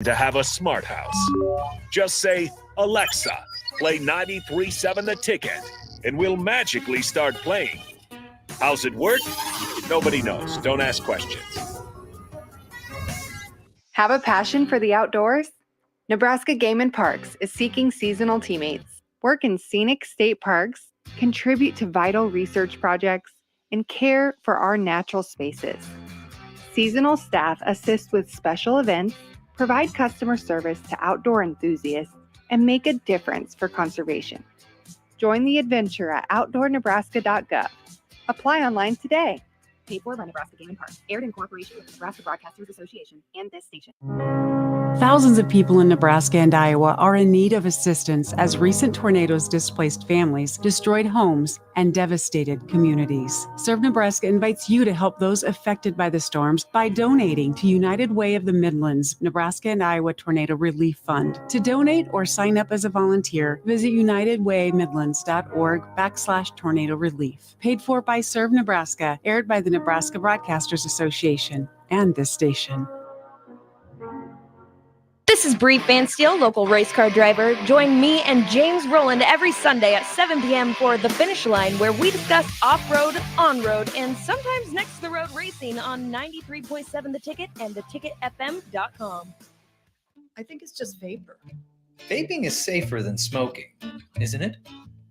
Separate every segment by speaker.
Speaker 1: to have a smart house. Just say, Alexa, play 93.7 The Ticket, and we'll magically start playing. How's it work? Nobody knows. Don't ask questions.
Speaker 2: Have a passion for the outdoors? Nebraska Game and Parks is seeking seasonal teammates. Work in scenic state parks, contribute to vital research projects, and care for our natural spaces. Seasonal staff assist with special events, provide customer service to outdoor enthusiasts, and make a difference for conservation. Join the adventure at outdoornebraska.gov. Apply online today.
Speaker 3: Paid for by Nebraska Game and Parks. Aired in cooperation with the Nebraska Broadcasters Association and this station.
Speaker 4: Thousands of people in Nebraska and Iowa are in need of assistance as recent tornadoes displaced families, destroyed homes, and devastated communities. Serve Nebraska invites you to help those affected by the storms by donating to United Way of the Midlands, Nebraska and Iowa Tornado Relief Fund. To donate or sign up as a volunteer, visit unitedwaymidlands.org/tornado relief. Paid for by Serve Nebraska, aired by the Nebraska Broadcasters Association and this station.
Speaker 5: This is Bree Fansteel, local race car driver. Join me and James Rowland every Sunday at 7 p.m. for The Finish Line, where we discuss off-road, on-road, and sometimes next-to-the-road racing on 93.7 The Ticket and theticketfm.com.
Speaker 6: I think it's just vapor.
Speaker 7: Vaping is safer than smoking, isn't it?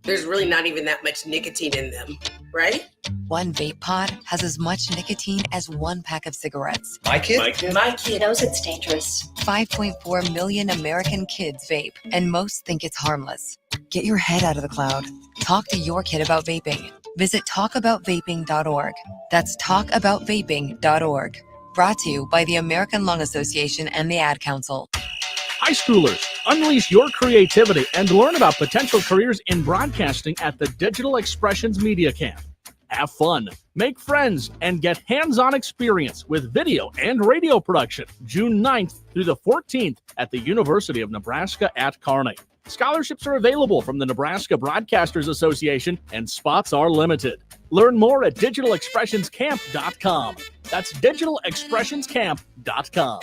Speaker 8: There's really not even that much nicotine in them, right?
Speaker 9: One vape pod has as much nicotine as one pack of cigarettes.
Speaker 7: My kid
Speaker 10: knows it's dangerous.
Speaker 9: 5.4 million American kids vape, and most think it's harmless. Get your head out of the cloud. Talk to your kid about vaping. Visit talkaboutvaping.org. That's talkaboutvaping.org. Brought to you by the American Lung Association and the Ad Council.
Speaker 11: High schoolers, unleash your creativity and learn about potential careers in broadcasting at the Digital Expressions Media Camp. Have fun, make friends, and get hands-on experience with video and radio production June 9th through the 14th at the University of Nebraska at Kearney. Scholarships are available from the Nebraska Broadcasters Association, and spots are limited. Learn more at digitalexpressionscamp.com. That's digitalexpressionscamp.com.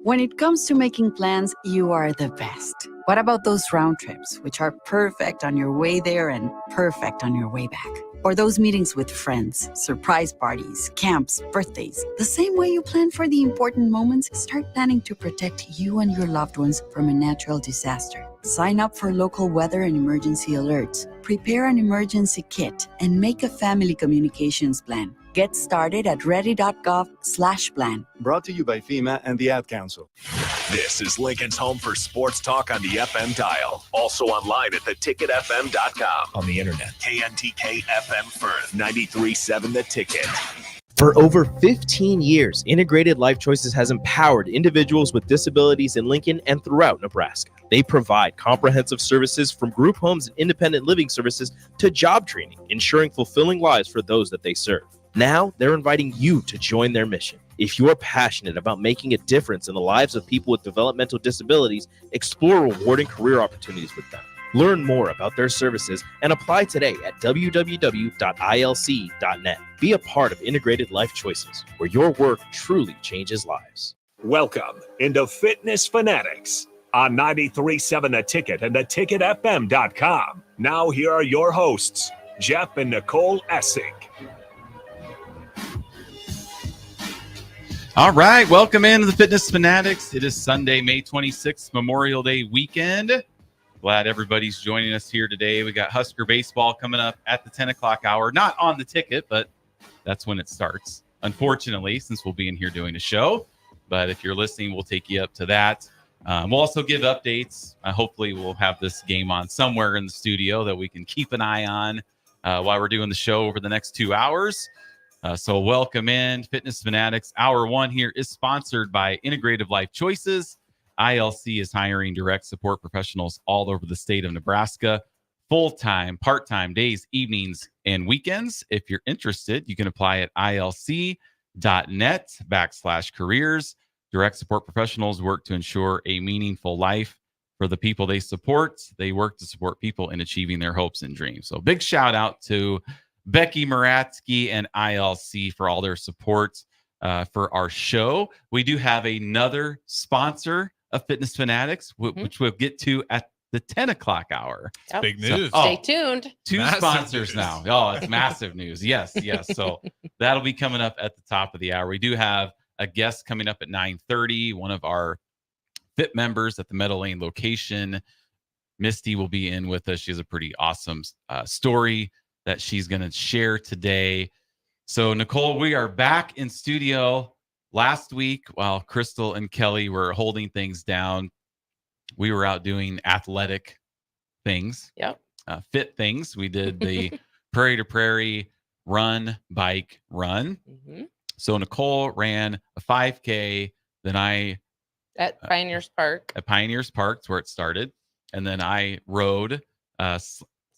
Speaker 12: When it comes to making plans, you are the best. What about those round trips, which are perfect on your way there and perfect on your way back? Or those meetings with friends, surprise parties, camps, birthdays. The same way you plan for the important moments, start planning to protect you and your loved ones from a natural disaster. Sign up for local weather and emergency alerts. Prepare an emergency kit and make a family communications plan. Get started at ready.gov/plan.
Speaker 13: Brought to you by FEMA and the Ad Council.
Speaker 1: This is Lincoln's home for sports talk on the FM dial. Also online at theticketfm.com. On the internet, KNTK FM Firth, 93.7 The Ticket.
Speaker 14: For over 15 years, Integrated Life Choices has empowered individuals with disabilities in Lincoln and throughout Nebraska. They provide comprehensive services from group homes and independent living services to job training, ensuring fulfilling lives for those that they serve. Now, they're inviting you to join their mission. If you're passionate about making a difference in the lives of people with developmental disabilities, explore rewarding career opportunities with them. Learn more about their services and apply today at www.ilc.net. Be a part of Integrated Life Choices, where your work truly changes lives.
Speaker 1: Welcome into Fitness Fanatics on 93.7 The Ticket and theticketfm.com. Now here are your hosts, Jeff and Nicole Essig.
Speaker 15: All right, welcome into the Fitness Fanatics. It is Sunday, May 26th, Memorial Day weekend. Glad everybody's joining us here today. We got Husker baseball coming up at the 10 o'clock hour. Not on the ticket, but that's when it starts, unfortunately, since we'll be in here doing a show. But if you're listening, we'll take you up to that. We'll also give updates. Hopefully, we'll have this game on somewhere in the studio that we can keep an eye on while we're doing the show over the next 2 hours. So welcome in, Fitness Fanatics. Hour one here is sponsored by Integrative Life Choices. ILC is hiring direct support professionals all over the state of Nebraska, full-time, part-time, days, evenings, and weekends. If you're interested, you can apply at ilc.net/careers. Direct support professionals work to ensure a meaningful life for the people they support. They work to support people in achieving their hopes and dreams. So big shout out to Becky Moratsky and ILC for all their support. for our show. We do have another sponsor of Fitness Fanatics, which we'll get to at the 10 o'clock hour.
Speaker 16: Yep.
Speaker 17: Big news.
Speaker 16: Stay tuned.
Speaker 15: Two
Speaker 17: Massive
Speaker 15: sponsors
Speaker 17: news.
Speaker 15: now. Oh, it's massive news. Yes. So that'll be coming up at the top of the hour. We do have a guest coming up at 9:30. One of our FIT members at the Meadow Lane location, Misty, will be in with us. She has a pretty awesome story that she's going to share today. So, Nicole, we are back in studio. Last week, while Crystal and Kelly were holding things down, we were out doing athletic things, fit things. We did the Prairie to Prairie run, bike, run. So Nicole ran a 5K. Then I
Speaker 16: At Pioneers Park.
Speaker 15: At Pioneers Park, that's where it started. And then I rode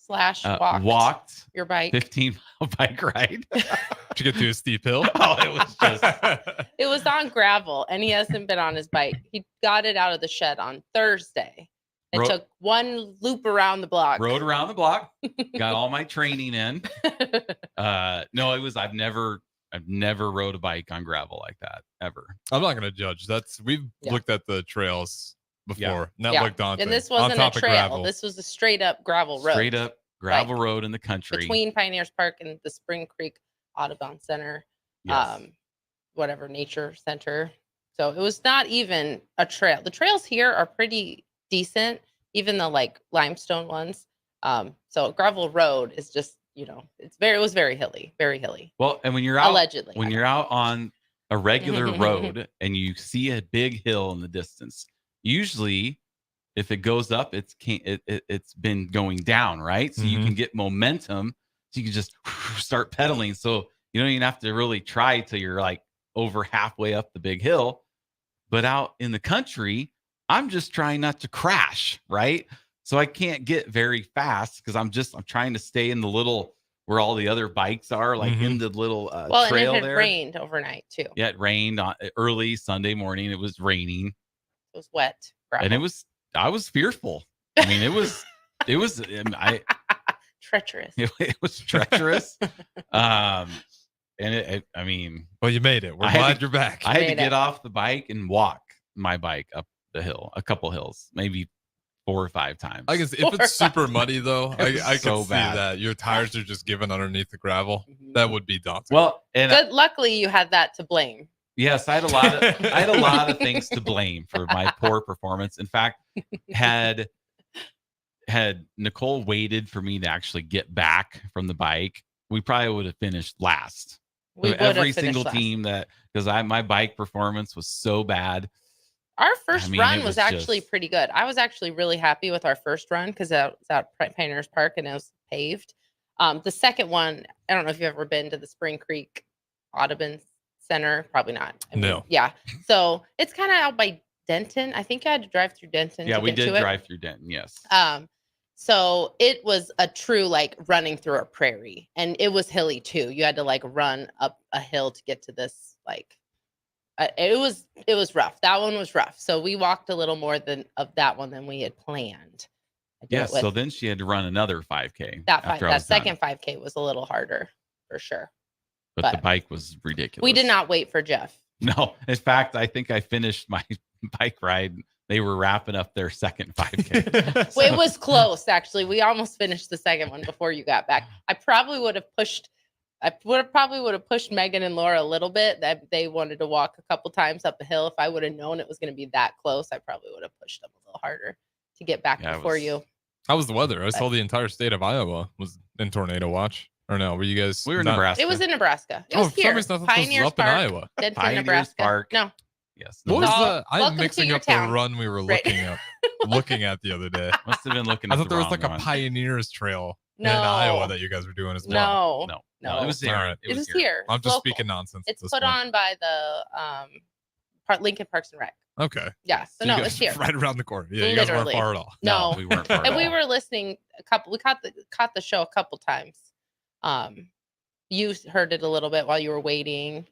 Speaker 16: Slash
Speaker 15: walked
Speaker 16: your bike.
Speaker 15: 15-mile bike ride.
Speaker 17: Did you get to a steep hill?
Speaker 15: Oh, it was just
Speaker 16: It was on gravel, and he hasn't been on his bike. He got it out of the shed on Thursday. It took one loop around the block.
Speaker 15: Rode around the block. Got all my training in. No, it was I've never rode a bike on gravel like that ever.
Speaker 17: I'm not gonna judge. We've looked at the trails before. That looked daunting.
Speaker 16: And this wasn't a trail. This was a straight up gravel road.
Speaker 15: Straight up gravel road in the country.
Speaker 16: Between Pioneers Park and the Spring Creek Audubon Center. Whatever, nature center. So it was not even a trail. The trails here are pretty decent, even the like limestone ones. So gravel road is just, it was very hilly, very hilly.
Speaker 15: Well, and when you're out,
Speaker 16: allegedly,
Speaker 15: when you're out on a regular road and you see a big hill in the distance, usually if it goes up, it's been going down, right? So you can get momentum. So you can just start pedaling. So you don't even have to really try till you're like over halfway up the big hill. But out in the country, I'm just trying not to crash, right? So I can't get very fast because I'm trying to stay in the little where all the other bikes are, like in the little trail
Speaker 16: and it had
Speaker 15: there.
Speaker 16: rained overnight too.
Speaker 15: Yeah, it rained on early Sunday morning. It was raining.
Speaker 16: It was wet. Gravel.
Speaker 15: And I was fearful. I mean, it was
Speaker 16: treacherous.
Speaker 15: It was treacherous. And
Speaker 17: well, you made it. We're glad you're back.
Speaker 15: I had to get off the bike and walk my bike up the hill, a couple hills, maybe 4 or 5 times.
Speaker 17: I guess if it's super muddy though, I
Speaker 15: so
Speaker 17: can see
Speaker 15: bad.
Speaker 17: that your tires are just giving underneath the gravel. That would be daunting.
Speaker 15: Well, and
Speaker 16: luckily you had that to blame.
Speaker 15: Yes, I had a lot of things to blame for my poor performance. In fact, had Nicole waited for me to actually get back from the bike, we probably would have finished last. Every single team because my bike performance was so bad.
Speaker 16: Our first run was actually pretty good. I was actually really happy with our first run because it was out Pioneers Park and it was paved. The second one, I don't know if you've ever been to the Spring Creek Audubon Center. Probably not.
Speaker 17: No.
Speaker 16: Yeah. So it's kind of out by Denton. I think I had to drive through Denton.
Speaker 15: Yeah,
Speaker 16: to
Speaker 15: we
Speaker 16: get
Speaker 15: did
Speaker 16: to it.
Speaker 15: drive through Denton. Yes.
Speaker 16: So it was a true like running through a prairie, and it was hilly too. You had to like run up a hill to get to this like. It was rough. That one was rough. So we walked a little more of that one than we had planned.
Speaker 15: Yes. So then she had to run another 5K.
Speaker 16: That second 5K was a little harder for sure.
Speaker 15: But the bike was ridiculous.
Speaker 16: We did not wait for Jeff.
Speaker 15: No. In fact, I think I finished my bike ride. They were wrapping up their second 5K.
Speaker 16: Well, it was close, actually. We almost finished the second one before you got back. I probably would have pushed Megan and Laura a little bit. That they wanted to walk a couple times up a hill. If I would have known it was going to be that close, I probably would have pushed them a little harder to get back before you.
Speaker 17: How was the weather? I saw the entire state of Iowa was in tornado watch. Or no, were you guys?
Speaker 15: We were in Nebraska.
Speaker 16: It was in Nebraska. It was
Speaker 17: for some reason I thought this was
Speaker 16: Pioneers
Speaker 17: up in
Speaker 16: Park,
Speaker 17: Iowa.
Speaker 16: Denton,
Speaker 15: Pioneers
Speaker 16: Nebraska.
Speaker 15: Park.
Speaker 16: No.
Speaker 15: Yes.
Speaker 17: What was I'm
Speaker 16: welcome
Speaker 17: mixing
Speaker 16: to your
Speaker 17: up
Speaker 16: town.
Speaker 17: the run we were looking at the other day.
Speaker 15: Must have been looking at
Speaker 17: I thought there was like
Speaker 15: wrong
Speaker 17: a
Speaker 15: one.
Speaker 17: Pioneers trail in
Speaker 16: No.
Speaker 17: Iowa that you guys were doing as well.
Speaker 15: No, it was here.
Speaker 17: All right.
Speaker 15: It was
Speaker 16: here.
Speaker 17: I'm just
Speaker 16: Local.
Speaker 17: speaking nonsense.
Speaker 16: It's
Speaker 17: at this
Speaker 16: put
Speaker 17: point.
Speaker 16: on by the Lincoln Parks and Rec.
Speaker 17: Okay.
Speaker 16: Yeah. So
Speaker 17: you
Speaker 16: no,
Speaker 17: guys
Speaker 16: it's here.
Speaker 17: right around the corner. Yeah, you guys weren't
Speaker 16: Literally.
Speaker 17: far at all.
Speaker 16: No,
Speaker 15: we weren't far at
Speaker 16: And we
Speaker 15: all.
Speaker 16: were listening we caught the show a couple times. You heard it a little bit while you were waiting.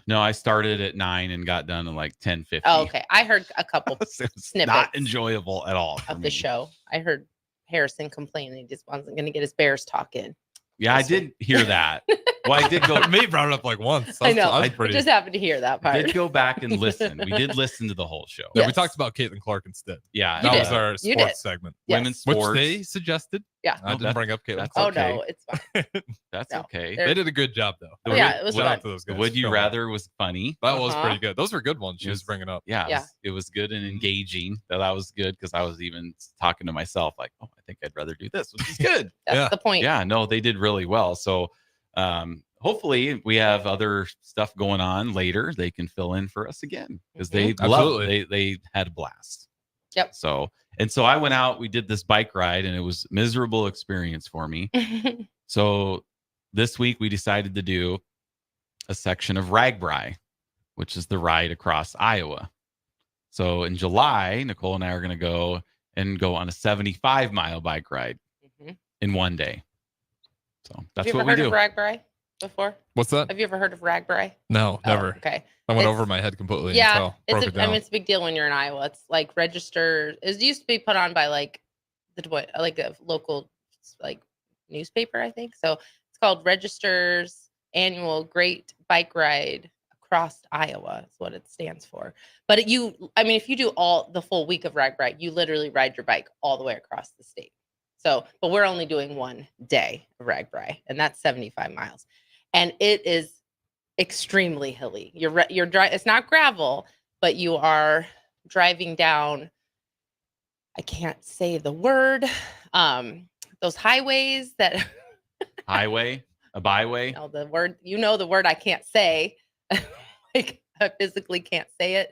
Speaker 15: No, I started at 9 and got done at like 10:50.
Speaker 16: Oh, okay. I heard a couple
Speaker 15: It was
Speaker 16: snippets
Speaker 15: not enjoyable at all
Speaker 16: of the show. I heard Harrison complain that he just wasn't going to get his Bears talk in.
Speaker 15: Yeah, I did hear that. Well, I did go.
Speaker 17: Me brought it up like once.
Speaker 16: I know.
Speaker 17: I
Speaker 16: I just happened to hear that part.
Speaker 15: did go back and listen. We did listen to the whole show.
Speaker 17: Yeah, we
Speaker 16: Yes.
Speaker 17: talked about Caitlin Clark instead.
Speaker 15: Yeah,
Speaker 17: That
Speaker 16: You
Speaker 17: was
Speaker 16: did.
Speaker 17: our
Speaker 16: You did.
Speaker 17: sports segment.
Speaker 16: Yes.
Speaker 15: Women's sports.
Speaker 17: Which they suggested.
Speaker 16: Yeah.
Speaker 17: I didn't bring up Caitlin
Speaker 15: that's
Speaker 17: Clark.
Speaker 16: Oh
Speaker 15: okay.
Speaker 16: no, it's fine.
Speaker 15: That's
Speaker 16: No,
Speaker 15: okay.
Speaker 16: they're-
Speaker 17: They did a good job though.
Speaker 15: The
Speaker 16: Oh, yeah,
Speaker 15: would-
Speaker 16: it was
Speaker 17: Shout
Speaker 16: fun.
Speaker 17: out to those
Speaker 15: The
Speaker 17: guys.
Speaker 15: Would You
Speaker 17: Filming.
Speaker 15: Rather was funny.
Speaker 17: That was
Speaker 16: Uh-huh.
Speaker 17: pretty good. Those were good ones she was bringing up.
Speaker 15: Yeah,
Speaker 16: Yeah.
Speaker 15: it was good and engaging. That was good because I was even talking to myself like, oh, I think I'd rather do this, which is good.
Speaker 16: That's
Speaker 17: Yeah.
Speaker 16: the point.
Speaker 15: Yeah, no, they did really well. So hopefully we have other stuff going on later. They can fill in for us again because they love
Speaker 17: Absolutely.
Speaker 15: they had a blast.
Speaker 16: Yep.
Speaker 15: So I went out, we did this bike ride and it was a miserable experience for me. So this week we decided to do a section of Ragbri, which is the ride across Iowa. So in July, Nicole and I are going to go on a 75-mile bike ride in one day. So that's
Speaker 16: Have you
Speaker 15: what
Speaker 16: ever
Speaker 15: we
Speaker 16: heard
Speaker 15: do.
Speaker 16: of Ragbri before?
Speaker 17: What's that?
Speaker 16: Have you ever heard of Ragbri?
Speaker 17: No,
Speaker 16: Oh,
Speaker 17: never.
Speaker 16: okay.
Speaker 17: I went
Speaker 16: It's-
Speaker 17: over my head completely.
Speaker 16: Yeah,
Speaker 17: until
Speaker 16: it's
Speaker 17: broke it down.
Speaker 16: it's a big deal when you're in Iowa. It's like registered. It used to be put on by like a local like newspaper, I think. So it's called Register's Annual Great Bike Ride Across Iowa. Is what it stands for. But if you do the full week of Ragbri, you literally ride your bike all the way across the state. So, but we're only doing one day of Ragbri, and that's 75 miles, and it is extremely hilly. You're driving. It's not gravel, but you are driving down. I can't say the word. Those highways that
Speaker 15: Highway, a byway.
Speaker 16: no, the word the word I can't say. Like I physically can't say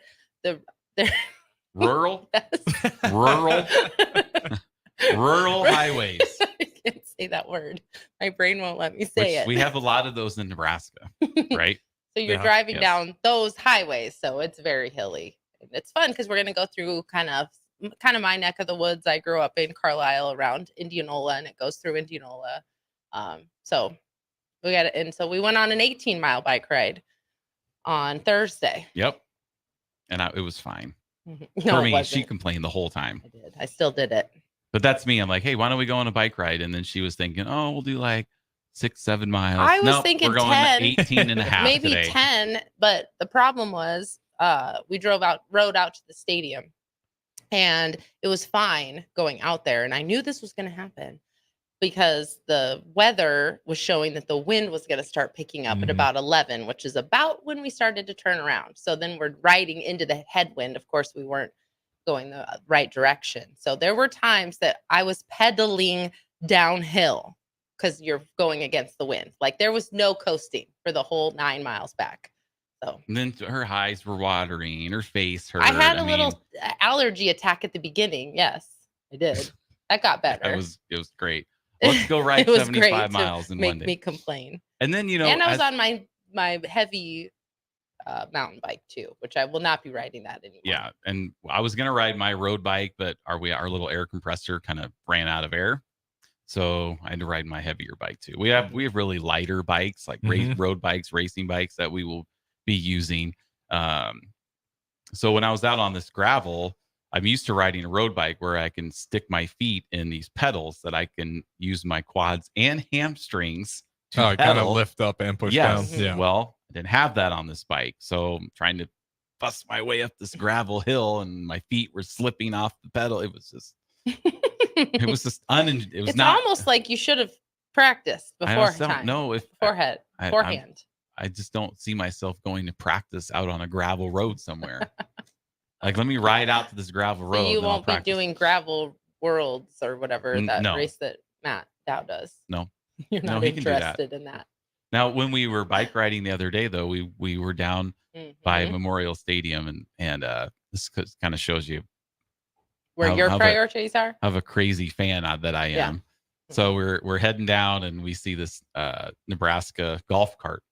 Speaker 16: it.
Speaker 15: Rural,
Speaker 16: Yes.
Speaker 15: rural highways.
Speaker 16: I can't say that word. My brain won't let me say
Speaker 15: Which
Speaker 16: it.
Speaker 15: we have a lot of those in Nebraska, right?
Speaker 16: So you're
Speaker 15: Yeah.
Speaker 16: driving
Speaker 15: Yes.
Speaker 16: down those highways, so it's very hilly. And it's fun because we're gonna go through kind of my neck of the woods. I grew up in Carlisle around Indianola, and it goes through Indianola. So we got it, and so we went on an 18-mile bike ride on Thursday.
Speaker 15: Yep. And it was fine.
Speaker 16: No,
Speaker 15: For
Speaker 16: it
Speaker 15: me, she
Speaker 16: wasn't.
Speaker 15: complained the whole time.
Speaker 16: I did. I still did it.
Speaker 15: But that's me. I'm like, hey, why don't we go on a bike ride? And then she was thinking, oh, we'll do like 6-7 miles.
Speaker 16: I was
Speaker 15: Nope,
Speaker 16: thinking
Speaker 15: we're going
Speaker 16: 10,
Speaker 15: 18 and a half
Speaker 16: maybe
Speaker 15: today.
Speaker 16: 10. But the problem was, we rode out to the stadium, and it was fine going out there. And I knew this was going to happen because the weather was showing that the wind was going to start picking up at about 11, which is about when we started to turn around. So then we're riding into the headwind. Of course, we weren't going the right direction. So there were times that I was pedaling downhill because you're going against the wind. Like there was no coasting for the whole 9 miles back. So
Speaker 15: And then her eyes were watering, her face hurt.
Speaker 16: I had a little allergy attack at the beginning. Yes, I did. That got better.
Speaker 15: It was great. Let's go ride
Speaker 16: It was
Speaker 15: 75
Speaker 16: great to
Speaker 15: miles in
Speaker 16: make
Speaker 15: one day.
Speaker 16: me complain.
Speaker 15: And then,
Speaker 16: and I was on my heavy mountain bike too, which I will not be riding that anymore.
Speaker 15: Yeah, and I was gonna ride my road bike, but our little air compressor kind of ran out of air, so I had to ride my heavier bike too. We have really lighter bikes, like road bikes, racing bikes that we will be using. So when I was out on this gravel, I'm used to riding a road bike where I can stick my feet in these pedals that I can use my quads and hamstrings to
Speaker 17: kind of
Speaker 15: pedal.
Speaker 17: lift up and push
Speaker 15: Yes.
Speaker 17: down. Yeah.
Speaker 15: Well, I didn't have that on this bike. So I'm trying to bust my way up this gravel hill and my feet were slipping off the pedal. It was just, it was
Speaker 16: It's
Speaker 15: not
Speaker 16: almost like you should have practiced
Speaker 15: I just
Speaker 16: beforehand.
Speaker 15: don't know if
Speaker 16: Beforehand.
Speaker 15: I just don't see myself going to practice out on a gravel road somewhere. Like, let me ride out to this gravel road.
Speaker 16: So you
Speaker 15: and then I'll
Speaker 16: won't be
Speaker 15: practice.
Speaker 16: doing gravel worlds or whatever that
Speaker 15: no.
Speaker 16: race that Matt Dow does.
Speaker 15: No.
Speaker 16: You're
Speaker 15: No,
Speaker 16: not
Speaker 15: he can do that.
Speaker 16: interested in that.
Speaker 15: Now, when we were bike riding the other day, though, we were down by
Speaker 16: Mhm.
Speaker 15: Memorial Stadium, and this kind of shows you
Speaker 16: Where
Speaker 15: how-
Speaker 16: your
Speaker 15: how
Speaker 16: priorities are.
Speaker 15: of a crazy fan that I
Speaker 16: Yeah.
Speaker 15: am. So we're heading down, and we see this Nebraska golf cart.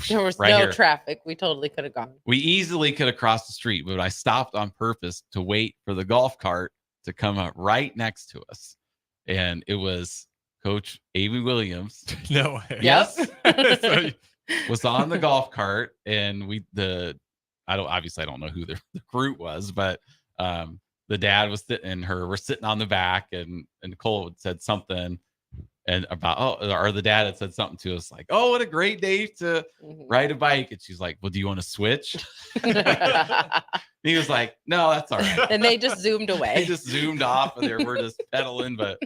Speaker 16: There was
Speaker 15: right
Speaker 16: no
Speaker 15: here.
Speaker 16: traffic. We totally could have gone.
Speaker 15: We easily could have crossed the street, but I stopped on purpose to wait for the golf cart to come up right next to us, and it was Coach Amy Williams.
Speaker 17: No way.
Speaker 15: Yes.
Speaker 17: So-
Speaker 15: was on the golf cart, and I don't know who the group was, but the dad was sitting and her were sitting on the back, and Nicole had said something and about or the dad had said something to us like, "Oh, what a great day to ride a bike," and she's like, "Well, do you want to switch?" He was like, "No, that's all right."
Speaker 16: And they just zoomed away.
Speaker 15: They just zoomed off, and we're just pedaling, but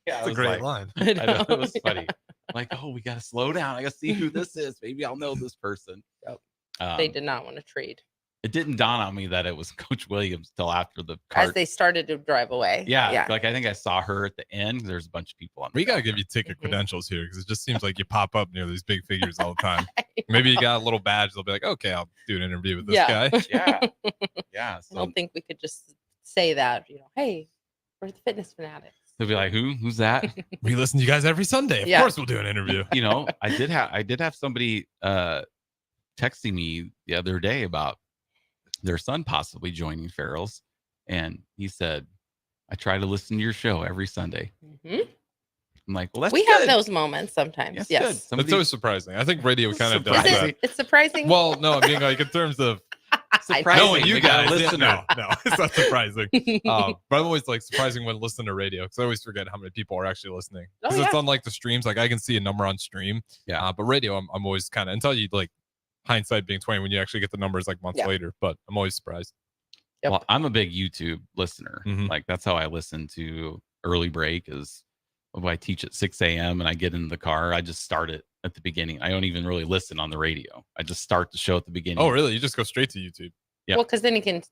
Speaker 15: yeah,
Speaker 17: That's a great line.
Speaker 15: I know, it was funny. Like, oh, we got to slow down. I got to see who this is. Maybe I'll know this person.
Speaker 16: Yep. They did not want to trade.
Speaker 15: It didn't dawn on me that it was Coach Williams till after the cart.
Speaker 16: As they started to drive away.
Speaker 15: Yeah. Like, I think I saw her at the end. There's a bunch of people on.
Speaker 17: We got to give you ticket credentials here because it just seems like you pop up near these big figures all the time. Maybe you got a little badge. They'll be like, okay, I'll do an interview with this guy.
Speaker 15: Yeah.
Speaker 16: I don't think we could just say that, hey, we're the Fitness Fanatics.
Speaker 15: They'll be like, who's that?
Speaker 17: We listen to you guys every Sunday. Of course we'll do an interview.
Speaker 15: I did have somebody texting me the other day about their son possibly joining Farrell's, and he said, "I try to listen to your show every Sunday."
Speaker 16: Mm-hmm.
Speaker 15: I'm like, well, that's
Speaker 16: we
Speaker 15: good.
Speaker 16: have those moments sometimes. Yes.
Speaker 17: That's always surprising. I think radio kind of does that.
Speaker 16: It's surprising.
Speaker 17: Well, no, I mean, like in terms of
Speaker 15: surprising.
Speaker 17: knowing you
Speaker 15: We got
Speaker 17: guys.
Speaker 15: a listener.
Speaker 17: No, it's not surprising. But I'm always like surprising when listening to radio because I always forget how many people are actually listening. Because it's unlike the streams. Like I can see a number on stream.
Speaker 15: Yeah.
Speaker 17: But radio, I'm always kind of until you like hindsight being 20 when you actually get the numbers like months later. But I'm always surprised.
Speaker 16: Yep.
Speaker 15: Well, I'm a big YouTube listener.
Speaker 17: Mhm.
Speaker 15: Like that's how I listen to Early Break. Is I teach at 6 a.m. and I get in the car. I just start it at the beginning. I don't even really listen on the radio. I just start the show at the beginning.
Speaker 17: Oh, really? You just go straight to YouTube?
Speaker 15: Yeah.
Speaker 16: Well, because then you can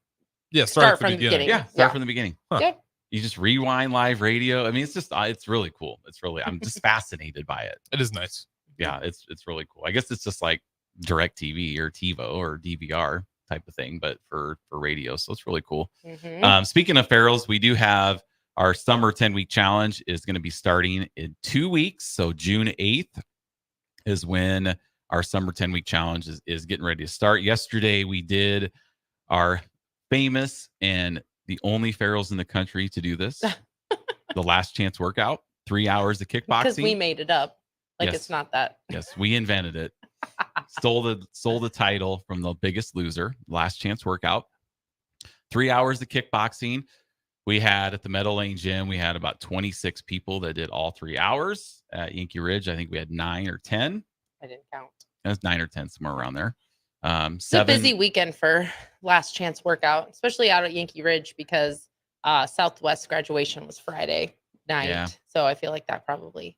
Speaker 17: start
Speaker 16: from the beginning.
Speaker 15: Yeah, start from the beginning.
Speaker 17: Huh.
Speaker 16: Yep.
Speaker 15: You just rewind live radio. I mean, it's just it's really cool. I'm just fascinated by it.
Speaker 17: It is nice.
Speaker 15: Yeah, it's really cool. I guess it's just like DirecTV or TiVo or DVR type of thing, but for radio. So it's really cool.
Speaker 16: Mhm.
Speaker 15: Speaking of Farrell's, we do have our summer 10-week challenge is going to be starting in 2 weeks. So June 8th is when our summer 10-week challenge is getting ready to start. Yesterday, we did our famous and the only Farrell's in the country to do this, the last chance workout, 3 hours of kickboxing.
Speaker 16: Because we made it up. Like
Speaker 15: Yes.
Speaker 16: it's not that.
Speaker 15: Yes, we invented it. Stole the title from The Biggest Loser, Last Chance Workout. 3 hours of kickboxing. We had at the Meadow Lane Gym, we had about 26 people that did all 3 hours. At Yankee Ridge, I think we had 9 or 10.
Speaker 16: I didn't count.
Speaker 15: That's 9 or 10, somewhere around there.
Speaker 16: It's a busy weekend for last chance workout, especially out at Yankee Ridge because Southwest graduation was Friday night.
Speaker 15: Yeah.
Speaker 16: So I feel like that probably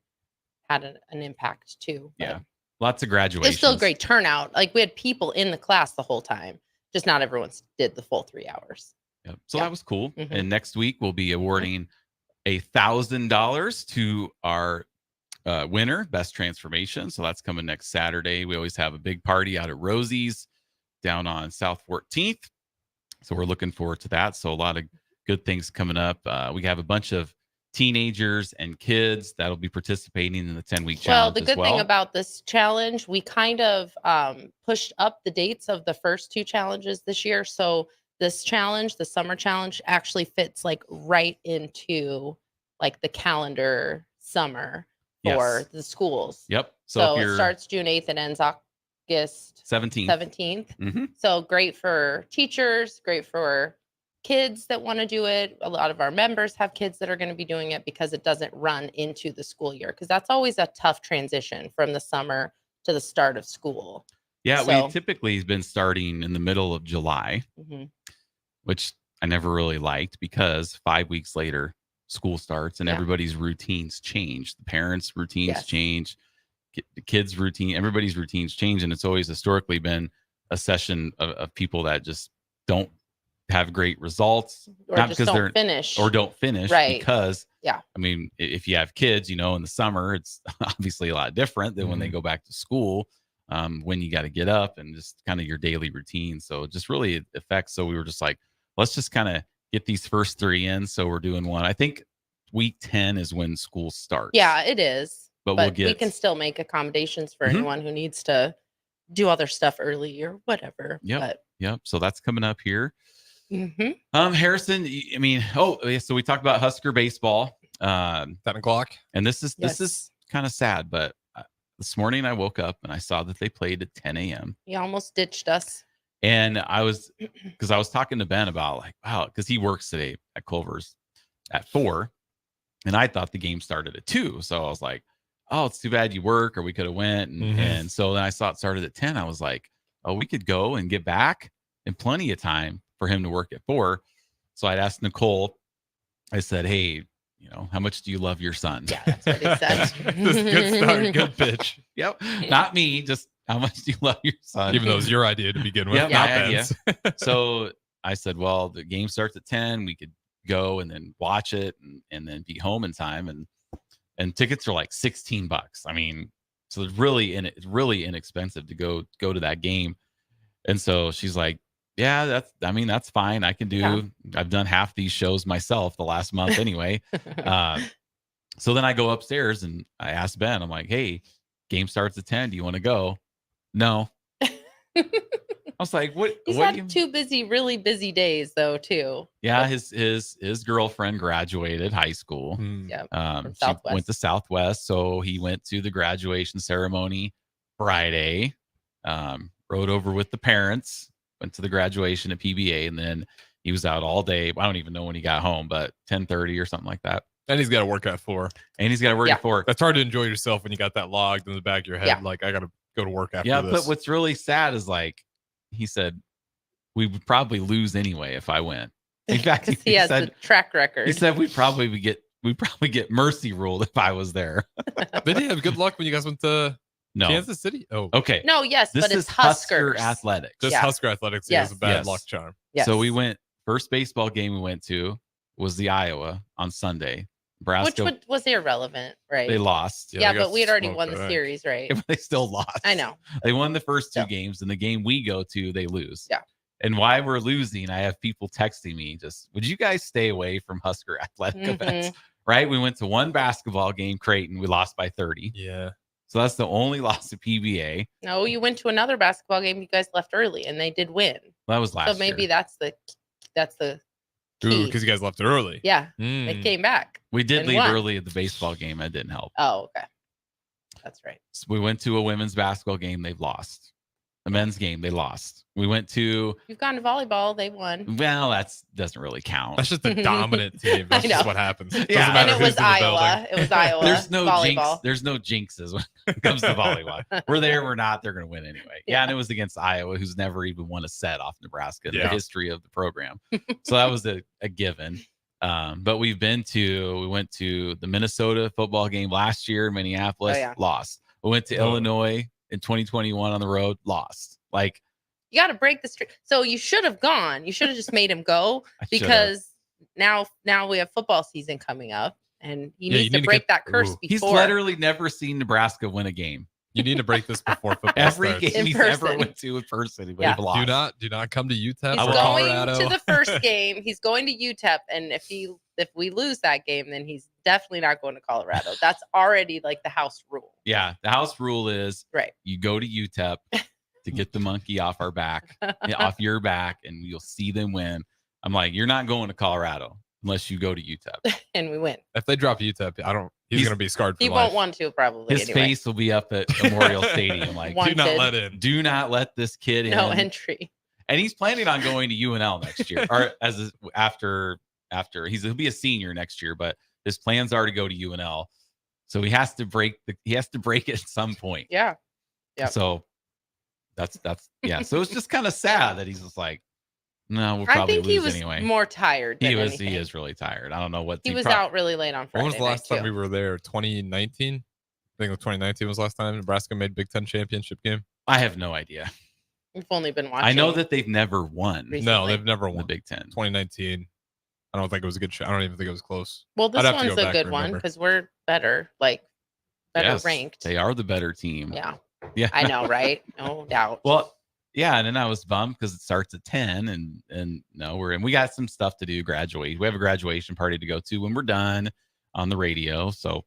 Speaker 16: had an impact too. But
Speaker 15: Yeah, lots of graduations.
Speaker 16: it's still a great turnout. Like we had people in the class the whole time, just not everyone did the full 3 hours.
Speaker 15: Yep. So that was cool.
Speaker 16: Mhm.
Speaker 15: And next week we'll be awarding $1,000 to our winner, Best Transformation. So that's coming next Saturday. We always have a big party out at Rosie's down on South 14th. So we're looking forward to that. So a lot of good things coming up. We have a bunch of teenagers and kids that'll be participating in the 10-week challenge.
Speaker 16: Well, the good thing about this challenge, we kind of pushed up the dates of the first 2 challenges this year. So this challenge, the summer challenge, actually fits like right into like the calendar summer for the schools.
Speaker 15: Yep.
Speaker 16: So
Speaker 15: if
Speaker 16: it
Speaker 15: you're
Speaker 16: starts June 8th and ends August
Speaker 15: 17th.
Speaker 16: 17th.
Speaker 15: Mhm.
Speaker 16: So great for teachers, great for kids that want to do it. A lot of our members have kids that are going to be doing it because it doesn't run into the school year, because that's always a tough transition from the summer to the start of school.
Speaker 15: Yeah,
Speaker 16: So-
Speaker 15: we typically have been starting in the middle of July,
Speaker 16: Mhm.
Speaker 15: which I never really liked because 5 weeks later school starts and
Speaker 16: Yeah.
Speaker 15: everybody's routines change. The parents' routines
Speaker 16: Yes.
Speaker 15: change, the kids' routine, everybody's routines change. And it's always historically been a session of people that just don't have great results.
Speaker 16: Or just don't finish.
Speaker 15: Or don't finish
Speaker 16: Right.
Speaker 15: because
Speaker 16: Yeah.
Speaker 15: I mean, if you have kids, in the summer, it's obviously a lot different than when they go back to school, when you got to get up and just kind of your daily routine. So it just really affects. So we were just like, let's just kind of get these first 3 in. So we're doing one. I think week 10 is when school starts.
Speaker 16: Yeah, it is.
Speaker 15: But
Speaker 16: But
Speaker 15: we'll get-
Speaker 16: we can still make accommodations for
Speaker 15: Mhm.
Speaker 16: anyone who needs to do other stuff early or whatever.
Speaker 15: Yep.
Speaker 16: But
Speaker 15: Yep. So that's coming up here. Harrison, I mean, so we talked about Husker baseball.
Speaker 17: 10 o'clock.
Speaker 15: And this is kind of sad, but this morning I woke up and I saw that they played at 10 a.m.
Speaker 16: He almost ditched us.
Speaker 15: And I was talking to Ben about like, wow, because he works today at Culver's at 4. And I thought the game started at 2. So I was like, oh, it's too bad you work, or we could have went. And so then I saw it started at 10. I was like, oh, we could go and get back in plenty of time for him to work at 4. So I'd asked Nicole, I said, hey, how much do you love your son?
Speaker 16: Yeah, that's what he said.
Speaker 17: Good start, good pitch.
Speaker 15: Yep. Not me, just how much do you love your son?
Speaker 17: Even though it was your idea to begin with.
Speaker 15: Yep, my idea. So I said, well, the game starts at 10. We could go and then watch it and then be home in time. And tickets are like $16. I mean, so it's really inexpensive to go to that game. And so she's like, yeah, that's fine. I can do. Yeah. I've done half these shows myself the last month anyway. So then I go upstairs and I asked Ben, I'm like, hey, game starts at 10. Do you want to go? No. I was like, what?
Speaker 16: He's had 2 really busy days though, too.
Speaker 15: Yeah, his girlfriend graduated high school.
Speaker 16: Yeah.
Speaker 15: She went to Southwest, so he went to the graduation ceremony Friday. Rode over with the parents. Went to the graduation at PBA, and then he was out all day. I don't even know when he got home, but 10:30 or something like that.
Speaker 17: And he's got to work at 4.
Speaker 15: At 4.
Speaker 17: That's hard to enjoy yourself when you got that logged in the back of your head. Yeah. Like, I got to go to work after this.
Speaker 15: But what's really sad is, like, he said, we would probably lose anyway if I went. In fact,
Speaker 16: he has the track record.
Speaker 15: He said we'd probably get mercy ruled if I was there.
Speaker 17: Did he have good luck when you guys went to Kansas City? Oh,
Speaker 15: okay.
Speaker 16: No, yes,
Speaker 15: this
Speaker 16: but it's
Speaker 15: is Husker Athletics.
Speaker 17: Just Husker Athletics. Yes. It was a bad luck charm.
Speaker 16: Yes.
Speaker 15: So we went, first baseball game we went to was the Iowa on Sunday. Nebraska,
Speaker 16: which was irrelevant, right?
Speaker 15: They lost.
Speaker 16: Yeah, but we had already won the series, right?
Speaker 15: Yeah, but they still lost.
Speaker 16: I know.
Speaker 15: They won the first 2 games, and the game we go to, they lose.
Speaker 16: Yeah.
Speaker 15: And why we're losing, I have people texting me, would you guys stay away from Husker athletic events? Right? We went to one basketball game, Creighton. We lost by 30.
Speaker 17: Yeah.
Speaker 15: So that's the only loss at PBA.
Speaker 16: No, you went to another basketball game. You guys left early, and they did win.
Speaker 15: Well, that was last year.
Speaker 16: So maybe that's the
Speaker 17: Ooh, because you guys left it early.
Speaker 16: Yeah. They came back.
Speaker 15: We did leave early at the baseball game. That didn't help.
Speaker 16: Oh, okay. That's right.
Speaker 15: So we went to a women's basketball game. They've lost. The men's game, they lost. We went to.
Speaker 16: You've gone to volleyball. They won.
Speaker 15: Well, that doesn't really count.
Speaker 17: That's just a dominant team. That's just what happens.
Speaker 15: Yeah.
Speaker 16: And it was Iowa. It was Iowa.
Speaker 15: There's no
Speaker 16: volleyball.
Speaker 15: There's no jinxes when it comes to volleyball. We're there, we're not. They're going to win anyway. Yeah, and it was against Iowa, who's never even won a set off Nebraska in the history of the program. So that was a given. But we went to the Minnesota football game last year in Minneapolis, lost. We went to Illinois in 2021 on the road, lost. Like,
Speaker 16: you got to break the streak. So you should have gone. You should have just made him go because now we have football season coming up, and he needs to break that curse before.
Speaker 15: He's literally never seen Nebraska win a game.
Speaker 17: You need to break this before football
Speaker 15: Every
Speaker 17: starts.
Speaker 15: game he's ever went to in person, they've lost.
Speaker 17: Do not come to UTEP
Speaker 16: He's
Speaker 17: or
Speaker 16: going
Speaker 17: Colorado.
Speaker 16: to the first game. He's going to UTEP, and if we lose that game, then he's definitely not going to Colorado. That's already like the house rule.
Speaker 15: Yeah, the house rule is you go to UTEP to get the monkey off our back, off your back, and you'll see them win. I'm like, you're not going to Colorado unless you go to UTEP.
Speaker 16: And we win.
Speaker 17: If they drop UTEP, he's going to be scarred for
Speaker 16: life. He won't want to, probably.
Speaker 15: His face will be up at Memorial Stadium. Like, do not let this kid in.
Speaker 16: No entry.
Speaker 15: And he's planning on going to UNL next year, or after he'll be a senior next year, but his plans are to go to UNL. So he has to break it at some point.
Speaker 16: Yeah. Yeah.
Speaker 15: So that's So it's just kind of sad that he's just like, no, we'll probably
Speaker 16: I think
Speaker 15: lose
Speaker 16: he was
Speaker 15: anyway.
Speaker 16: More tired. Than
Speaker 15: He
Speaker 16: anything.
Speaker 15: is really tired. I don't know what
Speaker 16: he was out really late on Friday.
Speaker 17: When was the last
Speaker 16: night,
Speaker 17: time we were there? 2019. I think 2019 was the last time Nebraska made Big Ten championship game.
Speaker 15: I have no idea.
Speaker 16: We've only been watching.
Speaker 15: I know that they've never won.
Speaker 16: Recently.
Speaker 17: No, they've never won
Speaker 15: the Big Ten.
Speaker 17: 2019. I don't think it was a good show. I don't even think it was close.
Speaker 16: Well, this one's a good one because we're better, better ranked.
Speaker 15: They are the better team.
Speaker 16: Yeah.
Speaker 15: Yeah.
Speaker 16: I know, right? No doubt.
Speaker 15: Well, yeah, and then I was bummed because it starts at 10, and no, we got some stuff to do. We have a graduation party to go to when we're done on the radio. So,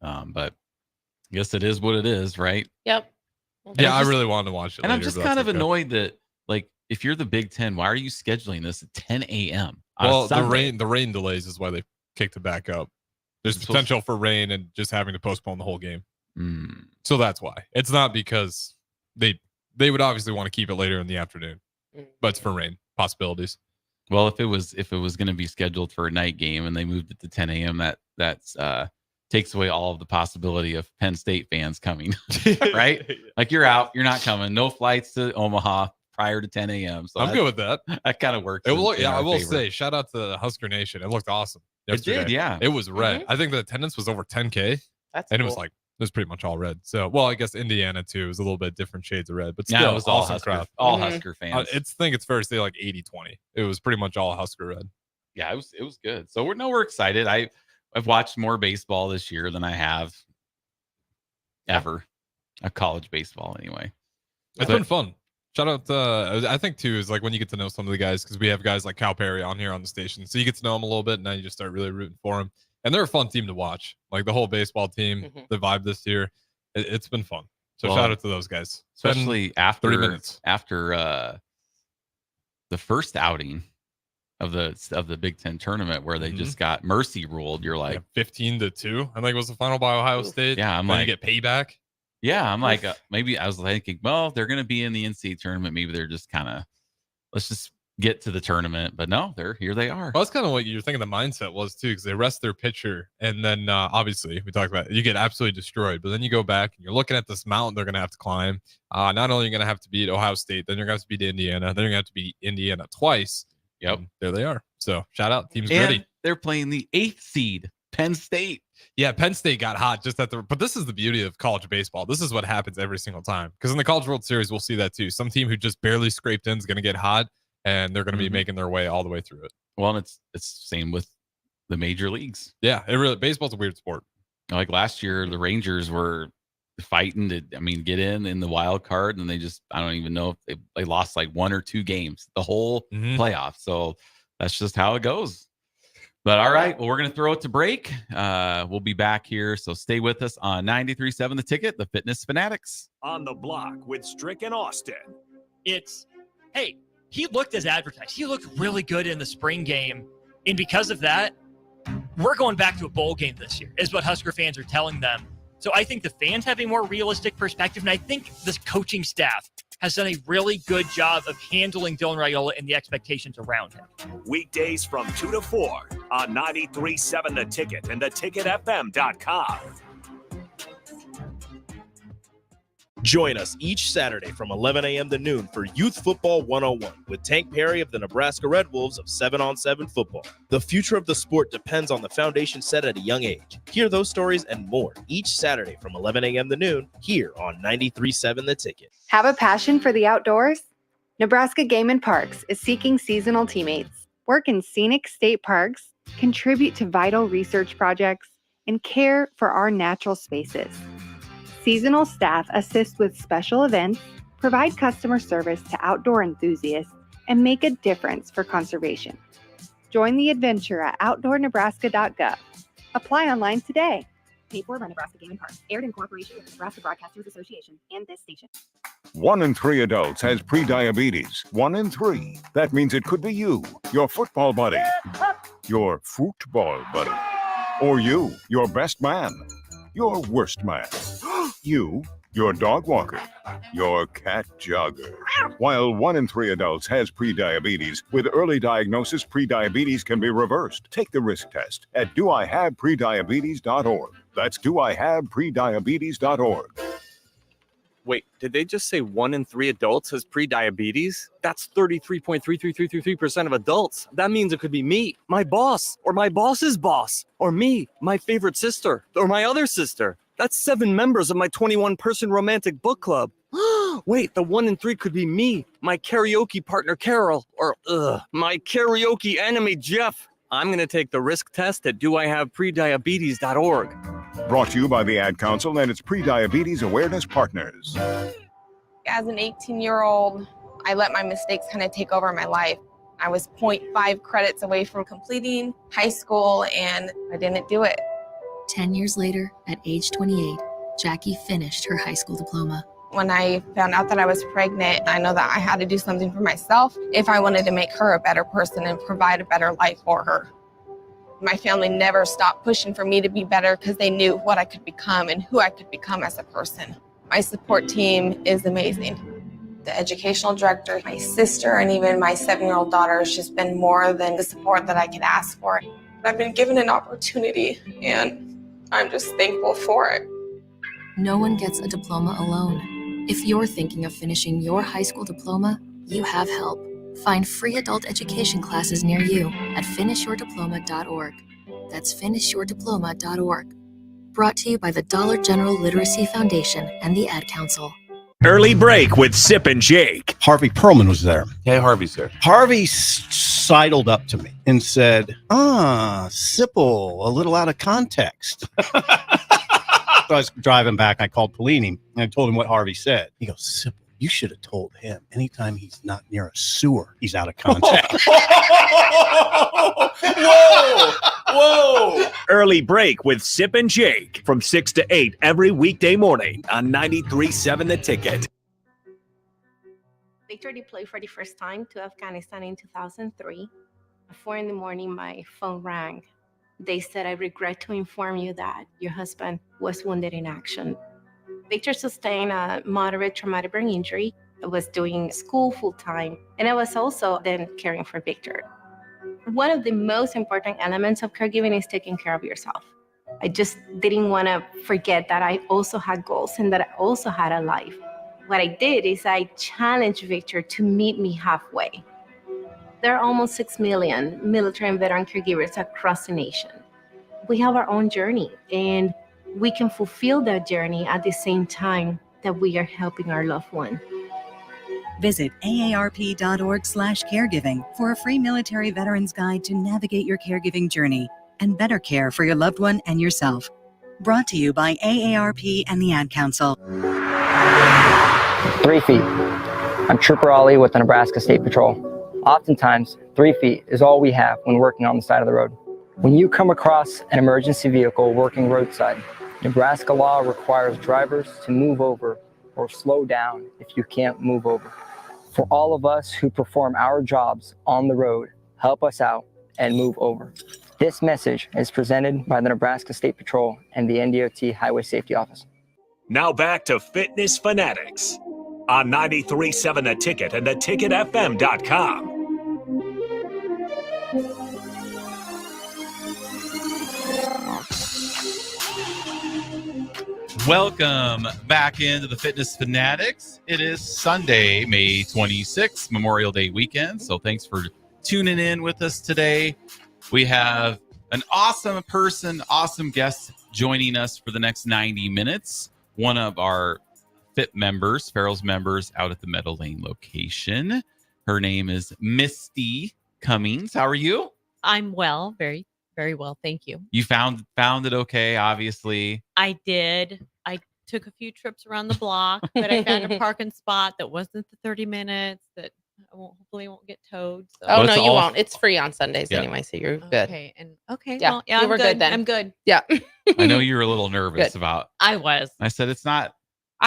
Speaker 15: but I guess it is what it is, right?
Speaker 16: Yep.
Speaker 17: Yeah, I really wanted to watch it.
Speaker 15: And I'm just kind of annoyed that, like, if you're the Big Ten, why are you scheduling this at 10 a.m.?
Speaker 17: Well, the rain delays is why they kicked it back up. There's potential for rain and just having to postpone the whole game. So that's why. It's not because they would obviously want to keep it later in the afternoon, but it's for rain possibilities.
Speaker 15: Well, if it was going to be scheduled for a night game and they moved it to 10 a.m., that takes away all of the possibility of Penn State fans coming, right? Like you're out, you're not coming. No flights to Omaha prior to 10 a.m. So
Speaker 17: I'm good with that.
Speaker 15: That kind of works.
Speaker 17: I will say, shout out to the Husker Nation. It looked awesome yesterday.
Speaker 15: It did, yeah.
Speaker 17: It was red. I think the attendance was over 10K.
Speaker 16: That's
Speaker 17: and
Speaker 16: cool.
Speaker 17: it was pretty much all red. So, well, I guess Indiana too was a little bit different shades of red, but still,
Speaker 15: it was all Husker, all Husker fans.
Speaker 17: I think it's fair to say like 80-20. It was pretty much all Husker red.
Speaker 15: Yeah, it was good. So we're excited. I've watched more baseball this year than I have ever, a college baseball anyway.
Speaker 17: It's been fun. Shout out I think too is like when you get to know some of the guys, because we have guys like Cal Perry on here on the station, so you get to know them a little bit, and now you just start really rooting for them. And they're a fun team to watch. Like the whole baseball team, the vibe this year, it's been fun. So shout out to those guys,
Speaker 15: especially after
Speaker 17: 30 minutes
Speaker 15: after the first outing of the Big Ten tournament where they just got mercy ruled. You're like
Speaker 17: 15-2. I think it was the final by Ohio State.
Speaker 15: Yeah, I'm
Speaker 17: then
Speaker 15: like,
Speaker 17: you get payback.
Speaker 15: Yeah, I'm like maybe I was thinking, well, they're going to be in the NCAA tournament. Maybe they're just kind of let's just get to the tournament. But no, here they are.
Speaker 17: Well, that's kind of what you're thinking the mindset was too, because they rest their pitcher, and then obviously we talked about it, you get absolutely destroyed. But then you go back and you're looking at this mountain they're going to have to climb. Not only are you going to have to beat Ohio State, then you're going to have to beat Indiana, then you're going to have to beat Indiana twice.
Speaker 15: Yep,
Speaker 17: there they are. So shout out, team's
Speaker 15: and
Speaker 17: gritty.
Speaker 15: They're playing the 8th seed, Penn State.
Speaker 17: Yeah, Penn State got hot just but this is the beauty of college baseball. This is what happens every single time. Because in the College World Series, we'll see that too. Some team who just barely scraped in is going to get hot, and they're going to be making their way all the way through it.
Speaker 15: Well, and it's same with the major leagues.
Speaker 17: Yeah, baseball's a weird sport.
Speaker 15: Like last year, the Rangers were fighting to, get in the wild card, and they just, I don't even know if they lost like 1 or 2 games the whole playoff. So that's just how it goes. But all right, well, we're going to throw it to break. We'll be back here, so stay with us on 93.7 The Ticket, the Fitness Fanatics.
Speaker 1: On the block with Strick and Austin.
Speaker 18: Hey, he looked as advertised. He looked really good in the spring game. And because of that, we're going back to a bowl game this year, is what Husker fans are telling them. So I think the fans have a more realistic perspective, and I think this coaching staff has done a really good job of handling Dylan Raiola and the expectations around him.
Speaker 1: Weekdays from 2 to 4 on 93.7 The Ticket and theticketfm.com.
Speaker 14: Join us each Saturday from 11 a.m. to noon for Youth Football 101 with Tank Perry of the Nebraska Red Wolves of 7-on-7 football. The future of the sport depends on the foundation set at a young age. Hear those stories and more each Saturday from 11 a.m. to noon here on 93.7 The Ticket.
Speaker 2: Have a passion for the outdoors? Nebraska Game and Parks is seeking seasonal teammates. Work in scenic state parks, contribute to vital research projects, and care for our natural spaces. Seasonal staff assist with special events, provide customer service to outdoor enthusiasts, and make a difference for conservation. Join the adventure at outdoornebraska.gov. Apply online today.
Speaker 3: Paid for by Nebraska Game and Parks. Aired in cooperation with the Nebraska Broadcasters Association and this station.
Speaker 19: 1 in 3 adults has prediabetes. 1 in 3. That means it could be you, your football buddy, your football buddy, or you, your best man, your worst man, you, your dog walker, your cat jogger. While 1 in 3 adults has prediabetes, with early diagnosis, prediabetes can be reversed. Take the risk test at doihaveprediabetes.org. That's doihaveprediabetes.org.
Speaker 20: Wait, did they just say 1 in 3 adults has prediabetes? That's 33.33333% of adults. That means it could be me, my boss, or my boss's boss, or me, my favorite sister, or my other sister. That's 7 members of my 21-person romantic book club. Wait, the 1 in 3 could be me, my karaoke partner Carol, or my karaoke enemy Jeff. I'm going to take the risk test at doihaveprediabetes.org.
Speaker 19: Brought to you by the Ad Council and its Prediabetes Awareness Partners.
Speaker 21: As an 18-year-old, I let my mistakes kind of take over my life. I was 0.5 credits away from completing high school, and I didn't do it.
Speaker 10: 10 years later, at age 28, Jackie finished her high school diploma.
Speaker 21: When I found out that I was pregnant, I know that I had to do something for myself if I wanted to make her a better person and provide a better life for her. My family never stopped pushing for me to be better because they knew what I could become and who I could become as a person. My support team is amazing. The educational director, my sister, and even my 7-year-old daughter has just been more than the support that I could ask for. I've been given an opportunity, and I'm just thankful for it.
Speaker 10: No one gets a diploma alone. If you're thinking of finishing your high school diploma, you have help. Find free adult education classes near you at finishyourdiploma.org. That's finishyourdiploma.org. Brought to you by the Dollar General Literacy Foundation and the Ad Council.
Speaker 1: Early break with Sip and Jake.
Speaker 4: Harvey Perlman was there.
Speaker 22: Hey, Harvey, sir.
Speaker 4: Harvey sidled up to me and said, Sipple, a little out of context. So I was driving back. I called Polini and I told him what Harvey said. He goes, Sipple, you should have told him anytime he's not near a sewer, he's out of context.
Speaker 1: Whoa! Early break with Sip and Jake from 6 to 8 every weekday morning on 93.7 The Ticket.
Speaker 23: Victor deployed for the first time to Afghanistan in 2003. At 4 in the morning, my phone rang. They said, I regret to inform you that your husband was wounded in action. Victor sustained a moderate traumatic brain injury. I was doing school full-time, and I was also then caring for Victor. One of the most important elements of caregiving is taking care of yourself. I just didn't want to forget that I also had goals and that I also had a life. What I did is I challenged Victor to meet me halfway. There are almost 6 million military and veteran caregivers across the nation. We have our own journey, and we can fulfill that journey at the same time that we are helping our loved one.
Speaker 24: Visit aarp.org/caregiving for a free military veterans guide to navigate your caregiving journey and better care for your loved one and yourself. Brought to you by AARP and the Ad Council.
Speaker 25: 3 feet. I'm Trooper Ollie with the Nebraska State Patrol. Oftentimes, 3 feet is all we have when working on the side of the road. When you come across an emergency vehicle working roadside, Nebraska law requires drivers to move over or slow down if you can't move over. For all of us who perform our jobs on the road, help us out and move over. This message is presented by the Nebraska State Patrol and the NDOT Highway Safety Office.
Speaker 1: Now back to Fitness Fanatics on 93.7 The Ticket and theticketfm.com.
Speaker 15: Welcome back into the Fitness Fanatics. It is Sunday, May 26th, Memorial Day weekend. So thanks for tuning in with us today. We have an awesome person, awesome guest joining us for the next 90 minutes. One of our FIT members, Farrell's members out at the Meadow Lane location. Her name is Misty Cummings. How are you?
Speaker 26: I'm well, very, very well. Thank you.
Speaker 15: You found it okay, obviously.
Speaker 26: I did. I took a few trips around the block, but I found a parking spot that wasn't the 30 minutes that I hopefully won't get towed. So.
Speaker 16: Oh, no, you won't. It's free on Sundays anyway, so you're good.
Speaker 26: Okay.
Speaker 16: Yeah,
Speaker 26: well, yeah,
Speaker 16: you
Speaker 26: I'm
Speaker 16: were good then.
Speaker 26: I'm good.
Speaker 16: Yeah.
Speaker 15: I know you were a little nervous
Speaker 16: Good.
Speaker 15: about.
Speaker 26: I was.
Speaker 15: I said it's not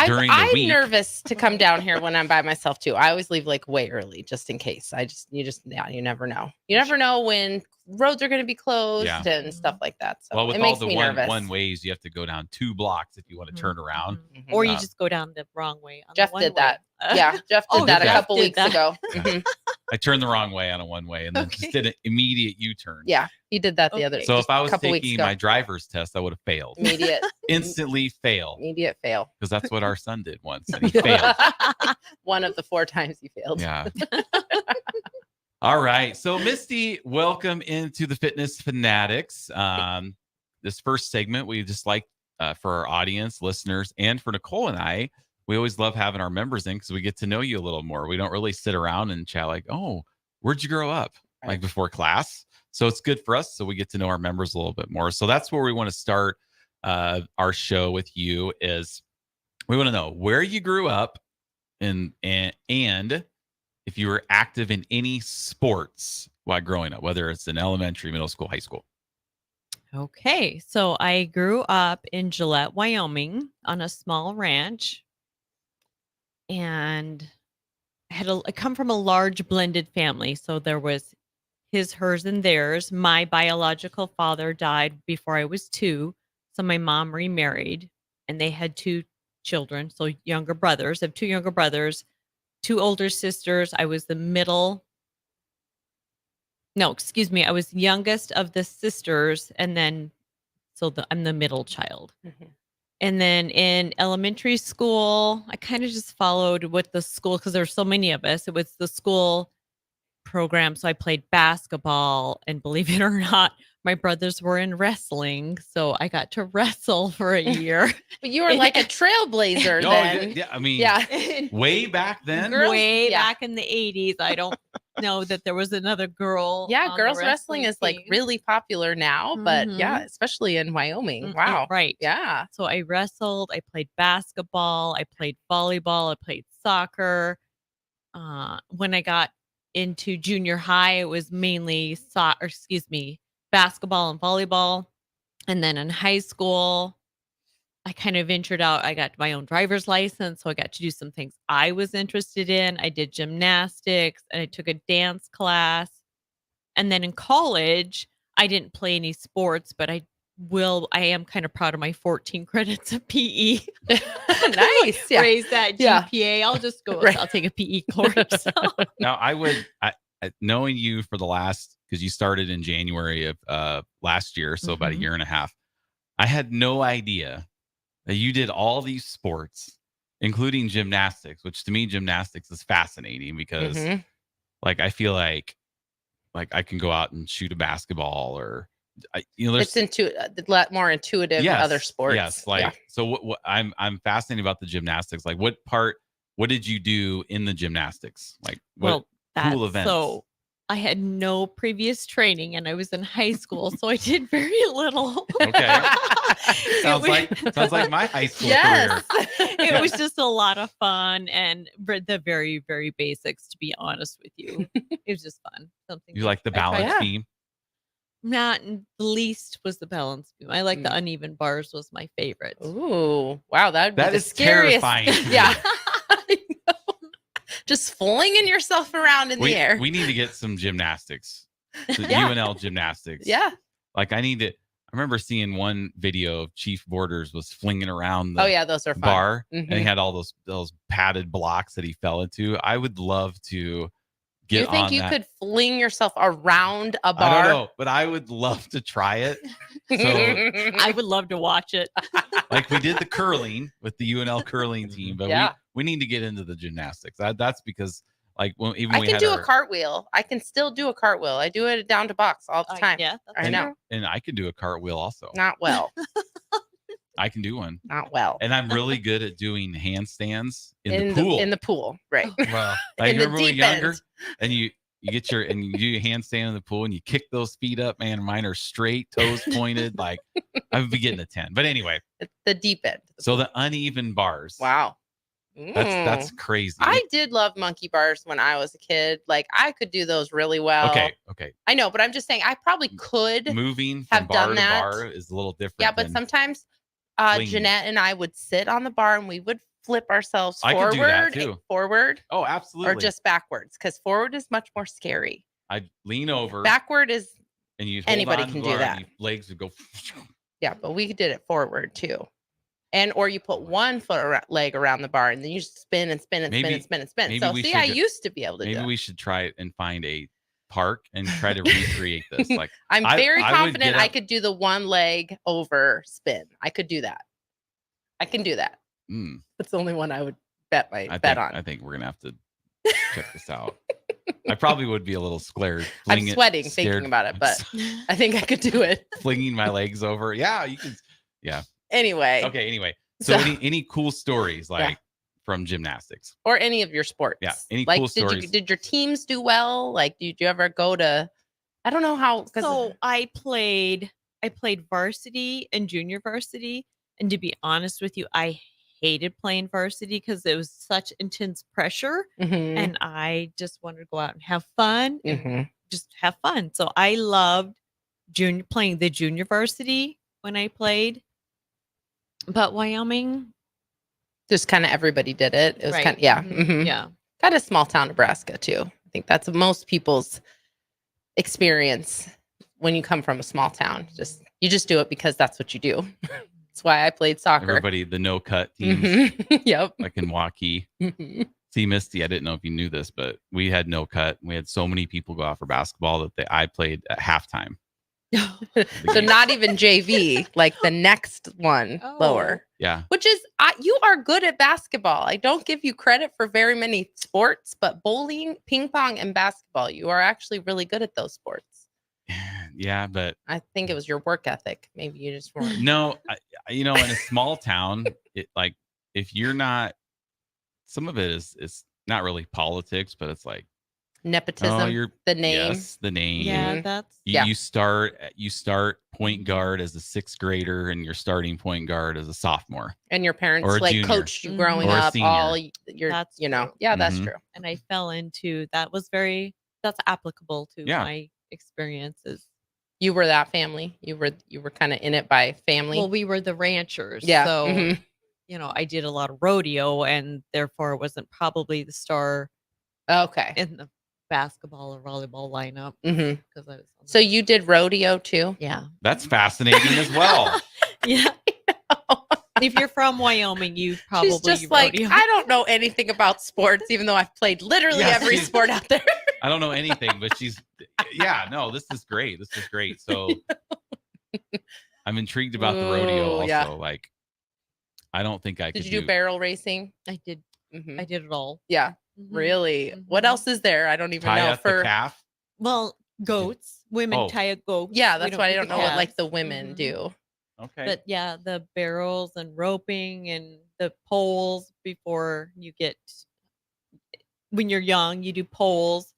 Speaker 15: during the
Speaker 16: I'm
Speaker 15: week.
Speaker 16: nervous to come down here when I'm by myself too. I always leave like way early just in case. You never know. You never know when roads are going to be closed and stuff like that. So
Speaker 15: Well, with
Speaker 16: it
Speaker 15: all
Speaker 16: makes
Speaker 15: the
Speaker 16: me nervous.
Speaker 15: one ways, you have to go down 2 blocks if you want to turn around.
Speaker 26: Or you just go down the wrong way. On
Speaker 16: Jeff
Speaker 26: the
Speaker 16: did
Speaker 26: one-way.
Speaker 16: that. Yeah, Jeff did that a couple
Speaker 26: did
Speaker 16: weeks
Speaker 26: that.
Speaker 16: ago. Mhm.
Speaker 15: I turned the wrong way on a one-way and then just did an immediate U-turn.
Speaker 16: Yeah, he did that the other.
Speaker 15: So if
Speaker 16: just
Speaker 15: I
Speaker 16: a
Speaker 15: was
Speaker 16: couple weeks
Speaker 15: taking
Speaker 16: ago.
Speaker 15: my driver's test, I would have failed.
Speaker 16: Immediate,
Speaker 15: Instantly fail.
Speaker 16: immediate fail.
Speaker 15: Because that's what our son did once. And he failed.
Speaker 16: One of the 4 times he failed.
Speaker 15: Yeah. All right. So, Misty, welcome into the Fitness Fanatics. This first segment, we just like for our audience, listeners, and for Nicole and I, we always love having our members in because we get to know you a little more. We don't really sit around and chat like, oh, where'd you grow up? Like before class. So it's good for us. So we get to know our members a little bit more. So that's where we want to start our show with you is we want to know where you grew up and if you were active in any sports while growing up, whether it's in elementary, middle school, high school.
Speaker 26: Okay. So I grew up in Gillette, Wyoming on a small ranch. and I come from a large blended family. So there was his, hers, and theirs. My biological father died before I was 2. So my mom remarried and they had 2 children. So younger brothers. I have 2 younger brothers, 2 older sisters. I was the middle. No, excuse me. I was youngest of the sisters. And then, I'm the middle child. And then in elementary school, I kind of just followed what the school, because there were so many of us. It was the school program. So I played basketball, and believe it or not, my brothers were in wrestling. So I got to wrestle for a year.
Speaker 16: But you were like a trailblazer
Speaker 15: No,
Speaker 16: then.
Speaker 15: yeah, I mean,
Speaker 16: Yeah.
Speaker 15: way back then.
Speaker 26: Way back in the 80s. I don't know that there was another girl.
Speaker 16: Yeah,
Speaker 26: on the
Speaker 16: girls wrestling is like
Speaker 26: team.
Speaker 16: really popular now, but yeah,
Speaker 26: Mhm.
Speaker 16: especially in Wyoming.
Speaker 26: Mm,
Speaker 16: Wow.
Speaker 26: Right.
Speaker 16: Yeah.
Speaker 26: So I wrestled, I played basketball, I played volleyball, I played soccer. When I got into junior high, it was mainly basketball and volleyball. And then in high school, I kind of ventured out. I got my own driver's license, so I got to do some things I was interested in. I did gymnastics and I took a dance class. And then in college, I didn't play any sports, but I am kind of proud of my 14 credits of PE.
Speaker 16: Nice. Yeah.
Speaker 26: Raise that
Speaker 16: Yeah.
Speaker 26: GPA. I'll just go.
Speaker 16: Right.
Speaker 26: I'll take a PE course.
Speaker 15: Now, knowing you for the last, because you started in January of last year, so about a
Speaker 26: Mhm.
Speaker 15: year and a half, I had no idea that you did all these sports, including gymnastics, which to me, gymnastics is fascinating because
Speaker 16: Mhm.
Speaker 15: like, I feel like I can go out and shoot a basketball or, there's
Speaker 16: It's a lot more intuitive than other sports.
Speaker 15: Yes,
Speaker 16: Yeah.
Speaker 15: so what I'm fascinated about the gymnastics. Like what did you do in the gymnastics? Like what cool events?
Speaker 26: So I had no previous training and I was in high school, so I did very little.
Speaker 15: Okay.
Speaker 26: It
Speaker 15: sounds like my high school
Speaker 26: Yes.
Speaker 15: career.
Speaker 26: It was just a lot of fun and the very, very basics, to be honest with you. It was just fun. Something
Speaker 15: You like the
Speaker 26: I tried-
Speaker 15: balance beam?
Speaker 26: Not the least was the balance beam. I like the uneven bars was my favorite.
Speaker 16: Ooh, wow, that would be
Speaker 15: That
Speaker 16: the
Speaker 15: is
Speaker 16: scariest.
Speaker 15: terrifying to me.
Speaker 16: Yeah. I know. Just flinging yourself around in the air.
Speaker 15: We need to get some gymnastics. The
Speaker 16: Yeah.
Speaker 15: UNL gymnastics.
Speaker 16: Yeah.
Speaker 15: Like I remember seeing one video of Chief Borders was flinging around the
Speaker 16: Oh yeah, those are fun.
Speaker 15: bar and he
Speaker 16: Mhm.
Speaker 15: had all those padded blocks that he fell into. I would love to get
Speaker 16: You think
Speaker 15: on
Speaker 16: you
Speaker 15: that.
Speaker 16: could fling yourself around a
Speaker 15: I
Speaker 16: bar?
Speaker 15: don't know, but I would love to try it. So
Speaker 26: I would love to watch it.
Speaker 15: like we did the curling with the UNL curling team, but
Speaker 16: Yeah.
Speaker 15: we need to get into the gymnastics. That's because like when we
Speaker 16: I can
Speaker 15: had
Speaker 16: do
Speaker 15: our,
Speaker 16: a cartwheel. I can still do a cartwheel. I do it down to box all the time.
Speaker 26: Yeah,
Speaker 16: I know.
Speaker 15: and I can do a cartwheel also.
Speaker 16: Not well.
Speaker 15: I can do one.
Speaker 16: Not well.
Speaker 15: And I'm really good at doing handstands in the pool.
Speaker 16: In the pool, right?
Speaker 15: Wow. Like
Speaker 16: In the
Speaker 15: remember when we were
Speaker 16: deep
Speaker 15: younger
Speaker 16: end.
Speaker 15: and you get your handstand in the pool and you kick those feet up, man. Mine are straight, toes pointed. Like I would be getting a 10. But anyway,
Speaker 16: It's the deep end.
Speaker 15: so the uneven bars.
Speaker 16: Wow.
Speaker 15: That's crazy.
Speaker 16: I did love monkey bars when I was a kid. Like I could do those really well.
Speaker 15: Okay.
Speaker 16: I know, but I'm just saying I probably could
Speaker 15: Moving from
Speaker 16: have
Speaker 15: bar
Speaker 16: done
Speaker 15: to
Speaker 16: that.
Speaker 15: bar is a little different.
Speaker 16: Yeah, but
Speaker 15: than
Speaker 16: sometimes
Speaker 15: flinging.
Speaker 16: Jeanette and I would sit on the bar and we would flip ourselves
Speaker 15: I could do that
Speaker 16: forward,
Speaker 15: too. Oh, absolutely.
Speaker 16: or just backwards, because forward is much more scary.
Speaker 15: I'd lean over.
Speaker 16: Backward is
Speaker 15: and you
Speaker 16: anybody can do that.
Speaker 15: Legs would go.
Speaker 16: Yeah, but we did it forward too. And or you put one leg around the bar and then you just spin and spin and spin and spin and spin.
Speaker 15: maybe
Speaker 16: So
Speaker 15: we
Speaker 16: see,
Speaker 15: should
Speaker 16: I
Speaker 15: go-
Speaker 16: used to be able to do
Speaker 15: Maybe
Speaker 16: it.
Speaker 15: we should try it and find a park and try to recreate this. Like
Speaker 16: I'm very
Speaker 15: I would
Speaker 16: confident
Speaker 15: get
Speaker 16: I
Speaker 15: up-
Speaker 16: could do the one leg over spin. I could do that. I can do that.
Speaker 15: Mm,
Speaker 16: That's the only one I would bet
Speaker 15: I
Speaker 16: on.
Speaker 15: think we're gonna have to check this out. I probably would be a little scared.
Speaker 16: I'm sweating thinking about it, but I think I could do it.
Speaker 15: Flinging my legs over. Yeah, you can. Yeah.
Speaker 16: Anyway.
Speaker 15: Okay. Anyway, so
Speaker 16: So-
Speaker 15: any cool stories like from gymnastics?
Speaker 16: Or any of your sports.
Speaker 15: Yeah, any
Speaker 16: like,
Speaker 15: cool
Speaker 16: did
Speaker 15: stories?
Speaker 16: did your teams do well? Like, did you ever go to? I don't know how.
Speaker 26: So I played varsity and junior varsity, and to be honest with you, I hated playing varsity because it was such intense pressure,
Speaker 16: Mhm.
Speaker 26: and I just wanted to go out and have fun and
Speaker 16: Mhm.
Speaker 26: just have fun. So I loved playing the junior varsity when I played, but Wyoming,
Speaker 16: Just kind of everybody did it. It was
Speaker 26: Right.
Speaker 16: kind of, yeah.
Speaker 26: Mhm. Yeah.
Speaker 16: Kind of small town Nebraska too. I think that's most people's experience when you come from a small town. You just do it because that's what you do. That's why I played soccer.
Speaker 15: Everybody, the no cut teams.
Speaker 16: Mhm. Yep.
Speaker 15: Like in Waukee. See, Misty, I didn't know if you knew this, but we had no cut. We had so many people go out for basketball that I played at halftime.
Speaker 16: So not even JV, like the next one lower.
Speaker 15: Yeah.
Speaker 16: Which is, you are good at basketball. I don't give you credit for very many sports, but bowling, ping pong, and basketball, you are actually really good at those sports.
Speaker 15: Yeah, but
Speaker 16: I think it was your work ethic. Maybe you just weren't.
Speaker 15: no, in a small town, it like if you're not, some of it is not really politics, but it's like
Speaker 16: Nepotism, the name.
Speaker 15: Yes, the name.
Speaker 26: Yeah, that's
Speaker 15: You start point guard as a 6th grader, and you're starting point guard as a sophomore.
Speaker 16: And your parents
Speaker 15: Or a
Speaker 16: like
Speaker 15: junior.
Speaker 16: coached you growing
Speaker 15: Or a
Speaker 16: up.
Speaker 15: senior.
Speaker 16: All your,
Speaker 26: That's
Speaker 16: you know,
Speaker 26: true.
Speaker 16: yeah, that's
Speaker 15: Mhm.
Speaker 16: true.
Speaker 26: And I fell into that's applicable to
Speaker 15: Yeah.
Speaker 26: my experiences.
Speaker 16: You were that family. You were kind of in it by family.
Speaker 26: Well, we were the ranchers.
Speaker 16: Yeah.
Speaker 26: So,
Speaker 16: Mhm.
Speaker 26: I did a lot of rodeo and therefore wasn't probably the star
Speaker 16: Okay.
Speaker 26: in the basketball or volleyball lineup.
Speaker 16: Mhm.
Speaker 26: Because I was
Speaker 16: So you did rodeo too?
Speaker 26: Yeah.
Speaker 15: That's fascinating as well.
Speaker 26: Yeah. If you're from Wyoming, you probably
Speaker 16: She's just like,
Speaker 26: rodeo.
Speaker 16: I don't know anything about sports, even though I've played literally
Speaker 15: Yeah,
Speaker 16: every
Speaker 15: she's-
Speaker 16: sport out there.
Speaker 15: I don't know anything, but no, this is great. This is great. So I'm intrigued about the rodeo
Speaker 16: Ooh,
Speaker 15: also.
Speaker 16: yeah.
Speaker 15: Like, I don't think I could
Speaker 16: Did you do barrel racing?
Speaker 26: I did.
Speaker 16: Mhm.
Speaker 26: I did it all.
Speaker 16: Yeah. Really? What else is there? I don't even
Speaker 15: tie
Speaker 16: know.
Speaker 15: up the calf.
Speaker 26: Well, goats. Women
Speaker 15: Oh.
Speaker 26: tie a goat.
Speaker 16: Yeah,
Speaker 26: We
Speaker 16: that's why I
Speaker 26: do
Speaker 16: don't
Speaker 26: the
Speaker 16: know what like
Speaker 26: calves.
Speaker 16: the women do.
Speaker 15: Okay.
Speaker 26: But yeah, the barrels and roping and the poles before you get when you're young, you do poles.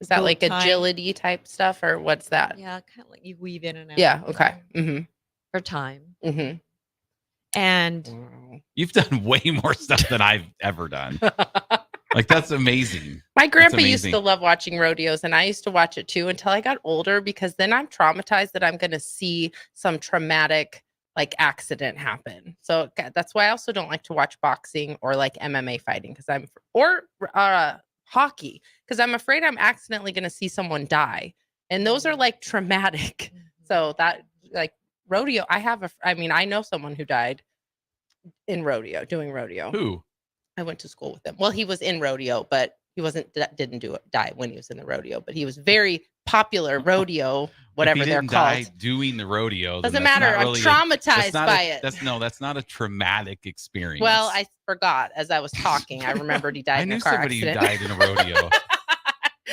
Speaker 16: Is that
Speaker 26: goat
Speaker 16: like
Speaker 26: tying.
Speaker 16: agility type stuff or what's that?
Speaker 26: Yeah, kind of like you weave in and out.
Speaker 16: Yeah. Okay. Mm-hmm.
Speaker 26: For time.
Speaker 16: Mm-hmm.
Speaker 26: And
Speaker 15: You've done way more stuff than I've ever done. Like, that's amazing.
Speaker 16: My
Speaker 15: That's
Speaker 16: grandpa used
Speaker 15: amazing.
Speaker 16: to love watching rodeos, and I used to watch it too until I got older because then I'm traumatized that I'm going to see some traumatic like accident happen. So that's why I also don't like to watch boxing or like MMA fighting because or hockey because I'm afraid I'm accidentally going to see someone die, and those are like traumatic. So that like rodeo, I know someone who died in rodeo doing rodeo.
Speaker 15: Who?
Speaker 16: I went to school with him. Well, he was in rodeo, but he didn't die when he was in the rodeo, but he was very popular rodeo, whatever
Speaker 15: If he
Speaker 16: they're
Speaker 15: didn't
Speaker 16: called.
Speaker 15: die doing the rodeo. then
Speaker 16: Doesn't
Speaker 15: that's
Speaker 16: matter.
Speaker 15: not
Speaker 16: I'm
Speaker 15: really
Speaker 16: traumatized by it.
Speaker 15: That's not a traumatic experience.
Speaker 16: Well, I forgot as I was talking. I remembered he died
Speaker 15: I
Speaker 16: in
Speaker 15: knew
Speaker 16: a car
Speaker 15: somebody
Speaker 16: accident.
Speaker 15: who died in a rodeo.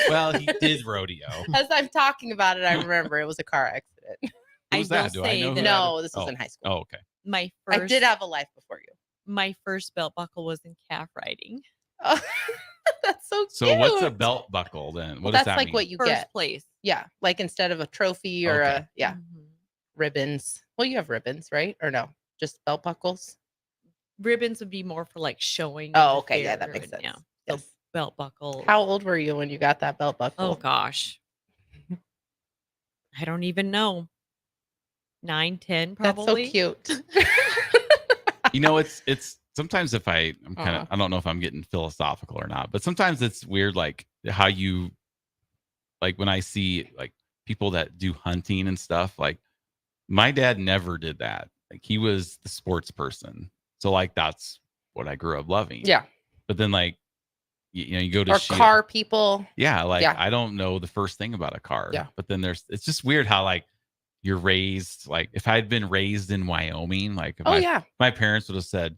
Speaker 15: Well, he did rodeo.
Speaker 16: As I'm talking about it, I remember it was a car accident.
Speaker 15: Who's that? Do I know? who
Speaker 16: No,
Speaker 15: that
Speaker 16: this
Speaker 15: is?
Speaker 16: was in high school.
Speaker 15: Oh, okay.
Speaker 26: my
Speaker 16: I
Speaker 26: first
Speaker 16: did have a life before you.
Speaker 26: my first belt buckle was in calf riding.
Speaker 16: Oh, that's so cute.
Speaker 15: So what's a belt buckle then? What does
Speaker 16: That's
Speaker 15: that
Speaker 16: like
Speaker 15: mean?
Speaker 16: what you
Speaker 26: First
Speaker 16: get.
Speaker 26: place.
Speaker 16: Yeah, like instead of a trophy or
Speaker 15: Okay.
Speaker 16: ribbons. Well, you have ribbons, right? Or no, just belt buckles.
Speaker 26: Ribbons would be more for like showing.
Speaker 16: Oh,
Speaker 26: at the
Speaker 16: okay, yeah,
Speaker 26: fair
Speaker 16: that makes
Speaker 26: and,
Speaker 16: sense.
Speaker 26: Yeah.
Speaker 16: Yes.
Speaker 26: So belt buckle.
Speaker 16: How old were you when you got that belt buckle?
Speaker 26: Oh gosh. I don't even know. 9, 10 probably.
Speaker 16: That's so cute.
Speaker 15: You know, it's sometimes if I'm kind
Speaker 16: Uh-huh.
Speaker 15: of, I don't know if I'm getting philosophical or not, but sometimes it's weird, like how you, like when I see like people that do hunting and stuff, like my dad never did that. Like he was the sports person. So like, that's what I grew up loving.
Speaker 16: Yeah.
Speaker 15: But then like, you go to
Speaker 16: Or
Speaker 15: shoot-
Speaker 16: car people.
Speaker 15: Yeah. Like
Speaker 16: Yeah.
Speaker 15: I don't know the first thing about a car.
Speaker 16: Yeah.
Speaker 15: But then it's just weird how like you're raised, like if I had been raised in Wyoming, like if
Speaker 16: Oh, yeah.
Speaker 15: my parents would have said,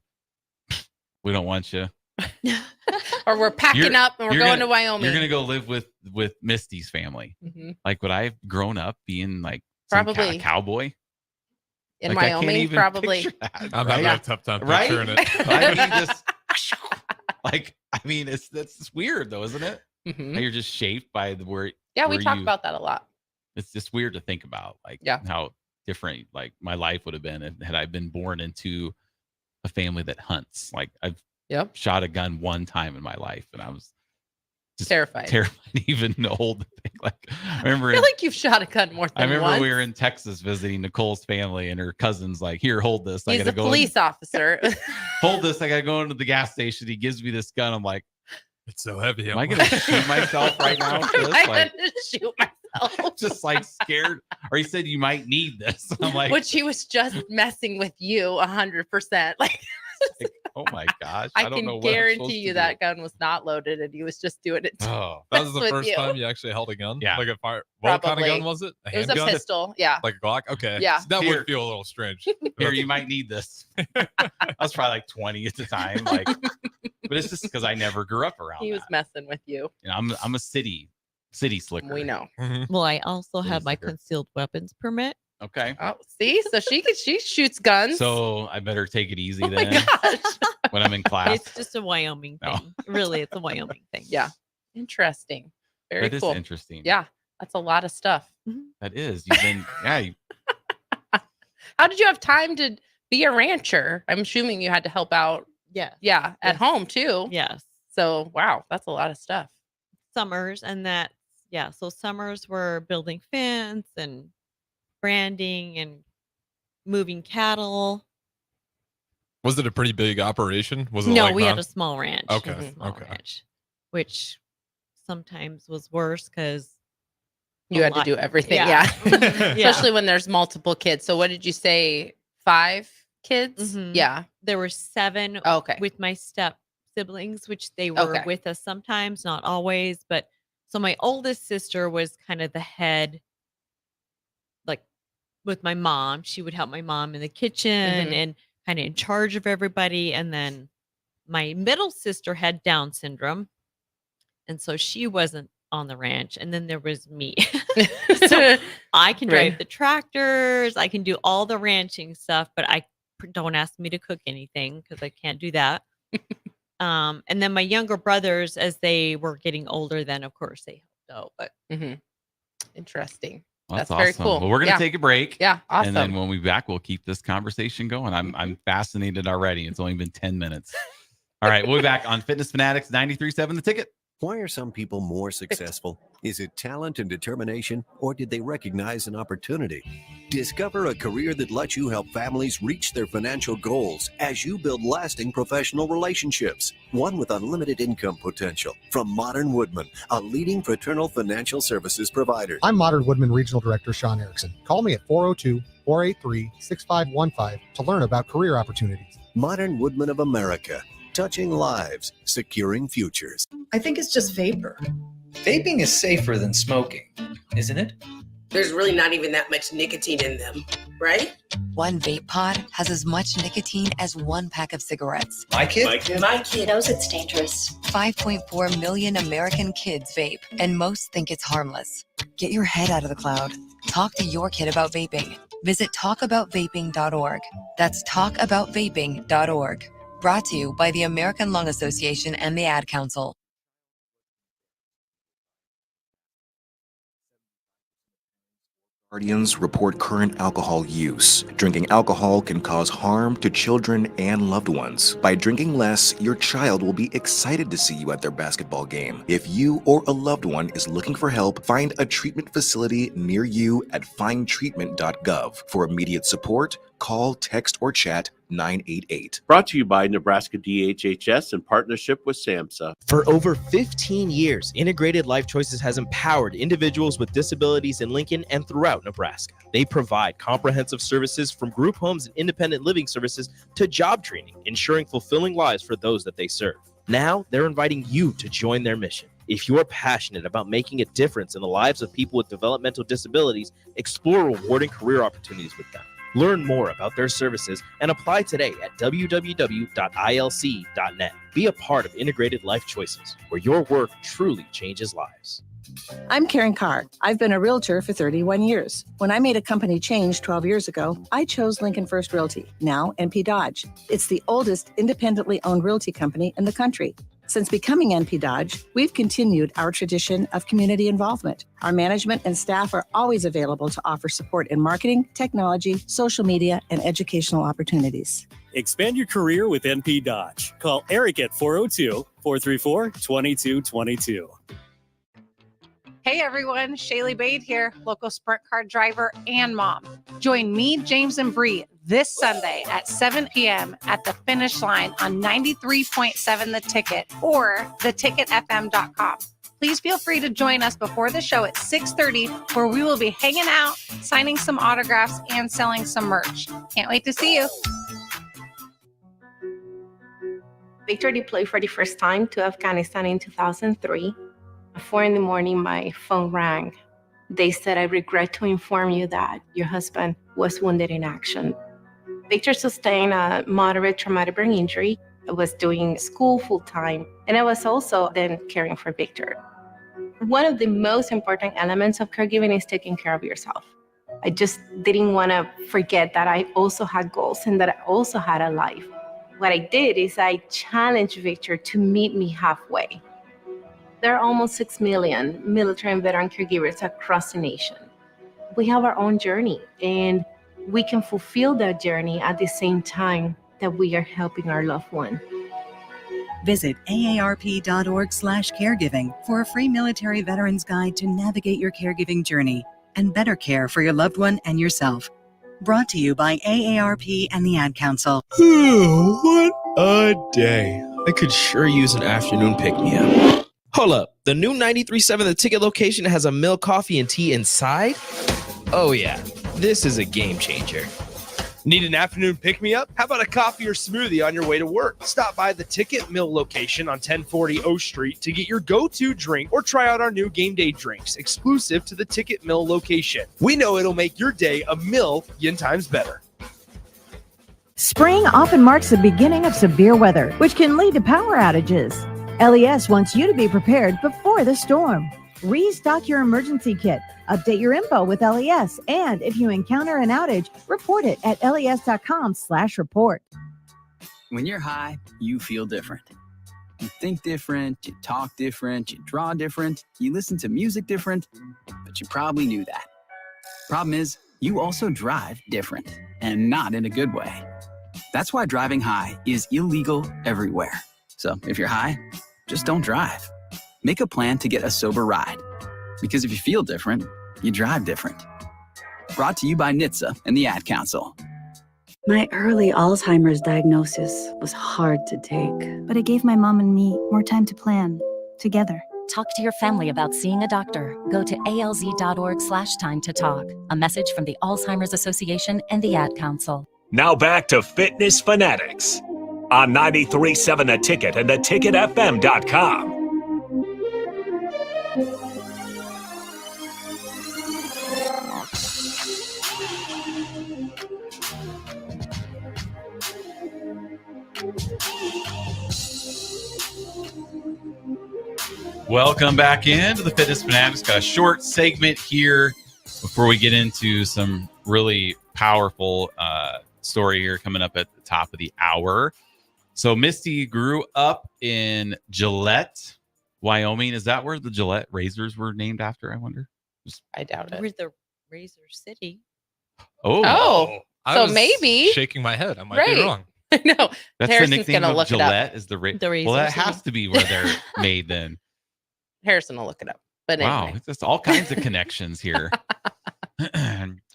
Speaker 15: we don't want you.
Speaker 16: Or we're packing up and we're
Speaker 15: you're
Speaker 16: going
Speaker 15: gonna-
Speaker 16: to Wyoming.
Speaker 15: You're gonna go live with Misty's family.
Speaker 16: Mhm.
Speaker 15: Like, would I have grown up being like some
Speaker 16: Probably.
Speaker 15: cowboy
Speaker 16: In
Speaker 15: Like, I can't
Speaker 16: Wyoming,
Speaker 15: even
Speaker 16: probably.
Speaker 15: picture that,
Speaker 17: I'm having
Speaker 15: right?
Speaker 17: a tough time
Speaker 15: Right?
Speaker 17: picturing it.
Speaker 15: I mean, just like that's weird though, isn't it?
Speaker 16: Mhm.
Speaker 15: How you're just shaped by the word.
Speaker 16: Yeah, we talk about that a lot.
Speaker 15: It's just weird to think about, like how different like my life would have been had I been born into a family that hunts. Like I've shot a gun one time in my life, and I was
Speaker 16: Terrified.
Speaker 15: Terrified to even hold the thing. Like, I remember
Speaker 16: I feel like you've shot a gun more than
Speaker 15: I remember
Speaker 16: once.
Speaker 15: we were in Texas visiting Nicole's family, and her cousin's like, "Here, hold this. I
Speaker 16: He's
Speaker 15: gotta
Speaker 16: a
Speaker 15: go
Speaker 16: police officer.
Speaker 15: hold this. I gotta go into the gas station." He gives me this gun. I'm like,
Speaker 17: it's so heavy.
Speaker 15: Am I gonna shoot myself right now? with this?
Speaker 16: I
Speaker 15: Like,
Speaker 16: had to shoot myself.
Speaker 15: just like scared. Or he said you might need this. I'm like,
Speaker 16: Which he was just messing with you 100%. Like,
Speaker 15: oh my gosh.
Speaker 16: I
Speaker 15: don't
Speaker 16: can
Speaker 15: know what I'm supposed
Speaker 16: guarantee you
Speaker 15: to
Speaker 16: that gun was not loaded and he was just doing it.
Speaker 15: do. Oh,
Speaker 17: That was the
Speaker 16: with
Speaker 17: first
Speaker 16: you.
Speaker 17: time you actually held a gun?
Speaker 15: Yeah.
Speaker 17: Like a fire. What kind of
Speaker 16: Probably.
Speaker 17: gun was it?
Speaker 16: It was a
Speaker 17: handgun?
Speaker 16: pistol. Yeah.
Speaker 17: Like a Glock? Okay.
Speaker 16: Yeah.
Speaker 17: That
Speaker 15: Here.
Speaker 17: would feel a little strange.
Speaker 15: Here, you might need this. I was probably like 20 at the time. Like, but it's just because I never grew up around.
Speaker 16: He was
Speaker 15: that.
Speaker 16: messing with you.
Speaker 15: You know, I'm a city slicker.
Speaker 16: We know.
Speaker 26: Well, I also have my
Speaker 15: Sticker.
Speaker 26: concealed weapons permit.
Speaker 15: Okay.
Speaker 16: Oh, see? So she shoots guns.
Speaker 15: So I better take it easy
Speaker 16: oh my
Speaker 15: then
Speaker 16: gosh.
Speaker 15: when I'm in class.
Speaker 26: It's just a Wyoming
Speaker 15: No.
Speaker 26: thing. Really, it's a Wyoming thing.
Speaker 16: Yeah. Interesting. Very
Speaker 15: That is
Speaker 16: cool.
Speaker 15: interesting.
Speaker 16: Yeah. That's a lot of stuff.
Speaker 15: That is. You've been, yeah.
Speaker 16: How did you have time to be a rancher? I'm assuming you had to help out.
Speaker 26: Yeah.
Speaker 16: Yeah. At home too.
Speaker 26: Yes.
Speaker 16: So, wow. That's a lot of stuff.
Speaker 26: Summers and that. Yeah. So summers were building fence and branding and moving cattle.
Speaker 17: Was it a pretty big operation? Was it
Speaker 26: No,
Speaker 17: like
Speaker 26: we had
Speaker 17: not-
Speaker 26: a small ranch.
Speaker 17: Okay.
Speaker 26: A small
Speaker 17: Okay.
Speaker 26: ranch, which sometimes was worse because
Speaker 16: You had to do everything. Yeah. Especially when there's multiple kids. So, what did you say? 5 kids?
Speaker 26: Mhm.
Speaker 16: Yeah.
Speaker 26: There were 7
Speaker 16: Okay.
Speaker 26: with my step siblings, which they were
Speaker 16: Okay.
Speaker 26: with us sometimes, not always. But so my oldest sister was kind of the head, like with my mom. She would help my mom in the kitchen
Speaker 16: Mhm.
Speaker 26: and kind of in charge of everybody. And then my middle sister had Down syndrome. And so she wasn't on the ranch. And then there was me. So I can drive
Speaker 16: Right.
Speaker 26: the tractors, I can do all the ranching stuff, but don't ask me to cook anything because I can't do that. And then my younger brothers, as they were getting older, then of course they helped out. But
Speaker 16: Interesting.
Speaker 15: Well,
Speaker 16: That's
Speaker 15: awesome.
Speaker 16: very cool.
Speaker 15: Well, we're gonna
Speaker 16: Yeah.
Speaker 15: take a break.
Speaker 16: Yeah. Awesome.
Speaker 15: And then when we back, we'll keep this conversation going. I'm fascinated already. It's only been 10 minutes. All right, we'll be back on Fitness Fanatics 93.7 The Ticket.
Speaker 5: Why are some people more successful? Is it talent and determination, or did they recognize an opportunity? Discover a career that lets you help families reach their financial goals as you build lasting professional relationships, one with unlimited income potential. From Modern Woodman, a leading fraternal financial services provider.
Speaker 6: I'm Modern Woodman Regional Director Sean Erickson. Call me at 402-483-6515 to learn about career opportunities.
Speaker 5: Modern Woodman of America, touching lives, securing futures.
Speaker 7: I think it's just vapor. Vaping is safer than smoking, isn't it?
Speaker 8: There's really not even that much nicotine in them, right?
Speaker 9: One vape pod has as much nicotine as 1 pack of cigarettes.
Speaker 7: My kid?
Speaker 8: My kid
Speaker 9: knows it's dangerous. 5.4 million American kids vape, and most think it's harmless. Get your head out of the cloud. Talk to your kid about vaping. Visit talkaboutvaping.org. That's talkaboutvaping.org. Brought to you by the American Lung Association and the Ad Council.
Speaker 22: Guardians report current alcohol use. Drinking alcohol can cause harm to children and loved ones. By drinking less, your child will be excited to see you at their basketball game. If you or a loved one is looking for help, find a treatment facility near you at findtreatment.gov. For immediate support, call, text, or chat 988.
Speaker 27: Brought to you by Nebraska DHHS in partnership with SAMHSA.
Speaker 14: For over 15 years, Integrated Life Choices has empowered individuals with disabilities in Lincoln and throughout Nebraska. They provide comprehensive services from group homes and independent living services to job training, ensuring fulfilling lives for those that they serve. Now, they're inviting you to join their mission. If you're passionate about making a difference in the lives of people with developmental disabilities, explore rewarding career opportunities with them. Learn more about their services and apply today at www.ilc.net. Be a part of Integrated Life Choices, where your work truly changes lives.
Speaker 28: I'm Karen Carr. I've been a realtor for 31 years. When I made a company change 12 years ago, I chose Lincoln First Realty, now NP Dodge. It's the oldest independently owned realty company in the country. Since becoming NP Dodge, we've continued our tradition of community involvement. Our management and staff are always available to offer support in marketing, technology, social media, and educational opportunities.
Speaker 2: Expand your career with NP Dodge. Call Eric at 402-434-2222.
Speaker 3: Hey everyone, Shaylee Bade here, local sprint car driver and mom. Join me, James, and Bree this Sunday at 7 p.m. at the finish line on 93.7 The Ticket or theticketfm.com. Please feel free to join us before the show at 6:30, where we will be hanging out, signing some autographs, and selling some merch. Can't wait to see you.
Speaker 23: Victor deployed for the first time to Afghanistan in 2003. At 4 a.m, my phone rang. They said, I regret to inform you that your husband was wounded in action. Victor sustained a moderate traumatic brain injury. I was doing school full time, and I was also then caring for Victor. One of the most important elements of caregiving is taking care of yourself. I just didn't want to forget that I also had goals and that I also had a life. What I did is I challenged Victor to meet me halfway. There are almost 6 million military and veteran caregivers across the nation. We have our own journey, and we can fulfill that journey at the same time that we are helping our loved one.
Speaker 24: Visit aarp.org/caregiving for a free military veterans guide to navigate your caregiving journey and better care for your loved one and yourself. Brought to you by AARP and the Ad Council.
Speaker 14: What a day. I could sure use an afternoon pick-me-up. Hold up. The new 93.7 The Ticket location has a milk, coffee, and tea inside? Oh yeah, this is a game changer.
Speaker 11: Need an afternoon pick-me-up? How about a coffee or smoothie on your way to work? Stop by the Ticket Mill location on 1040 O Street to get your go-to drink or try out our new game day drinks exclusive to the Ticket Mill location. We know it'll make your day a million times better.
Speaker 12: Spring often marks the beginning of severe weather, which can lead to power outages. LES wants you to be prepared before the storm. Restock your emergency kit, update your info with LES, and if you encounter an outage, report it at les.com/report.
Speaker 13: When you're high, you feel different. You think different, you talk different, you draw different, you listen to music different, but you probably knew that. Problem is, you also drive different, and not in a good way. That's why driving high is illegal everywhere. So if you're high, just don't drive. Make a plan to get a sober ride. Because if you feel different, you drive different. Brought to you by NHTSA and the Ad Council.
Speaker 18: My early Alzheimer's diagnosis was hard to take.
Speaker 19: But it gave my mom and me more time to plan together.
Speaker 20: Talk to your family about seeing a doctor. Go to alz.org/time to talk. A message from the Alzheimer's Association and the Ad Council.
Speaker 1: Now back to Fitness Fanatics on 93.7 The Ticket and theticketfm.com.
Speaker 15: Welcome back into the Fitness Fanatics. Got a short segment here before we get into some really powerful story here coming up at the top of the hour. So Misty grew up in Gillette, Wyoming. Is that where the Gillette razors were named after, I wonder?
Speaker 16: I doubt it.
Speaker 26: We're the Razor City.
Speaker 15: Oh.
Speaker 17: I
Speaker 16: so
Speaker 17: was
Speaker 16: maybe
Speaker 17: shaking my head. I might be wrong.
Speaker 16: No,
Speaker 15: That's
Speaker 16: Harrison's
Speaker 15: the nickname
Speaker 16: gonna
Speaker 15: of
Speaker 16: look
Speaker 15: Gillette
Speaker 16: it up.
Speaker 15: is the Razor.
Speaker 16: The
Speaker 15: Well, that
Speaker 16: Razor
Speaker 15: has
Speaker 16: City.
Speaker 15: to be where they're made then.
Speaker 16: Harrison will look it up. But
Speaker 15: Wow,
Speaker 16: anyway.
Speaker 15: it's just all kinds of connections here.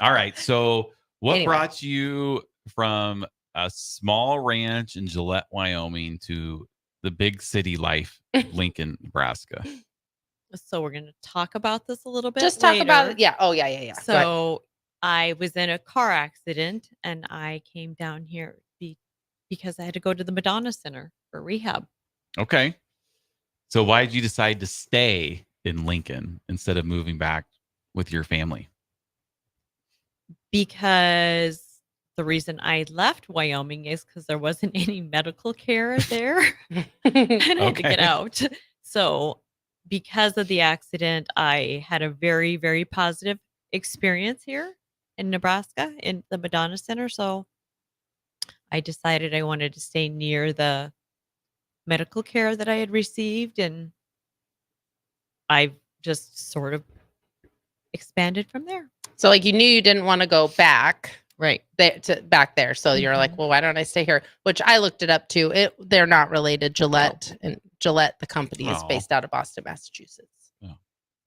Speaker 15: All right. So what brought you from a small ranch in Gillette, Wyoming to the big city life, Lincoln, Nebraska?
Speaker 26: So we're going to talk about this a little bit.
Speaker 16: Just talk
Speaker 26: later.
Speaker 16: about it. Yeah. Oh, yeah. Go ahead.
Speaker 26: So I was in a car accident and I came down here because I had to go to the Madonna Center for rehab.
Speaker 15: Okay. So why did you decide to stay in Lincoln instead of moving back with your family?
Speaker 26: Because the reason I left Wyoming is because there wasn't any medical care there and I had to get out. So because of the accident, I had a very, very positive experience here in Nebraska in the Madonna Center. So I decided I wanted to stay near the medical care that I had received, and I've just sort of expanded from there.
Speaker 16: So like you knew you didn't want to go back
Speaker 26: right
Speaker 16: there to back there. So you're like, well, why don't I stay here? Which I looked it up too. They're not related. Gillette and Gillette, the company, is based out of Boston, Massachusetts.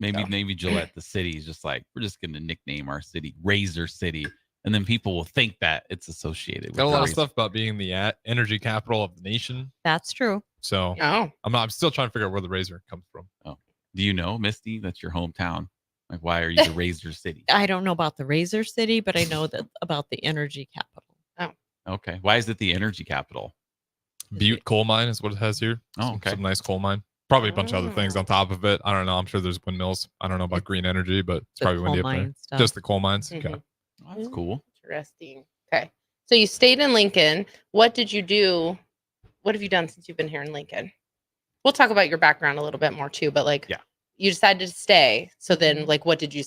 Speaker 15: Maybe Gillette, the city, is just like, we're just going to nickname our city Razor City. And then people will think that it's associated with
Speaker 17: Got a lot of
Speaker 15: razor.
Speaker 17: stuff about being the energy capital of the nation.
Speaker 26: That's true.
Speaker 17: So I'm still trying to figure out where the razor comes from.
Speaker 15: Oh, do you know, Misty? That's your hometown. Like, why are you the Razor City?
Speaker 26: I don't know about the Razor City, but I know that about the energy capital.
Speaker 16: Oh,
Speaker 15: okay. Why is it the energy capital?
Speaker 17: Butte coal mine is what it has here.
Speaker 15: Oh, okay.
Speaker 17: Some nice coal mine. Probably a bunch of other things on top of it. I don't know. I'm sure there's windmills. I don't know about green energy, but it's probably windy up there.
Speaker 26: Stuff.
Speaker 17: Just the coal mines.
Speaker 16: Mhm.
Speaker 17: Okay.
Speaker 15: Oh, that's cool.
Speaker 16: Interesting. Okay. So you stayed in Lincoln. What did you do? What have you done since you've been here in Lincoln? We'll talk about your background a little bit more too, but like, you decided to stay. So then like, what did you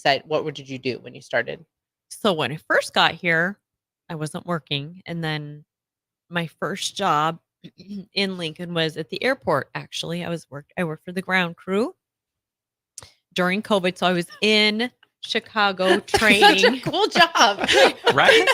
Speaker 16: do when you started?
Speaker 26: So when I first got here, I wasn't working. And then my first job in Lincoln was at the airport. Actually, I worked for the ground crew during COVID. So I was in Chicago training.
Speaker 16: Such a cool job.
Speaker 15: Right?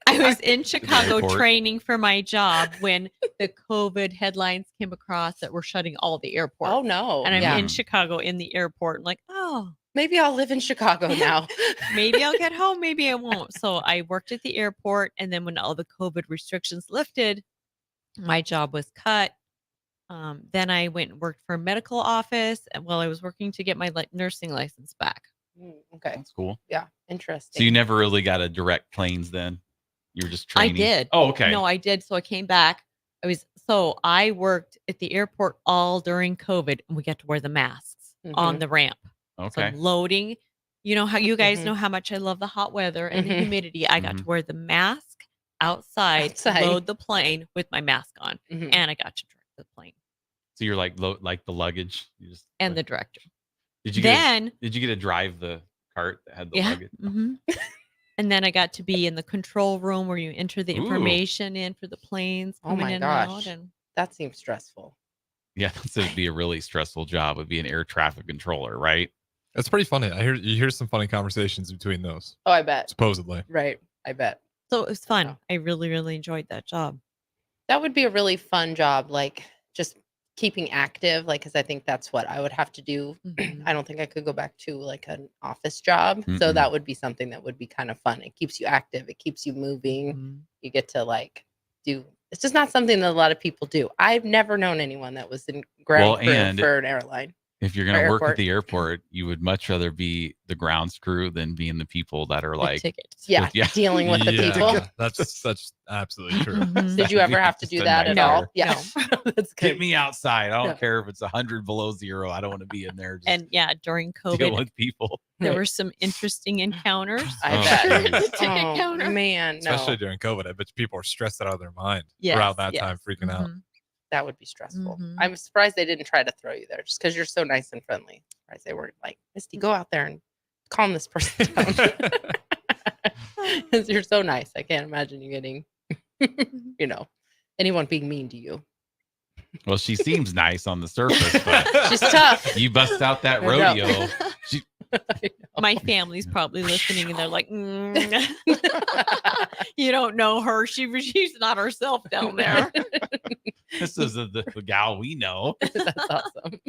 Speaker 26: I was in Chicago
Speaker 15: airport.
Speaker 26: training for my job when the COVID headlines came across that were shutting all the airports.
Speaker 16: Oh no.
Speaker 26: And I'm in Chicago in the airport. I'm like, oh,
Speaker 16: maybe I'll live in Chicago now.
Speaker 26: maybe I'll get home, maybe I won't. So I worked at the airport, and then when all the COVID restrictions lifted, my job was cut. Then I went and worked for a medical office while I was working to get my nursing license back.
Speaker 16: Okay.
Speaker 15: That's cool.
Speaker 16: Yeah. Interesting.
Speaker 15: So you never really got a direct planes then? You were just training?
Speaker 26: I did.
Speaker 15: Oh, okay.
Speaker 26: No, I did. So I came back. I worked at the airport all during COVID, and we got to wear the masks on the ramp. So
Speaker 15: Okay.
Speaker 26: I'm loading. You know how you guys know how much I love the hot weather and the humidity. I got to wear the mask outside. Load the plane with my mask on, and I got to direct the plane
Speaker 15: So you're like the luggage. You just
Speaker 26: and the director.
Speaker 15: did you
Speaker 26: Then
Speaker 15: did you get to drive the cart that had the luggage?
Speaker 26: And then I got to be in the control room where you enter the information in for the planes
Speaker 16: Oh
Speaker 26: coming
Speaker 16: my
Speaker 26: in
Speaker 16: gosh.
Speaker 26: and out. And
Speaker 16: that seems stressful.
Speaker 15: Yeah, that's would be a really stressful job. Would be an air traffic controller, right?
Speaker 17: It's pretty funny. You hear some funny conversations between those.
Speaker 16: Oh, I bet.
Speaker 17: Supposedly.
Speaker 16: Right. I bet.
Speaker 26: so it was fun. I really, really enjoyed that job.
Speaker 16: That would be a really fun job, like just keeping active, like, because I think that's what I would have to do. I don't think I could go back to like an office job. So
Speaker 15: Mm-mm.
Speaker 16: that would be something that would be kind of fun. It keeps you active. It keeps you moving. You get to like do. It's just not something that a lot of people do. I've never known anyone that was in ground crew
Speaker 15: and
Speaker 16: for an airline.
Speaker 15: If you're going to work
Speaker 16: airport.
Speaker 15: at the airport, you would much rather be the grounds crew than being the people that are like
Speaker 26: tickets.
Speaker 16: Yeah, dealing with the people.
Speaker 17: That's absolutely true.
Speaker 16: Did you ever have to
Speaker 15: Just
Speaker 16: do
Speaker 15: a
Speaker 16: that at
Speaker 15: nightmare.
Speaker 16: all? Yeah. That's
Speaker 15: Get
Speaker 16: good.
Speaker 15: me outside. I don't
Speaker 16: Yeah.
Speaker 15: care if it's 100 below zero. I don't want to be in there. Just
Speaker 26: And yeah, during
Speaker 15: deal
Speaker 26: COVID,
Speaker 15: with people.
Speaker 26: there were some interesting encounters.
Speaker 16: I
Speaker 17: Oh,
Speaker 16: bet.
Speaker 17: geez.
Speaker 26: Ticket
Speaker 16: Oh,
Speaker 26: counter.
Speaker 16: man, no.
Speaker 17: Especially during COVID. I bet you people are stressed out of their mind
Speaker 16: Yes,
Speaker 17: throughout that
Speaker 16: yes.
Speaker 17: time, freaking out.
Speaker 16: That would be stressful.
Speaker 26: Mhm.
Speaker 16: I'm surprised they didn't try to throw you there just because you're so nice and friendly. Surprised they weren't like, Misty, go out there and calm this person down. 'Cause you're so nice. I can't imagine you getting, anyone being mean to you.
Speaker 15: Well, she seems nice on the surface, but
Speaker 16: She's tough.
Speaker 15: you bust out that
Speaker 16: I know.
Speaker 15: rodeo. She,
Speaker 26: My family's probably listening, and they're like, "You don't know her. She's not herself down there."
Speaker 15: this is the gal we know.
Speaker 16: That's awesome.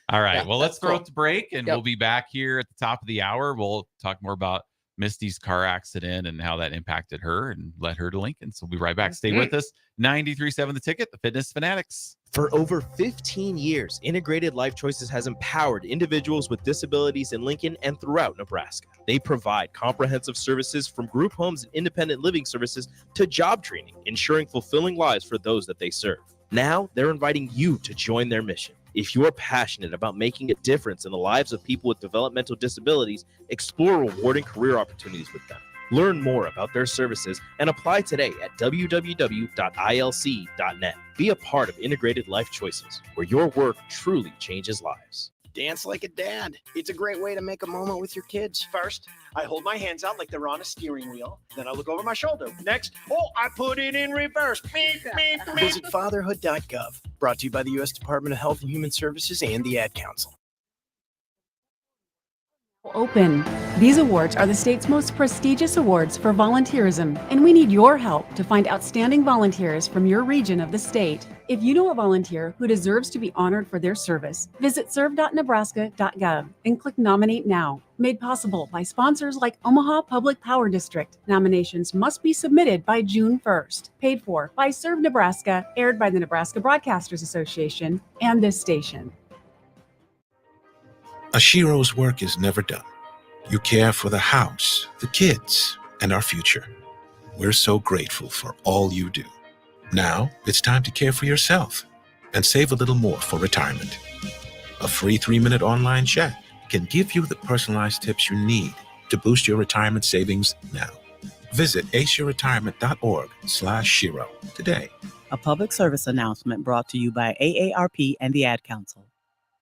Speaker 15: All right.
Speaker 16: Yeah,
Speaker 15: well, let's
Speaker 16: that's
Speaker 15: throw
Speaker 16: cool.
Speaker 15: it to break, and we'll be back here at the top of the hour. We'll talk more about Misty's car accident and how that impacted her and led her to Lincoln. So we'll be right back. Stay with us. 93.7 The Ticket, the Fitness Fanatics.
Speaker 14: For over 15 years, Integrated Life Choices has empowered individuals with disabilities in Lincoln and throughout Nebraska. They provide comprehensive services from group homes and independent living services to job training, ensuring fulfilling lives for those that they serve. Now, they're inviting you to join their mission. If you are passionate about making a difference in the lives of people with developmental disabilities, explore rewarding career opportunities with them. Learn more about their services and apply today at www.ilc.net. Be a part of Integrated Life Choices, where your work truly changes lives.
Speaker 4: Dance like a dad. It's a great way to make a moment with your kids. First, I hold my hands out like they're on a steering wheel. Then I look over my shoulder. Next, I put it in reverse. Visit fatherhood.gov. Brought to you by the U.S. Department of Health and Human Services and the Ad Council.
Speaker 5: Open. These awards are the state's most prestigious awards for volunteerism, and we need your help to find outstanding volunteers from your region of the state. If you know a volunteer who deserves to be honored for their service, visit serve.nebraska.gov and click Nominate Now. Made possible by sponsors like Omaha Public Power District. Nominations must be submitted by June 1st. Paid for by Serve Nebraska, aired by the Nebraska Broadcasters Association and this station.
Speaker 6: Ashiro's work is never done. You care for the house, the kids, and our future. We're so grateful for all you do. Now it's time to care for yourself and save a little more for retirement. A free 3-minute online chat can give you the personalized tips you need to boost your retirement savings now. Visit aceyourretirement.org/Shiro today.
Speaker 7: A public service announcement brought to you by AARP and the Ad Council.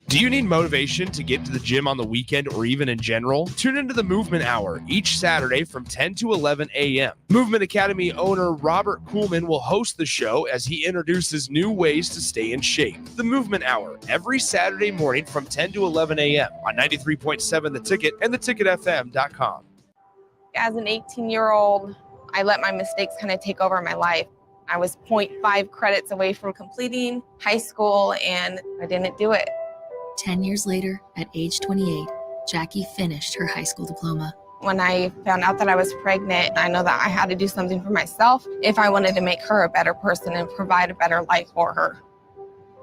Speaker 11: Do you need motivation to get to the gym on the weekend or even in general? Tune into the Movement Hour each Saturday from 10 to 11 a.m. Movement Academy owner Robert Kuhlman will host the show as he introduces new ways to stay in shape. The Movement Hour every Saturday morning from 10 to 11 a.m. on 93.7 The Ticket and theticketfm.com.
Speaker 8: As an 18-year-old, I let my mistakes kind of take over my life. I was 0.5 credits away from completing high school, and I didn't do it.
Speaker 10: 10 years later, at age 28, Jackie finished her high school diploma.
Speaker 8: When I found out that I was pregnant, I know that I had to do something for myself if I wanted to make her a better person and provide a better life for her.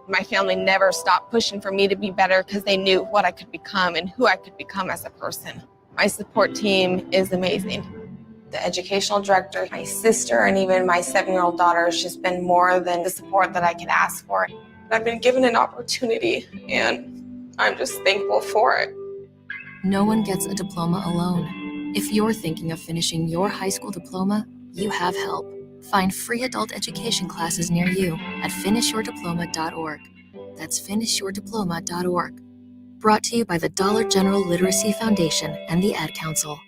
Speaker 8: My family never stopped pushing for me to be better because they knew what I could become and who I could become as a person. My support team is amazing. The educational director, my sister, and even my 7-year-old daughter has just been more than the support that I could ask for. I've been given an opportunity, and I'm just thankful for it.
Speaker 10: No one gets a diploma alone. If you're thinking of finishing your high school diploma, you have help. Find free adult education classes near you at finishyourdiploma.org. That's finishyourdiploma.org. Brought to you by the Dollar General Literacy Foundation and the Ad Council.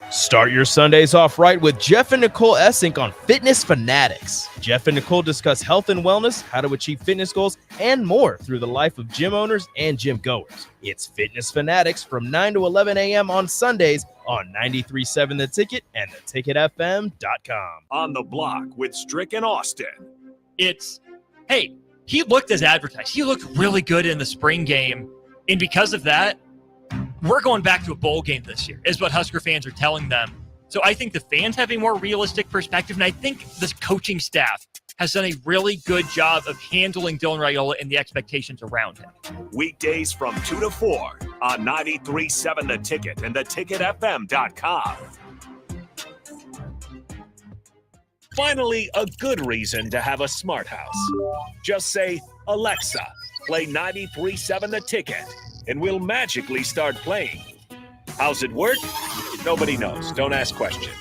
Speaker 14: Start your Sundays off right with Jeff and Nicole Essink on Fitness Fanatics. Jeff and Nicole discuss health and wellness, how to achieve fitness goals, and more through the life of gym owners and gym goers. It's Fitness Fanatics from 9 to 11 a.m. on Sundays on 93.7 The Ticket and theticketfm.com.
Speaker 1: On the Block with Strick and Austin.
Speaker 21: It's, hey, he looked as advertised. He looked really good in the spring game. And because of that, we're going back to a bowl game this year, is what Husker fans are telling them. So I think the fans have a more realistic perspective, and I think this coaching staff has done a really good job of handling Dylan Raiola and the expectations around him.
Speaker 1: Weekdays from 2 to 4 on 93.7 The Ticket and theticketfm.com. Finally, a good reason to have a smart house. Just say, Alexa, play 93.7 The Ticket, and we'll magically start playing. How's it work? Nobody knows. Don't ask questions.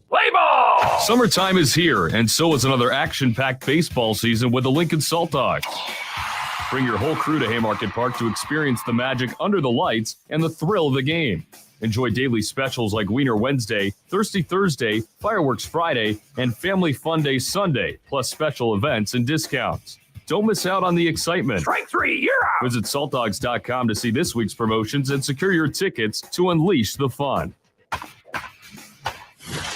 Speaker 25: Play ball! Summertime is here, and so is another action-packed baseball season with the Lincoln Salt Dogs. Bring your whole crew to Haymarket Park to experience the magic under the lights and the thrill of the game. Enjoy daily specials like Wiener Wednesday, Thirsty Thursday, Fireworks Friday, and Family Fun Day Sunday, plus special events and discounts. Don't miss out on the excitement. Strike three, you're out! Visit saltdogs.com to see this week's promotions and secure your tickets to unleash the fun.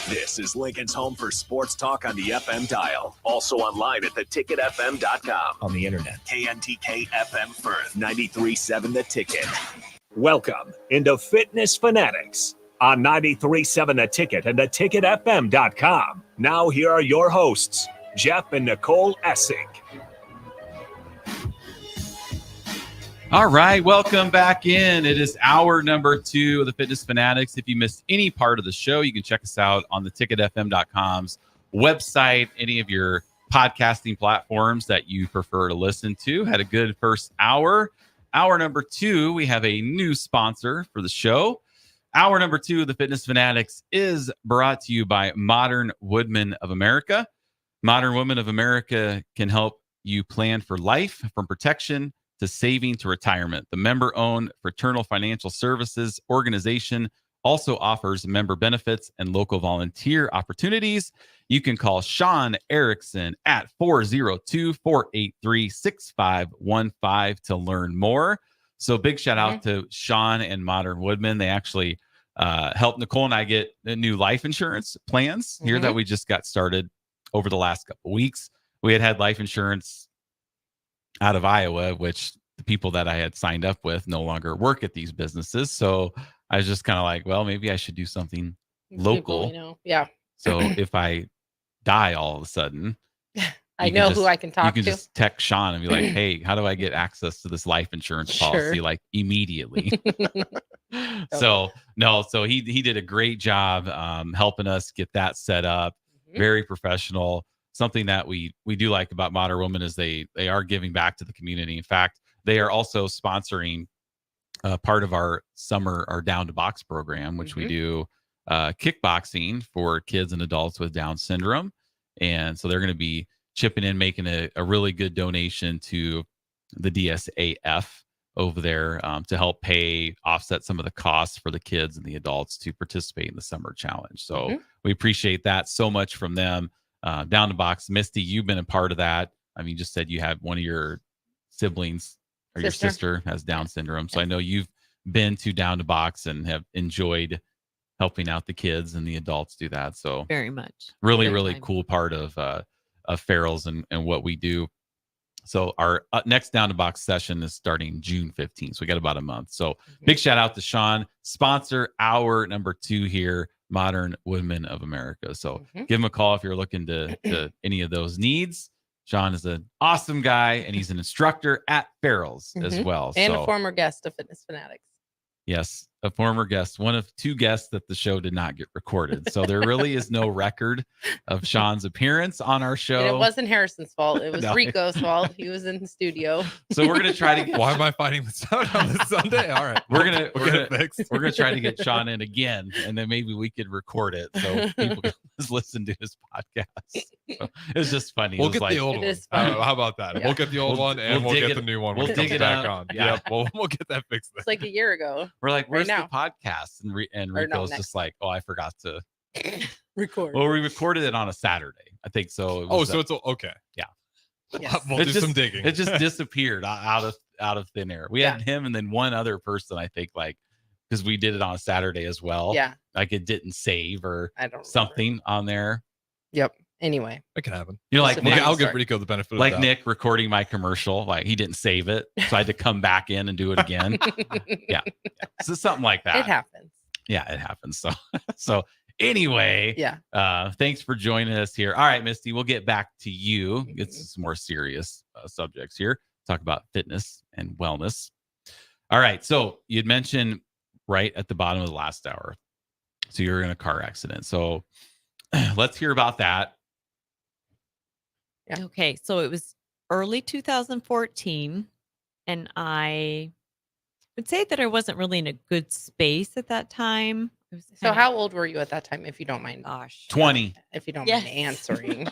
Speaker 1: This is Lincoln's home for sports talk on the FM dial. Also online at theticketfm.com. On the internet. KNTK FM Firth, 93.7 The Ticket. Welcome into Fitness Fanatics on 93.7 The Ticket and theticketfm.com. Now here are your hosts, Jeff and Nicole Essink.
Speaker 15: All right, welcome back in. It is hour number 2 of the Fitness Fanatics. If you missed any part of the show, you can check us out on the ticketfm.com's website, any of your podcasting platforms that you prefer to listen to. Had a good first hour. Hour number 2, we have a new sponsor for the show. Hour number 2 of the Fitness Fanatics is brought to you by Modern Woodmen of America. Modern Woodmen of America can help you plan for life, from protection to saving to retirement. The member-owned Fraternal Financial Services organization also offers member benefits and local volunteer opportunities. You can call Sean Erickson at 402-483-6515 to learn more. So big shout out to Sean and Modern Woodman. They actually helped Nicole and I get new life insurance plans here that we just got started over the last couple of weeks. We had life insurance out of Iowa, which the people that I had signed up with no longer work at these businesses. So I was just kind of like, well, maybe I should do something local.
Speaker 16: Yeah.
Speaker 15: So if I die all of a sudden,
Speaker 16: I know who I can talk
Speaker 15: to. You can
Speaker 16: to.
Speaker 15: just text Sean and be like, hey, how do I get access to this life insurance policy like immediately? So he did a great job helping us get that set up. Very professional. Something that we do like about Modern Woman is they are giving back to the community. In fact, they are also sponsoring part of our Down to Box program, which we do kickboxing for kids and adults with Down syndrome. And so they're going to be chipping in, making a really good donation to the DSAF over there to help offset some of the costs for the kids and the adults to participate in the summer challenge. So we appreciate that so much from them. Down to Box. Misty, you've been a part of that. I mean, you just said you have one of your siblings or your sister has Down syndrome. So I know you've been to Down to Box and have enjoyed helping out the kids and the adults do that. So
Speaker 26: very much.
Speaker 15: Really cool part of Ferals and what we do. So our next Down to Box session is starting June 15th. So we got about a month. So big shout out to Sean, sponsor hour number 2 here, Modern Woodmen of America. So give him a call if you're looking to any of those needs. Sean is an awesome guy, and he's an instructor at Ferals as well.
Speaker 16: And a former guest of Fitness Fanatics.
Speaker 15: Yes, a former guest, one of 2 guests that the show did not get recorded. So there really is no record of Sean's appearance on our show.
Speaker 16: And it wasn't Harrison's fault. It was
Speaker 15: No.
Speaker 16: Rico's fault. He was in the studio.
Speaker 15: So we're gonna try to get.
Speaker 17: Why am I finding this out on this Sunday? All right,
Speaker 15: We're gonna
Speaker 17: fixed.
Speaker 15: we're gonna try to get Sean in again, and then maybe we could record it so people can just listen to his podcast. So it's just funny.
Speaker 17: We'll
Speaker 15: It was
Speaker 17: get the old one. How about that?
Speaker 16: Yeah.
Speaker 17: We'll get the old one and we'll
Speaker 15: dig
Speaker 17: get
Speaker 15: it-
Speaker 17: the new one.
Speaker 15: we'll
Speaker 17: when it
Speaker 15: dig
Speaker 17: comes
Speaker 15: it
Speaker 17: back
Speaker 15: up.
Speaker 17: on.
Speaker 15: Yeah.
Speaker 17: Yep, we'll get that fixed. Then.
Speaker 16: It's like a year ago.
Speaker 15: We're like, where's
Speaker 16: now.
Speaker 15: the podcast? And
Speaker 16: Or no,
Speaker 15: Rico's
Speaker 16: next.
Speaker 15: just like, oh, I forgot to
Speaker 16: Record.
Speaker 15: Well, we recorded it on a Saturday, I think. So. It was,
Speaker 17: So it's okay.
Speaker 15: Yeah.
Speaker 16: Yes.
Speaker 17: We'll do
Speaker 15: It
Speaker 17: some digging.
Speaker 15: It just disappeared out of thin air. We had him and then one other person, I think, like because we did it on a Saturday as well.
Speaker 16: Yeah.
Speaker 15: Like it didn't save or
Speaker 16: I don't
Speaker 15: something on there.
Speaker 16: Yep. Anyway.
Speaker 17: It can happen.
Speaker 15: You know, like Nick,
Speaker 17: I'll give Rico the benefit of
Speaker 15: like
Speaker 17: that.
Speaker 15: Nick recording my commercial, like he didn't save it, so I had to come back in and do it again. yeah. So something like that.
Speaker 16: It happens.
Speaker 15: Yeah, it happens. So anyway, thanks for joining us here. All right, Misty, we'll get back to you. Get some more serious subjects here. Talk about fitness and wellness. All right, so you'd mentioned right at the bottom of the last hour, so you're in a car accident. So let's hear about that.
Speaker 26: Yeah. Okay, so it was early 2014, and I would say that I wasn't really in a good space at that time. It was
Speaker 16: So how old were you at that time, if you don't mind?
Speaker 26: Gosh.
Speaker 15: 20.
Speaker 16: If you don't
Speaker 26: Yes.
Speaker 16: mind answering.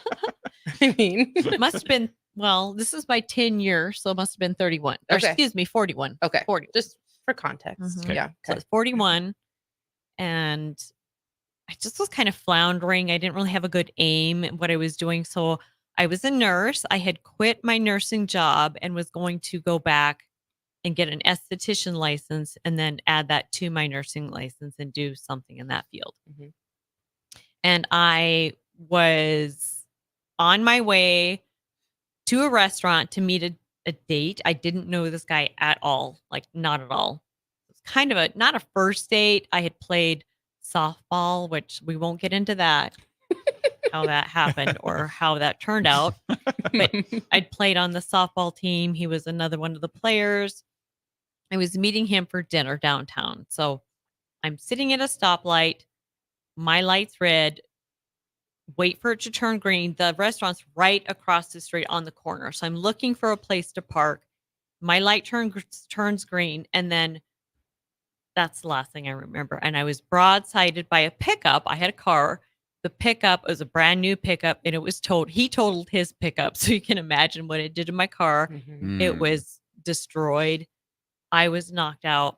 Speaker 16: I mean,
Speaker 26: It must have been, well, this is my 10 year, so it must have been 31. Or
Speaker 16: Okay.
Speaker 26: excuse me, 41.
Speaker 16: Okay.
Speaker 26: 40.
Speaker 16: Just for context.
Speaker 26: Mhm.
Speaker 16: Yeah.
Speaker 26: So it's 41. And I just was kind of floundering. I didn't really have a good aim at what I was doing. So I was a nurse. I had quit my nursing job and was going to go back and get an esthetician license and then add that to my nursing license and do something in that field.
Speaker 16: Mhm.
Speaker 26: And I was on my way to a restaurant to meet a date. I didn't know this guy at all, like not at all. It was kind of not a first date. I had played softball, which we won't get into that, how that happened or how that turned out. But I'd played on the softball team. He was another one of the players. I was meeting him for dinner downtown. So I'm sitting at a stoplight. My light's red. Wait for it to turn green. The restaurant's right across the street on the corner. So I'm looking for a place to park. My light turns green. And then that's the last thing I remember. And I was broadsided by a pickup. I had a car. The pickup was a brand new pickup and it was he totaled his pickup. So you can imagine what it did to my car.
Speaker 16: Mhm.
Speaker 26: It was destroyed. I was knocked out.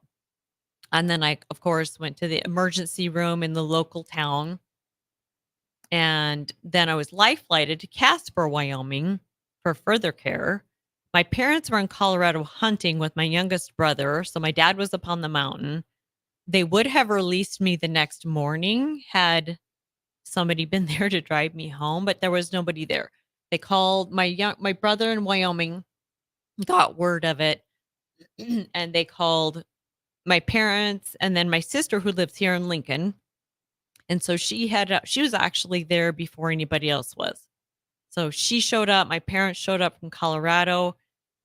Speaker 26: And then I, of course, went to the emergency room in the local town. And then I was life flighted to Casper, Wyoming for further care. My parents were in Colorado hunting with my youngest brother. So my dad was up on the mountain. They would have released me the next morning had somebody been there to drive me home, but there was nobody there. They called my brother in Wyoming, got word of it, and they called my parents and then my sister who lives here in Lincoln. And so she was actually there before anybody else was. So she showed up, my parents showed up from Colorado,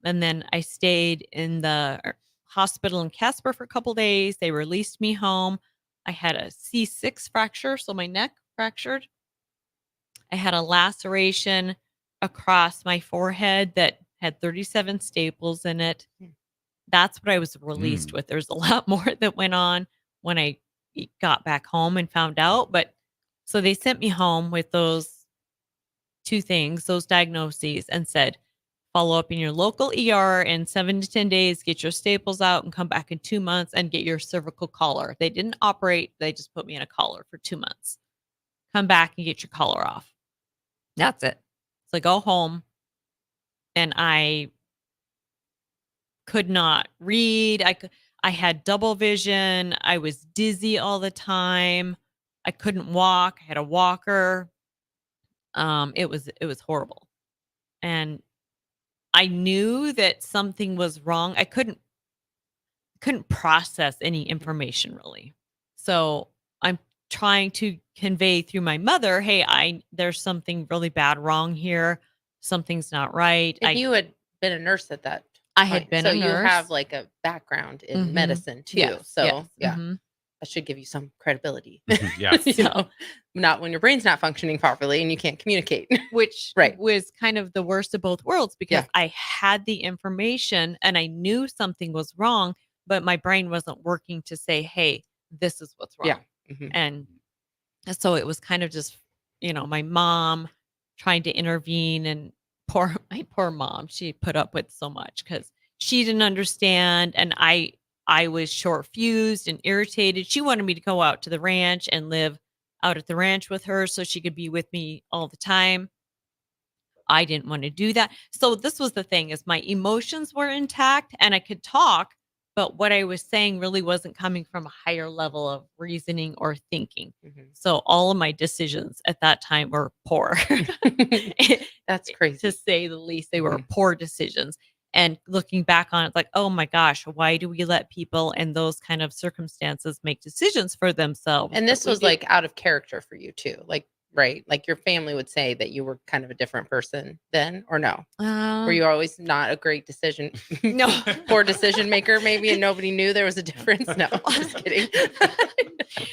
Speaker 26: and then I stayed in the hospital in Casper for a couple days. They released me home. I had a C6 fracture, so my neck fractured. I had a laceration across my forehead that had 37 staples in it. That's what I was released with. There's a lot more that went on when I got back home and found out. But so they sent me home with those two things, those diagnoses, and said, follow up in your local ER in 7 to 10 days, get your staples out and come back in 2 months and get your cervical collar. They didn't operate. They just put me in a collar for 2 months. Come back and get your collar off. That's it. So I go home and I could not read. I had double vision. I was dizzy all the time. I couldn't walk. I had a walker. It was horrible. And I knew that something was wrong. I couldn't process any information really. So I'm trying to convey through my mother, hey, there's something really bad wrong here. Something's not right.
Speaker 16: And you had been a nurse at that
Speaker 26: I had been a nurse.
Speaker 16: So you have like a background in medicine too.
Speaker 26: Yes,
Speaker 16: So
Speaker 26: yes.
Speaker 16: yeah, that should give you some credibility.
Speaker 15: Yes.
Speaker 16: Not when your brain's not functioning properly and you can't communicate.
Speaker 26: Which
Speaker 16: Right.
Speaker 26: was kind of the worst of both worlds because
Speaker 16: Yeah.
Speaker 26: I had the information and I knew something was wrong, but my brain wasn't working to say, hey, this is what's wrong.
Speaker 16: Yeah. Mhm.
Speaker 26: And so it was kind of just, my mom trying to intervene, and my poor mom, she put up with so much because she didn't understand. And I was short fused and irritated. She wanted me to go out to the ranch and live out at the ranch with her so she could be with me all the time. I didn't want to do that. So this was the thing, is my emotions were intact and I could talk, but what I was saying really wasn't coming from a higher level of reasoning or thinking. So all of my decisions at that time were poor.
Speaker 16: That's crazy.
Speaker 26: To say the least. They were poor decisions. And looking back on it, like, oh my gosh, why do we let people in those kind of circumstances make decisions for themselves?
Speaker 16: And this was like out of character for you too. Like, right. Like your family would say that you were kind of a different person then, or no? Were you always not a great decision?
Speaker 26: No.
Speaker 16: Poor decision maker maybe, and nobody knew there was a difference? No, just kidding.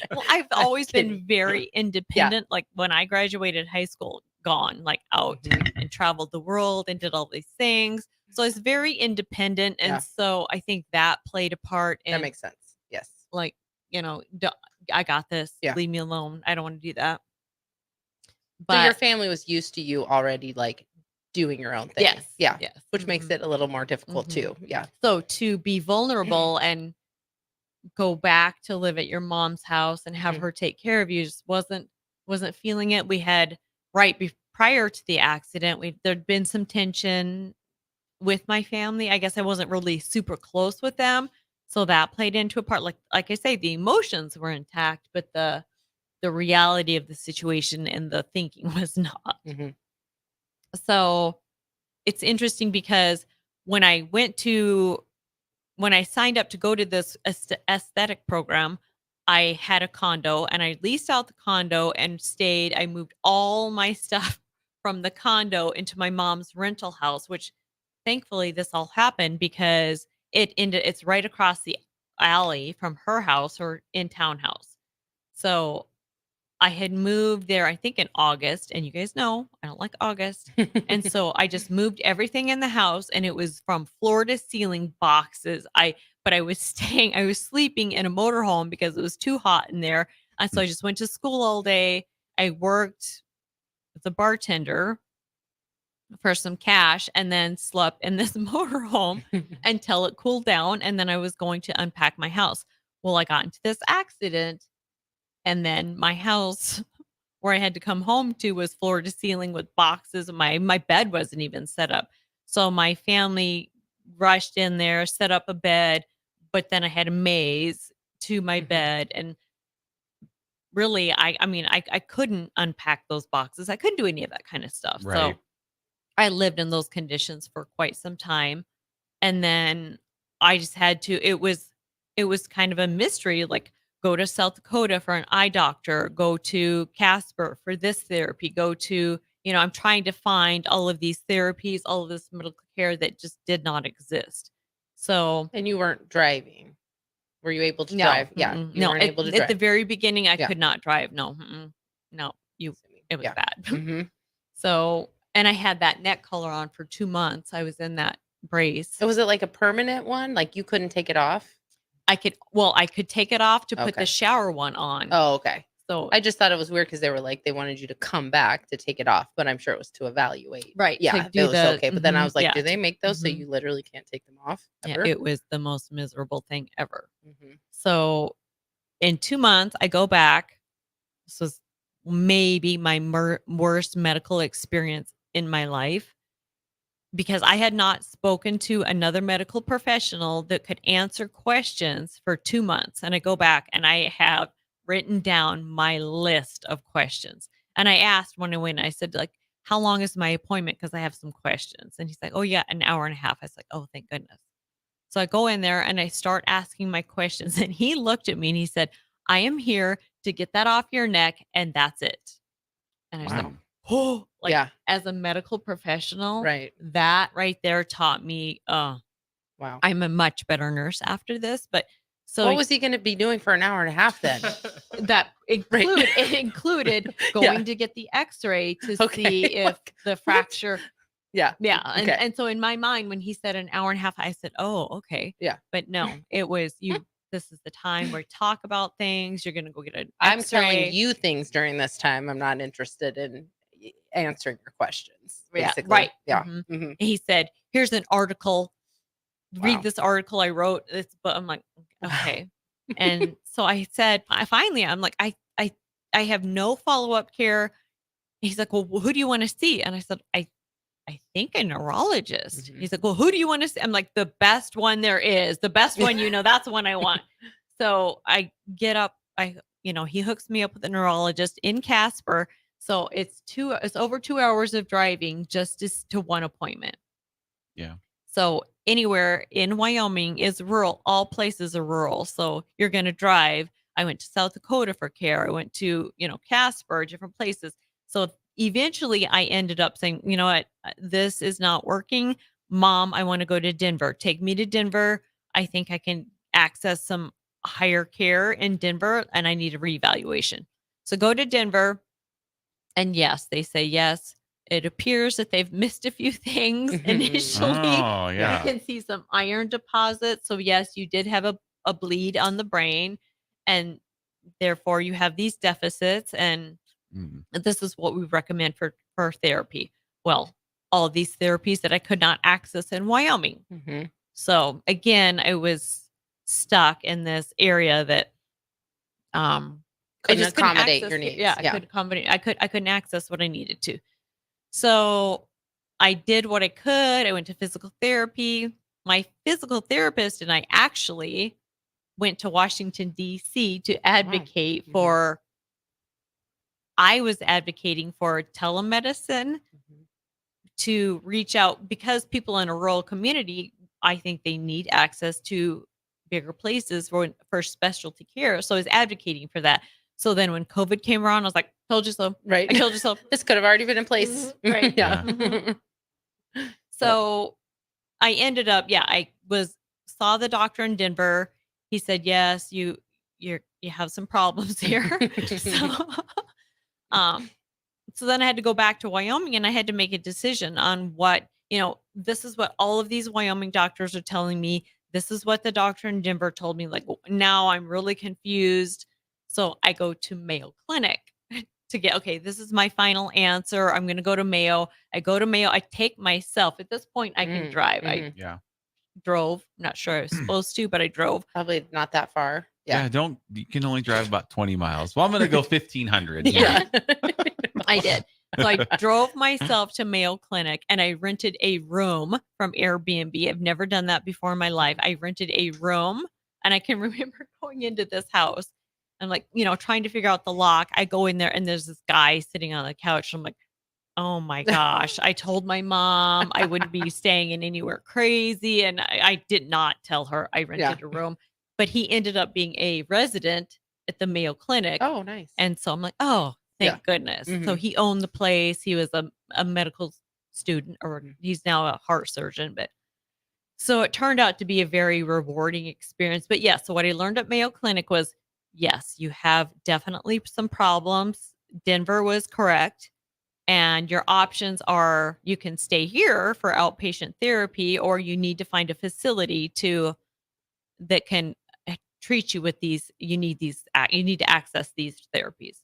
Speaker 26: Well, I've always been very independent. Like when I graduated high school, gone, like out and traveled the world and did all these things. So I was very independent. And so I think that played a part in.
Speaker 16: That makes sense. Yes.
Speaker 26: Like, I got this. Leave me alone. I don't want to do that.
Speaker 16: So your family was used to you already like doing your own thing.
Speaker 26: Yes.
Speaker 16: Yeah.
Speaker 26: Yes.
Speaker 16: Which makes it a little more difficult too. Yeah.
Speaker 26: So to be vulnerable and go back to live at your mom's house and have her take care of you just wasn't feeling it. We had prior to the accident, there'd been some tension with my family. I guess I wasn't really super close with them. So that played into a part. Like I say, the emotions were intact, but the reality of the situation and the thinking was not. So it's interesting because when I signed up to go to this aesthetic program, I had a condo and I leased out the condo and stayed. I moved all my stuff from the condo into my mom's rental house, which thankfully this all happened because it's right across the alley from her house, her in-town house. So I had moved there, I think in August, and you guys know I don't like August. And so I just moved everything in the house and it was from floor to ceiling boxes. But I was sleeping in a motorhome because it was too hot in there. And so I just went to school all day. I worked as a bartender for some cash and then slept in this motorhome until it cooled down. And then I was going to unpack my house. Well, I got into this accident, and then my house where I had to come home to was floor to ceiling with boxes. My bed wasn't even set up. So my family rushed in there, set up a bed, but then I had a maze to my bed. And really, I mean, I couldn't unpack those boxes. I couldn't do any of that kind of stuff.
Speaker 15: Right.
Speaker 26: So I lived in those conditions for quite some time. And then I just had to, it was kind of a mystery, like go to South Dakota for an eye doctor, go to Casper for this therapy, go to, I'm trying to find all of these therapies, all of this medical care that just did not exist. So,
Speaker 16: And you weren't driving. Were you able to
Speaker 26: no,
Speaker 16: drive? Yeah.
Speaker 26: mm-mm,
Speaker 16: You
Speaker 26: no,
Speaker 16: weren't able to drive.
Speaker 26: at the very beginning, I
Speaker 16: Yeah.
Speaker 26: could not drive. No, no, it was
Speaker 16: Yeah.
Speaker 26: bad.
Speaker 16: hmm
Speaker 26: So, and I had that neck collar on for 2 months. I was in that brace.
Speaker 16: Was it like a permanent one? Like you couldn't take it off?
Speaker 26: I could take it off to put
Speaker 16: Okay.
Speaker 26: the shower one on.
Speaker 16: Oh, okay.
Speaker 26: So
Speaker 16: I just thought it was weird because they were like, they wanted you to come back to take it off, but I'm sure it was to evaluate.
Speaker 26: Right,
Speaker 16: Yeah.
Speaker 26: to
Speaker 16: It
Speaker 26: do
Speaker 16: was
Speaker 26: the-
Speaker 16: okay. But then I was like,
Speaker 26: yeah.
Speaker 16: do they make those so
Speaker 26: Mhm.
Speaker 16: you literally can't take them off?
Speaker 26: yeah,
Speaker 16: Ever?
Speaker 26: it was the most miserable thing ever.
Speaker 16: Mhm.
Speaker 26: So in 2 months, I go back. This was maybe my worst medical experience in my life, because I had not spoken to another medical professional that could answer questions for 2 months. And I go back and I have written down my list of questions. And I asked when I went, I said, like, how long is my appointment? Because I have some questions. And he's like, oh, yeah, an hour and a half. I was like, oh, thank goodness. So I go in there and I start asking my questions. And he looked at me and he said, I am here to get that off your neck. And that's it. And I was like,
Speaker 16: Wow.
Speaker 26: oh, like,
Speaker 16: Yeah.
Speaker 26: as a medical professional,
Speaker 16: Right.
Speaker 26: that right there taught me,
Speaker 16: Wow.
Speaker 26: I'm a much better nurse after this. But so
Speaker 16: What was he going to be doing for an hour and a half then?
Speaker 26: that it included going to get the x-ray to
Speaker 16: Okay.
Speaker 26: see if the fracture.
Speaker 16: Yeah.
Speaker 26: Yeah. And,
Speaker 16: Okay.
Speaker 26: and so in my mind, when he said an hour and a half, I said, oh, okay.
Speaker 16: Yeah.
Speaker 26: But no, it was this is the time where we talk about things. You're going to go get an
Speaker 16: I'm
Speaker 26: x-ray.
Speaker 16: telling you things during this time. I'm not interested in answering your questions.
Speaker 26: Yeah,
Speaker 16: Basically.
Speaker 26: right.
Speaker 16: Yeah.
Speaker 26: Mhm.
Speaker 16: Mhm.
Speaker 26: He said, here's an article. Read
Speaker 16: Wow.
Speaker 26: this article I wrote. But I'm like, okay. And so I said, I'm like, I have no follow-up care. He's like, well, who do you want to see? And I said, I think a neurologist.
Speaker 16: Mhm.
Speaker 26: He's like, well, who do you want to see? I'm like, the best one there is, the best one, that's the one I want. So I get up, he hooks me up with a neurologist in Casper. So it's over 2 hours of driving just to one appointment.
Speaker 15: Yeah.
Speaker 26: So anywhere in Wyoming is rural. All places are rural. So you're going to drive. I went to South Dakota for care. I went to, Casper, different places. So eventually I ended up saying, you know what, this is not working. Mom, I want to go to Denver. Take me to Denver. I think I can access some higher care in Denver, and I need a reevaluation. So go to Denver. And yes, they say yes. It appears that they've missed a few things initially.
Speaker 15: Oh, yeah.
Speaker 26: You can see some iron deposits. So yes, you did have a bleed on the brain, and therefore you have these deficits. And this is what we recommend for therapy. Well, all of these therapies that I could not access in Wyoming.
Speaker 16: Mm-hmm.
Speaker 26: So again, I was stuck in this area that
Speaker 16: Couldn't
Speaker 26: I just couldn't
Speaker 16: accommodate
Speaker 26: access
Speaker 16: your
Speaker 26: it.
Speaker 16: needs.
Speaker 26: Yeah, I couldn't accommodate. I couldn't access what I needed to. So I did what I could. I went to physical therapy. My physical therapist and I actually went to Washington, D.C. to advocate for, I was advocating for telemedicine to reach out, because people in a rural community, I think they need access to bigger places for specialty care. So I was advocating for that. So then when COVID came around, I was like, told you so.
Speaker 16: Right.
Speaker 26: I told you so.
Speaker 16: This could have already been in place.
Speaker 26: Right.
Speaker 16: Yeah.
Speaker 26: So I ended up, I saw the doctor in Denver. He said, yes, you have some problems here. So then I had to go back to Wyoming, and I had to make a decision on what, this is what all of these Wyoming doctors are telling me. This is what the doctor in Denver told me. Like, now I'm really confused. So I go to Mayo Clinic to get, okay, this is my final answer. I'm going to go to Mayo. I go to Mayo. I take myself. At this point, I can drive. I drove. I'm not sure I was supposed to, but I drove.
Speaker 16: Probably not that far.
Speaker 15: Yeah. You can only drive about 20 miles. Well, I'm going to go 1,500.
Speaker 26: Yeah. I did. So I drove myself to Mayo Clinic and I rented a room from Airbnb. I've never done that before in my life. I rented a room and I can remember going into this house. I'm like, trying to figure out the lock. I go in there and there's this guy sitting on the couch. I'm like, oh my gosh. I told my mom I wouldn't be staying in anywhere crazy. And I did not tell her I rented a room, but he ended up being a resident at the Mayo Clinic.
Speaker 16: Oh, nice.
Speaker 26: And so I'm like, oh, thank goodness. So he owned the place. He was a medical student, or he's now a heart surgeon. But so it turned out to be a very rewarding experience. But yeah, so what I learned at Mayo Clinic was, yes, you have definitely some problems. Denver was correct. And your options are you can stay here for outpatient therapy, or you need to find a facility that can treat you with these. You need to access these therapies.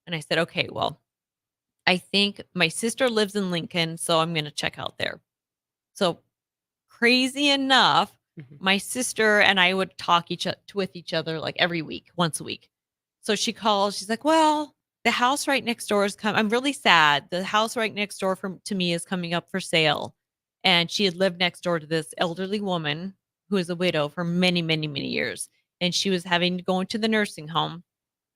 Speaker 26: And I said, okay, well, I think my sister lives in Lincoln, so I'm going to check out there. So crazy enough, my sister and I would talk with each other like every week, once a week. So she calls, she's like, well, the house right next door is coming. I'm really sad. The house right next door to me is coming up for sale. And she had lived next door to this elderly woman who is a widow for many, many, many years. And she was having to go into the nursing home.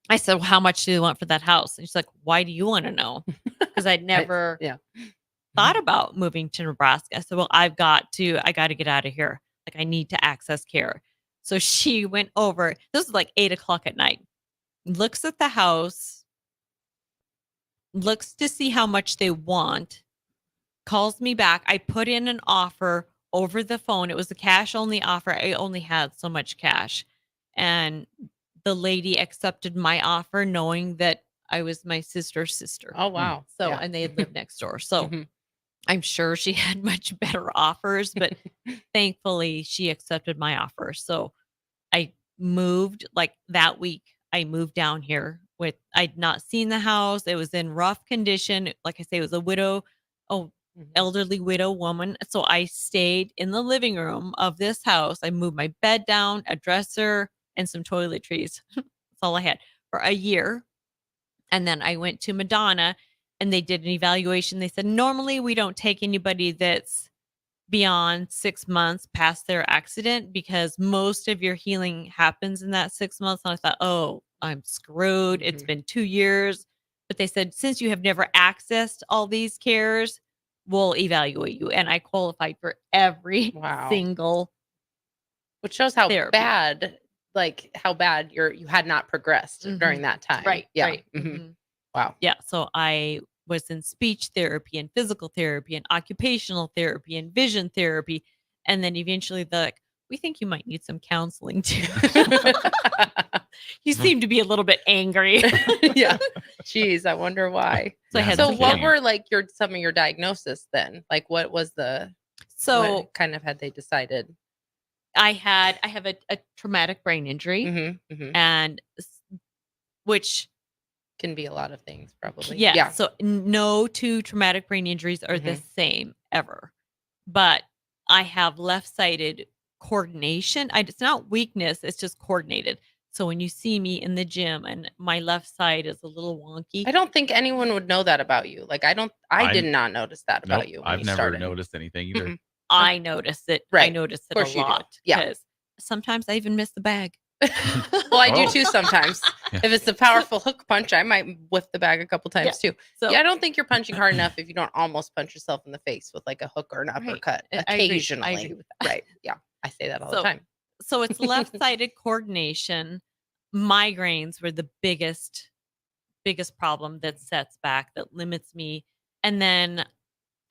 Speaker 26: I said, well, how much do you want for that house? And she's like, why do you want to know? Because I'd never thought about moving to Nebraska. I said, well, I got to get out of here. Like, I need to access care. So she went over. This was like 8:00 at night. Looks at the house, looks to see how much they want, calls me back. I put in an offer over the phone. It was a cash only offer. I only had so much cash. And the lady accepted my offer knowing that I was my sister's sister.
Speaker 16: Oh, wow.
Speaker 26: So, and they had lived next door. So I'm sure she had much better offers, but thankfully she accepted my offer. So I moved like that week. I moved down here I'd not seen the house. It was in rough condition. Like I say, it was elderly widow woman. So I stayed in the living room of this house. I moved my bed down, a dresser, and some toiletries. That's all I had for a year. And then I went to Madonna and they did an evaluation. They said, normally we don't take anybody that's beyond 6 months past their accident because most of your healing happens in that 6 months. And I thought, oh, I'm screwed. It's been 2 years. But they said, since you have never accessed all these cares, we'll evaluate you. And I qualified for every single,
Speaker 16: which shows how bad, you had not progressed during that time.
Speaker 26: Right.
Speaker 16: Yeah.
Speaker 26: Right.
Speaker 16: Wow.
Speaker 26: Yeah. So I was in speech therapy and physical therapy and occupational therapy and vision therapy. And then eventually we think you might need some counseling too. You seem to be a little bit angry.
Speaker 16: Yeah. Jeez, I wonder why. So what were some of your diagnosis then? Like what was what kind of had they decided?
Speaker 26: I have a traumatic brain injury and which
Speaker 16: can be a lot of things probably.
Speaker 26: Yeah. So no two traumatic brain injuries are the same ever, but I have left-sided coordination. It's not weakness. It's just coordinated. So when you see me in the gym and my left side is a little wonky.
Speaker 16: I don't think anyone would know that about you. Like I did not notice that about you.
Speaker 15: I've never noticed anything either.
Speaker 26: I noticed it.
Speaker 16: Right.
Speaker 26: I noticed it a lot.
Speaker 16: Yeah.
Speaker 26: Because sometimes I even miss the bag.
Speaker 16: Well, I do too sometimes. If it's a powerful hook punch, I might whiff the bag a couple times too. So I don't think you're punching hard enough if you don't almost punch yourself in the face with like a hook or an uppercut occasionally.
Speaker 26: I agree with that.
Speaker 16: Right. Yeah. I say that all the time.
Speaker 26: So it's left-sided coordination. Migraines were the biggest problem that sets back, that limits me. And then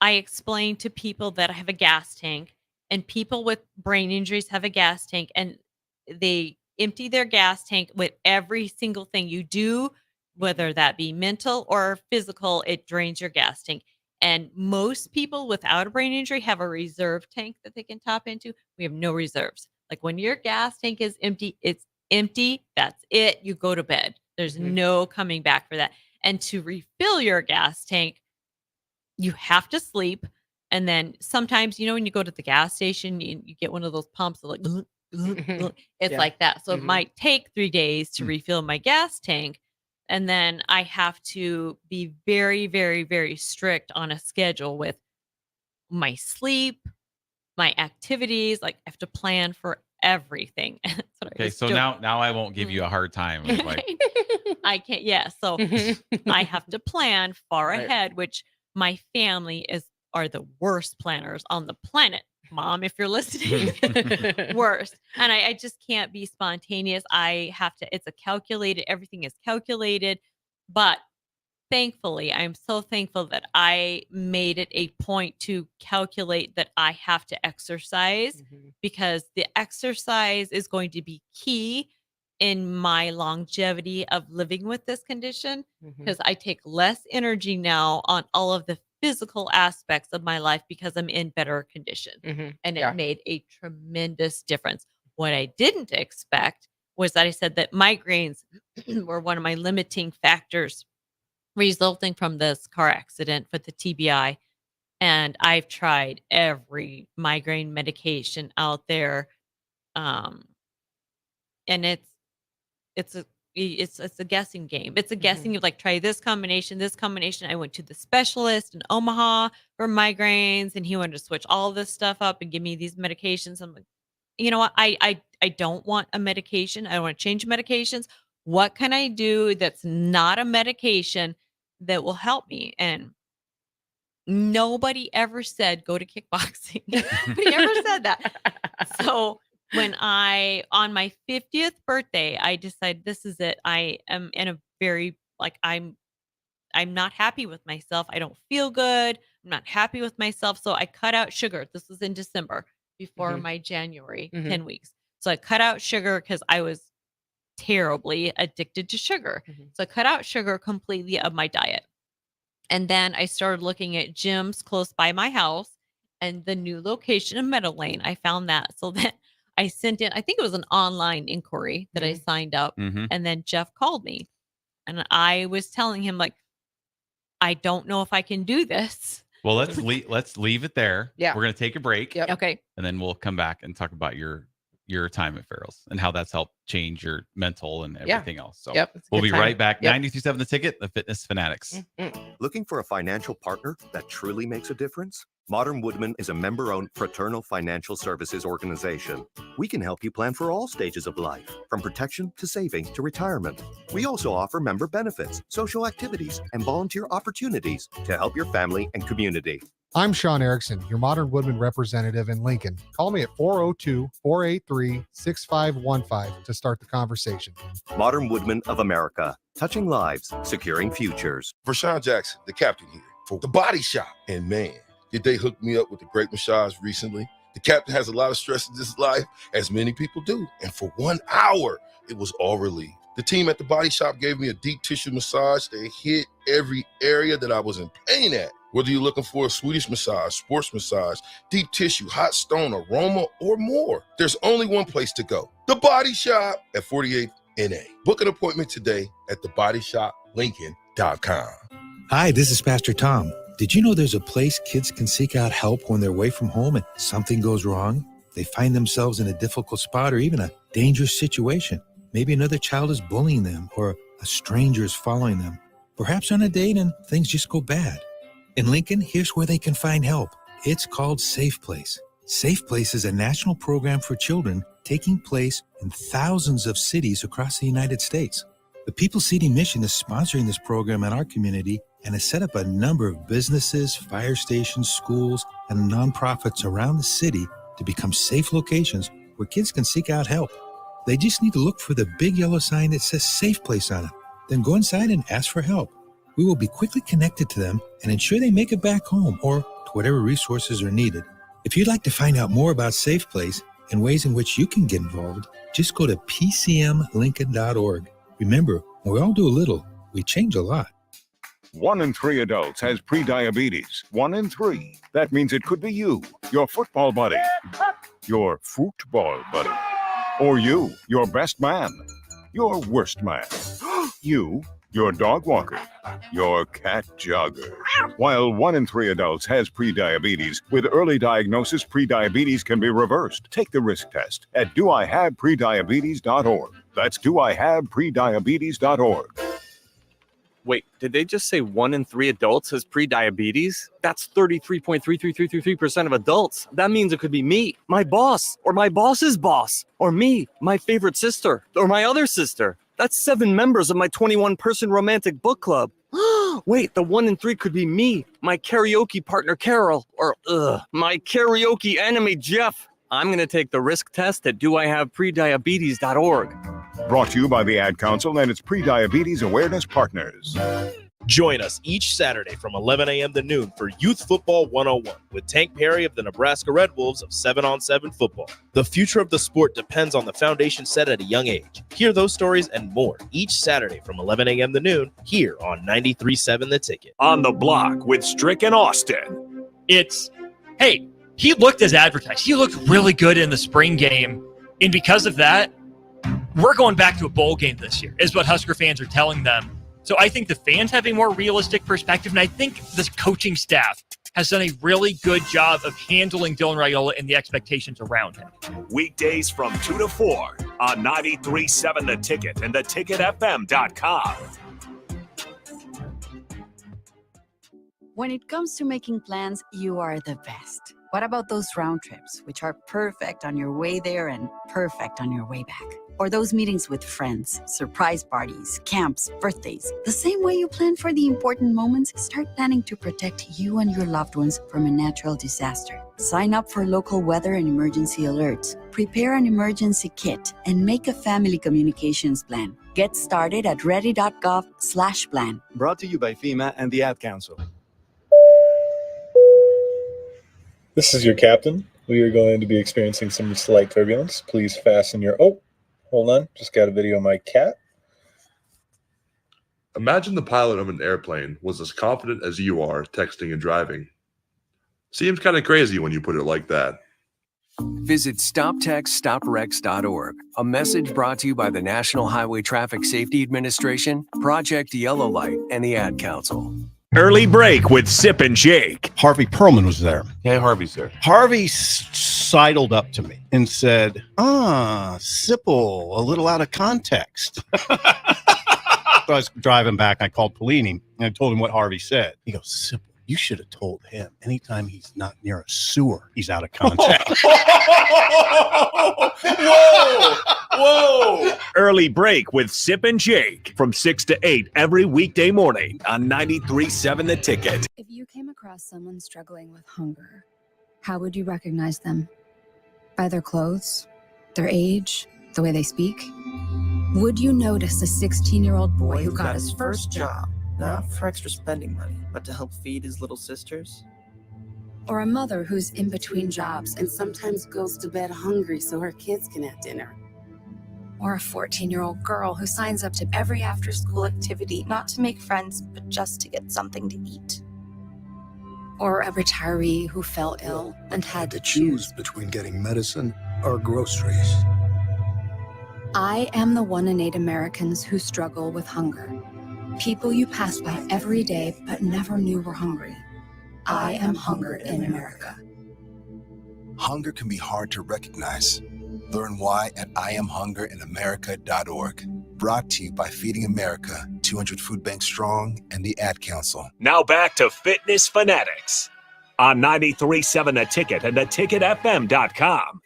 Speaker 26: I explained to people that I have a gas tank, and people with brain injuries have a gas tank, and they empty their gas tank with every single thing you do, whether that be mental or physical, it drains your gas tank. And most people without a brain injury have a reserve tank that they can tap into. We have no reserves. Like when your gas tank is empty, it's empty. That's it. You go to bed. There's no coming back for that. And to refill your gas tank, you have to sleep. And then sometimes, when you go to the gas station, you get one of those pumps that it's
Speaker 16: Yeah.
Speaker 26: like that. So it
Speaker 16: Mhm.
Speaker 26: might take 3 days to refill my gas tank. And then I have to be very, very, very strict on a schedule with my sleep, my activities. Like I have to plan for everything. That's what I
Speaker 15: Okay,
Speaker 26: was
Speaker 15: so
Speaker 26: doing.
Speaker 15: now I won't give you a hard time. It's like,
Speaker 26: I can't. Yeah. So I have to plan far
Speaker 15: Right.
Speaker 26: ahead, which my family are the worst planners on the planet. Mom, if you're listening, worst. And I just can't be spontaneous. I have to, it's a calculated, everything is calculated. But thankfully, I'm so thankful that I made it a point to calculate that I have to exercise because the exercise is going to be key in my longevity of living with this condition because I take less energy now on all of the physical aspects of my life because I'm in better condition. And
Speaker 16: Yeah.
Speaker 26: it made a tremendous difference. What I didn't expect was that I said that migraines were one of my limiting factors resulting from this car accident for the TBI. And I've tried every migraine medication out there. And it's a guessing game. It's a guessing of like, try this combination, this combination. I went to the specialist in Omaha for migraines and he wanted to switch all this stuff up and give me these medications. I'm like, you know what? I don't want a medication. I don't want to change medications. What can I do that's not a medication that will help me? And nobody ever said go to kickboxing. Nobody ever said that. So when on my 50th birthday, I decided this is it. I am in a very I'm not happy with myself. I don't feel good. I'm not happy with myself. So I cut out sugar. This was in December before my January 10 weeks. So I cut out sugar because I was terribly addicted to sugar. So I cut out sugar completely of my diet. And then I started looking at gyms close by my house and the new location in Meadow Lane. I found that. So then I sent in, I think it was an online inquiry that I signed up. And then Jeff called me and I was telling him like, I don't know if I can do this.
Speaker 15: well, let's leave it there.
Speaker 26: Yeah.
Speaker 15: We're gonna take a break.
Speaker 26: Yep. Okay.
Speaker 15: And then we'll come back and talk about your time at Farrell's and how that's helped change your mental and everything else. So
Speaker 2: Yep, it's a
Speaker 15: we'll
Speaker 2: good
Speaker 15: be
Speaker 2: time.
Speaker 15: right back.
Speaker 2: Yep.
Speaker 15: 92.7 The Ticket, the Fitness Fanatics.
Speaker 2: Looking for a financial partner that truly makes a difference? Modern Woodman is a member-owned fraternal financial services organization. We can help you plan for all stages of life, from protection to saving to retirement. We also offer member benefits, social activities, and volunteer opportunities to help your family and community.
Speaker 3: I'm Sean Erickson, your Modern Woodman representative in Lincoln. Call me at 402-483-6515 to start the conversation.
Speaker 2: Modern Woodman of America, touching lives, securing futures.
Speaker 9: Rashawn Jackson, the captain here for The Body Shop. And man, did they hook me up with a great massage recently. The captain has a lot of stress in his life, as many people do. And for 1 hour, it was all relief. The team at The Body Shop gave me a deep tissue massage that hit every area that I was in pain at. Whether you're looking for a Swedish massage, sports massage, deep tissue, hot stone, aroma, or more, there's only one place to go. The Body Shop at 48th NA. Book an appointment today at thebodyshoplincoln.com.
Speaker 6: Hi, this is Pastor Tom. Did you know there's a place kids can seek out help when they're away from home and something goes wrong? They find themselves in a difficult spot or even a dangerous situation. Maybe another child is bullying them or a stranger is following them. Perhaps on a date and things just go bad. In Lincoln, here's where they can find help. It's called Safe Place. Safe Place is a national program for children taking place in thousands of cities across the United States. The People City Mission is sponsoring this program in our community and has set up a number of businesses, fire stations, schools, and nonprofits around the city to become safe locations where kids can seek out help. They just need to look for the big yellow sign that says Safe Place on it. Then go inside and ask for help. We will be quickly connected to them and ensure they make it back home or to whatever resources are needed. If you'd like to find out more about Safe Place and ways in which you can get involved, just go to pcmlincoln.org. Remember, when we all do a little, we change a lot.
Speaker 22: 1 in 3 adults has prediabetes. 1 in 3. That means it could be you, your football buddy, your football buddy, or you, your best man, your worst man, you, your dog walker, your cat jogger. While 1 in 3 adults has prediabetes, with early diagnosis, prediabetes can be reversed. Take the risk test at doihaveprediabetes.org. That's doihaveprediabetes.org.
Speaker 12: Wait, did they just say 1 in 3 adults has prediabetes? That's 33.33333% of adults. That means it could be me, my boss, or my boss's boss, or me, my favorite sister, or my other sister. That's 7 members of my 21-person romantic book club. Wait, the 1 in 3 could be me, my karaoke partner Carol, or my karaoke enemy Jeff. I'm going to take the risk test at doihaveprediabetes.org.
Speaker 22: Brought to you by the Ad Council and its Prediabetes Awareness Partners.
Speaker 14: Join us each Saturday from 11 a.m. to noon for Youth Football 101 with Tank Perry of the Nebraska Red Wolves of 7-on-7 football. The future of the sport depends on the foundation set at a young age. Hear those stories and more each Saturday from 11 a.m. to noon here on 93.7 The Ticket.
Speaker 1: On the Block with Strick and Austin.
Speaker 21: It's, hey, he looked as advertised. He looked really good in the spring game. And because of that, we're going back to a bowl game this year, is what Husker fans are telling them. So I think the fans have a more realistic perspective, and I think this coaching staff has done a really good job of handling Dylan Raiola and the expectations around him.
Speaker 1: Weekdays from 2 to 4 on 93.7 The Ticket and theticketfm.com.
Speaker 13: When it comes to making plans, you are the best. What about those round trips, which are perfect on your way there and perfect on your way back? Or those meetings with friends, surprise parties, camps, birthdays. The same way you plan for the important moments, start planning to protect you and your loved ones from a natural disaster. Sign up for local weather and emergency alerts. Prepare an emergency kit and make a family communications plan. Get started at ready.gov/plan.
Speaker 18: Brought to you by FEMA and the Ad Council.
Speaker 19: This is your captain. We are going to be experiencing some slight turbulence. Please fasten your... Oh, hold on. Just got a video of my cat.
Speaker 23: Imagine the pilot of an airplane was as confident as you are texting and driving. Seems kind of crazy when you put it like that.
Speaker 24: Visit StopTextStopWrecks.org. A message brought to you by the National Highway Traffic Safety Administration, Project Yellow Light, and the Ad Council.
Speaker 1: Early break with Sip and Jake.
Speaker 27: Harvey Perlman was there.
Speaker 23: Hey, Harvey's there.
Speaker 27: Harvey sidled up to me and said, Sipple, a little out of context. So I was driving back. I called Pelini and I told him what Harvey said. He goes, Sipple, you should have told him anytime he's not near a sewer, he's out of context.
Speaker 1: Whoa! Early break with Sip and Jake from 6 to 8 every weekday morning on 93.7 The Ticket.
Speaker 28: If you came across someone struggling with hunger, how would you recognize them? By their clothes, their age, the way they speak? Would you notice a 16-year-old boy who got his first job,
Speaker 29: not for extra spending money, but to help feed his little sisters?
Speaker 28: or a mother who's in between jobs and sometimes goes to bed hungry so her kids can have dinner? Or a 14-year-old girl who signs up to every after-school activity, not to make friends, but just to get something to eat? Or a retiree who fell ill and had to choose
Speaker 30: between getting medicine or groceries.
Speaker 28: I am the 1 in 8 Americans who struggle with hunger. People you pass by every day but never knew were hungry. I am hunger in America.
Speaker 30: Hunger can be hard to recognize. Learn why at IamHungerInAmerica.org. Brought to you by Feeding America, 200 Food Bank Strong, and the Ad Council.
Speaker 1: Now back to Fitness Fanatics on 93.7 The Ticket and theticketfm.com.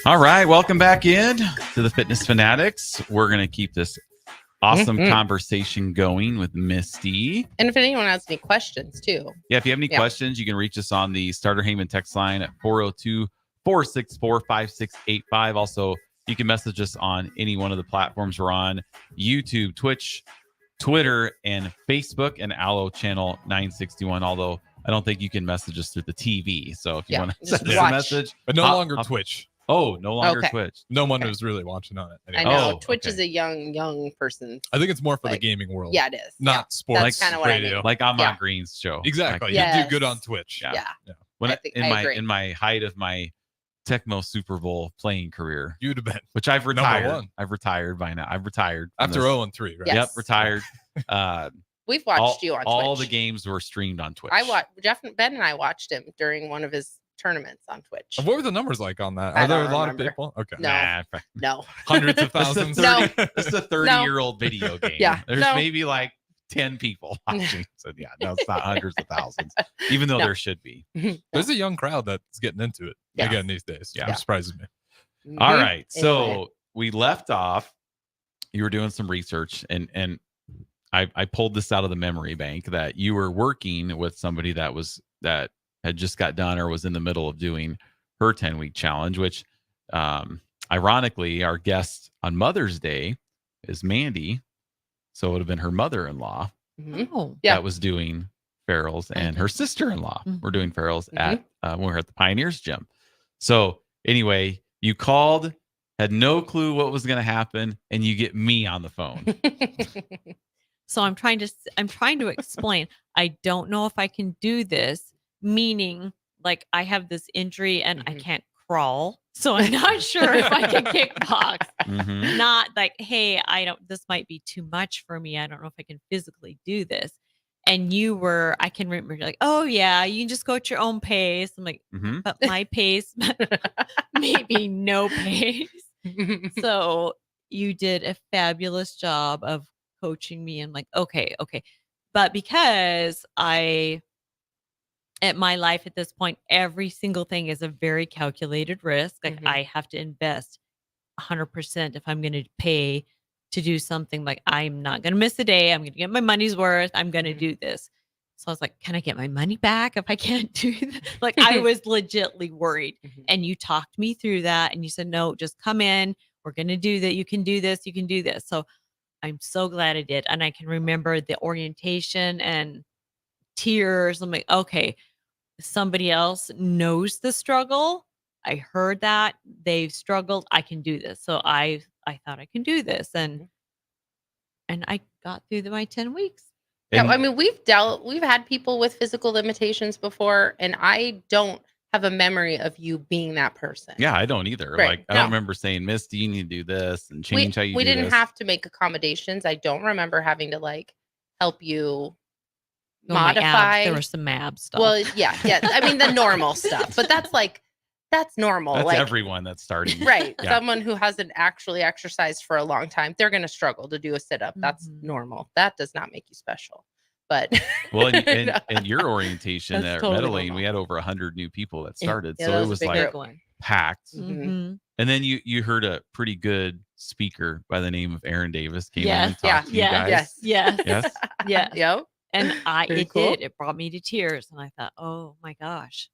Speaker 15: All right, welcome back in to the Fitness Fanatics. We're going to keep this awesome conversation going with Misty.
Speaker 16: And if anyone has any questions too.
Speaker 15: Yeah, if you have any questions, you can reach us on the Starter Heyman text line at 402-464-5685. Also, you can message us on any one of the platforms we're on: YouTube, Twitch, Twitter, and Facebook, and Allo Channel 961. Although I don't think you can message us through the TV. So if you want to send us a message.
Speaker 17: But no longer Twitch.
Speaker 15: Oh, no longer
Speaker 16: Okay.
Speaker 15: Twitch.
Speaker 17: No one was really watching on it.
Speaker 16: I know Twitch is a young person.
Speaker 17: I think it's more for
Speaker 16: like-
Speaker 17: the gaming world.
Speaker 16: Yeah, it is.
Speaker 17: Not sports.
Speaker 16: That's kinda what I mean.
Speaker 15: Like Amon
Speaker 16: Yeah.
Speaker 15: Green's show.
Speaker 17: Exactly.
Speaker 16: Yes.
Speaker 17: You do good on Twitch.
Speaker 16: Yeah.
Speaker 15: When
Speaker 16: I think-
Speaker 15: in
Speaker 16: I
Speaker 15: my
Speaker 16: agree.
Speaker 15: in my height of my Tecmo Super Bowl playing career.
Speaker 17: You'd have been,
Speaker 15: which I've
Speaker 17: number
Speaker 15: retired.
Speaker 17: one.
Speaker 15: I've retired by now. I've retired from
Speaker 17: after
Speaker 15: this.
Speaker 17: 0-3, right?
Speaker 16: Yes.
Speaker 15: Yep, retired.
Speaker 16: We've watched you on
Speaker 15: all
Speaker 16: Twitch.
Speaker 15: the games were streamed on Twitch.
Speaker 16: I watched Ben and I watched him during one of his tournaments on Twitch.
Speaker 17: What were the numbers like on that?
Speaker 16: I
Speaker 17: Are there a
Speaker 16: don't
Speaker 17: lot
Speaker 16: remember.
Speaker 17: of people? Okay.
Speaker 16: No. No.
Speaker 17: Hundreds of thousands.
Speaker 15: This is a 30-year-old video game.
Speaker 16: Yeah.
Speaker 15: There's
Speaker 16: No.
Speaker 15: maybe like 10 people watching. So yeah, no, it's not hundreds of thousands, even though there should be.
Speaker 17: There's a young crowd that's getting into it again these days.
Speaker 15: Yeah.
Speaker 17: Which surprises me.
Speaker 15: All right. So we left off. You were doing some research, and I pulled this out of the memory bank that you were working with somebody that had just got done or was in the middle of doing her 10-week challenge, which ironically, our guest on Mother's Day is Mandy. So it would have been her mother-in-law that was doing ferals, and her sister-in-law were doing ferals at when we were at the Pioneers Gym. So anyway, you called, had no clue what was going to happen, and you get me on the phone.
Speaker 3: So I'm trying to explain. I don't know if I can do this, meaning like I have this injury and I can't crawl. So I'm not sure if I can kickbox. Not like, hey, this might be too much for me. I don't know if I can physically do this. And I can remember like, oh yeah, you can just go at your own pace. I'm like, but my pace, maybe no pace. So you did a fabulous job of coaching me. And like, okay. But because at my life at this point, every single thing is a very calculated risk. Like I have to invest 100% if I'm going to pay to do something. Like I'm not going to miss a day. I'm going to get my money's worth. I'm going to do this. So I was like, can I get my money back if I can't do that? Like I was legitly worried. And you talked me through that. And you said, no, just come in. We're going to do that. You can do this. You can do this. So I'm so glad I did. And I can remember the orientation and tears. I'm like, okay, somebody else knows the struggle. I heard that they've struggled. I can do this. So I thought I can do this. And I got through my 10 weeks.
Speaker 16: Yeah, I mean, we've had people with physical limitations before, and I don't have a memory of you being that person.
Speaker 15: Yeah, I don't either.
Speaker 16: Right.
Speaker 15: Like I don't remember saying, Misty, you need to do this and change how you do
Speaker 16: We didn't
Speaker 15: this.
Speaker 16: have to make accommodations. I don't remember having to like help you
Speaker 3: Oh, my abs.
Speaker 16: modify.
Speaker 3: There was some ab stuff.
Speaker 16: Well, yeah. I mean, the normal stuff, but that's normal.
Speaker 15: That's
Speaker 16: like
Speaker 15: everyone that's starting.
Speaker 16: right.
Speaker 15: Yeah.
Speaker 16: Someone who hasn't actually exercised for a long time, they're going to struggle to do a sit up. That's normal. That does not make you special. But
Speaker 15: Well, and your orientation
Speaker 16: That's
Speaker 15: at
Speaker 16: totally
Speaker 15: Meadow Lane,
Speaker 16: normal.
Speaker 15: we had over 100 new people that started.
Speaker 16: Yeah,
Speaker 15: So
Speaker 16: that
Speaker 15: it
Speaker 16: was a
Speaker 15: was
Speaker 16: big
Speaker 15: like
Speaker 16: group.
Speaker 15: packed.
Speaker 3: Mhm.
Speaker 15: And then you heard a pretty good speaker by the name of Aaron Davis came in
Speaker 3: Yes.
Speaker 15: and talked to you guys.
Speaker 3: Yes.
Speaker 15: Yes.
Speaker 3: Yes.
Speaker 16: Yep.
Speaker 3: And
Speaker 16: Very
Speaker 3: it
Speaker 16: cool.
Speaker 3: did. It brought me to tears. And I thought, oh my gosh.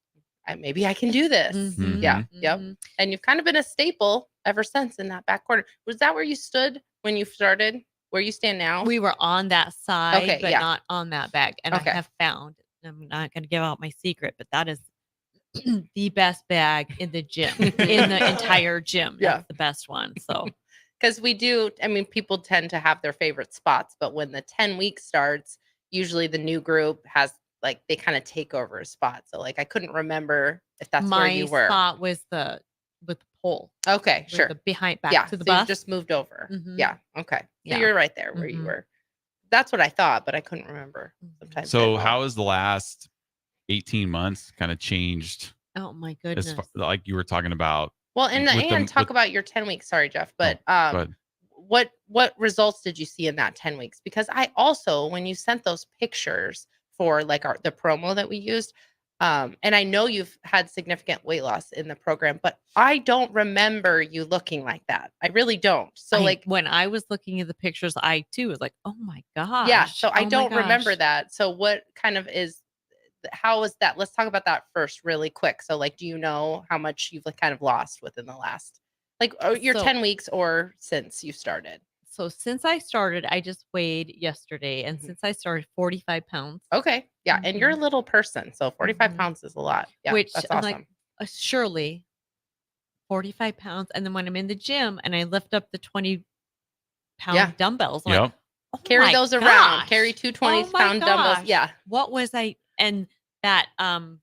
Speaker 16: Maybe I can do this. Yeah. Yep. And you've kind of been a staple ever since in that back corner. Was that where you stood when you started? Where you stand now?
Speaker 3: We were on that side,
Speaker 16: Okay,
Speaker 3: but
Speaker 16: yeah.
Speaker 3: not on that bag. And
Speaker 16: Okay.
Speaker 3: I have found, I'm not going to give out my secret, but that is the best bag in the gym, in the entire gym.
Speaker 16: Yeah.
Speaker 3: That's the best one. So
Speaker 16: Because people tend to have their favorite spots, but when the 10 weeks starts, usually the new group has like they kind of take over a spot. So like I couldn't remember if that's where
Speaker 3: my
Speaker 16: you were.
Speaker 3: spot was with the pole.
Speaker 16: Okay,
Speaker 3: with
Speaker 16: sure.
Speaker 3: the behind back
Speaker 16: yeah,
Speaker 3: to the
Speaker 16: so you
Speaker 3: bus.
Speaker 16: just moved over.
Speaker 3: Mhm.
Speaker 16: Yeah. Okay. So
Speaker 3: Yeah.
Speaker 16: you're right there where you were. That's what I thought, but I couldn't remember. Sometimes.
Speaker 15: So how has the last 18 months kind of changed?
Speaker 3: Oh my
Speaker 15: As
Speaker 3: goodness.
Speaker 15: far, like you were talking about.
Speaker 16: Well, and
Speaker 15: with the-
Speaker 16: talk
Speaker 15: with-
Speaker 16: about your 10 weeks. Sorry, Jeff, but
Speaker 15: go ahead.
Speaker 16: what results did you see in that 10 weeks? Because I also, when you sent those pictures for like the promo that we used, and I know you've had significant weight loss in the program, but I don't remember you looking like that. I really don't. So
Speaker 3: when I was looking at the pictures, I too was like, oh my gosh.
Speaker 16: yeah, so I
Speaker 3: Oh my
Speaker 16: don't remember
Speaker 3: gosh.
Speaker 16: that. So what kind of how is that? Let's talk about that first really quick. So like, do you know how much you've like kind of lost within the last, like your
Speaker 3: So-
Speaker 16: 10 weeks or since you started?
Speaker 3: So since I started, I just weighed yesterday. And since I started 45 pounds.
Speaker 16: Okay. Yeah. And you're a little person. So 45 pounds is a lot. Yeah.
Speaker 3: Which
Speaker 16: that's
Speaker 3: I'm
Speaker 16: awesome.
Speaker 3: like, surely 45 pounds. And then when I'm in the gym and I lift up the 20-pound
Speaker 16: Yeah.
Speaker 3: dumbbells, I'm like,
Speaker 15: Yep.
Speaker 3: oh
Speaker 16: Carry
Speaker 3: my
Speaker 16: those around.
Speaker 3: gosh.
Speaker 16: Carry two
Speaker 3: Oh my
Speaker 16: 20-pound dumbbells.
Speaker 3: gosh.
Speaker 16: Yeah.
Speaker 3: What was I? And that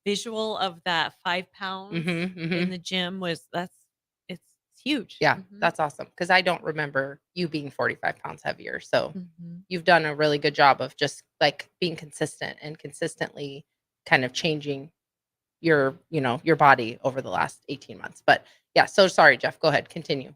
Speaker 3: visual of that 5 pounds in the gym it's huge.
Speaker 16: Yeah,
Speaker 3: Mhm.
Speaker 16: that's awesome. Because I don't remember you being 45 pounds heavier. So
Speaker 3: Mhm.
Speaker 16: you've done a really good job of just like being consistent and consistently kind of changing your, your body over the last 18 months. But yeah, so sorry, Jeff. Go ahead, continue.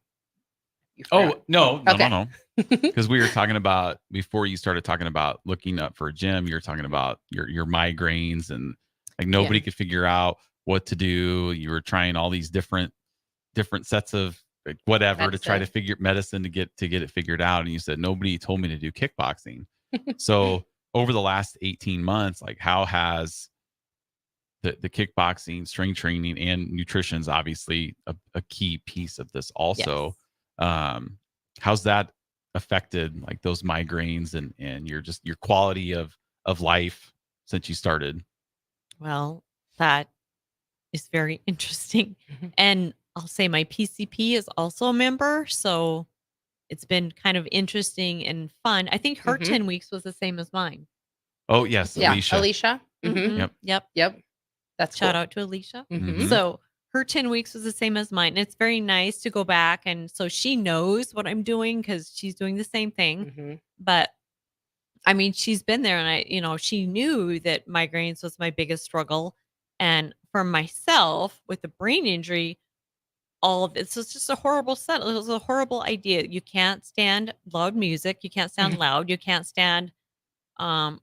Speaker 16: You forgot.
Speaker 15: No.
Speaker 16: Okay.
Speaker 15: Because we were talking about, before you started talking about looking up for a gym, you were talking about your migraines, and like nobody could figure out what to do. You were trying all these different sets of like whatever to try to figure medicine to get it figured out. And you said nobody told me to do kickboxing. So over the last 18 months, like how has the kickboxing, strength training, and nutrition is obviously a key piece of this also. How's that affected like those migraines and your quality of life since you started?
Speaker 3: Well, that is very interesting. And I'll say my PCP is also a member, so it's been kind of interesting and fun. I think her 10 weeks was the same as mine.
Speaker 15: Oh, yes,
Speaker 16: Yeah,
Speaker 15: Alicia.
Speaker 16: Alicia.
Speaker 3: Mhm.
Speaker 15: Yep.
Speaker 3: Yep.
Speaker 16: That's
Speaker 3: Shout
Speaker 16: cool.
Speaker 3: out to Alicia.
Speaker 15: Mhm.
Speaker 3: So her 10 weeks was the same as mine. And it's very nice to go back. And so she knows what I'm doing because she's doing the same thing. But I mean, she's been there and she knew that migraines was my biggest struggle. And for myself with the brain injury, all of this was just a horrible set. It was a horrible idea. You can't stand loud music. You can't stand loud. You can't stand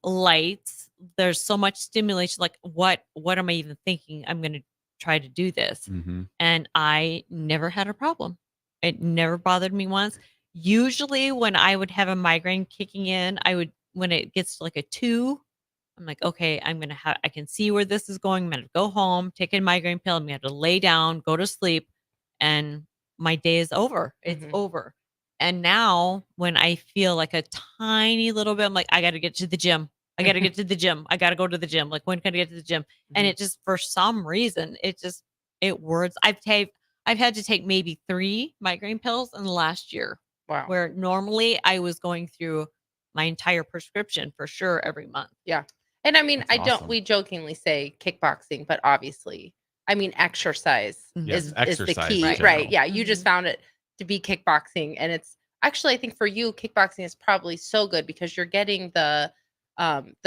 Speaker 3: lights. There's so much stimulation. Like what am I even thinking? I'm going to try to do this. And I never had a problem. It never bothered me once. Usually when I would have a migraine kicking in, when it gets to like a 2, I'm like, okay, I can see where this is going. I'm going to go home, take a migraine pill. I'm going to have to lay down, go to sleep, and my day is over. It's over. And now when I feel like a tiny little bit, I'm like, I got to get to the gym. I got to get to the gym. I got to go to the gym. Like, when can I get to the gym? And it just, for some reason, it works. I've had to take maybe 3 migraine pills in the last year.
Speaker 16: Wow.
Speaker 3: Where normally I was going through my entire prescription for sure every month.
Speaker 16: Yeah. And I mean,
Speaker 3: That's awesome.
Speaker 16: we jokingly say kickboxing, but obviously, I mean, exercise
Speaker 15: Yes,
Speaker 16: is the
Speaker 15: exercise
Speaker 16: key,
Speaker 15: in
Speaker 16: right?
Speaker 15: general.
Speaker 16: Yeah. You just found it to be kickboxing. And it's actually, I think for you, kickboxing is probably so good because you're getting the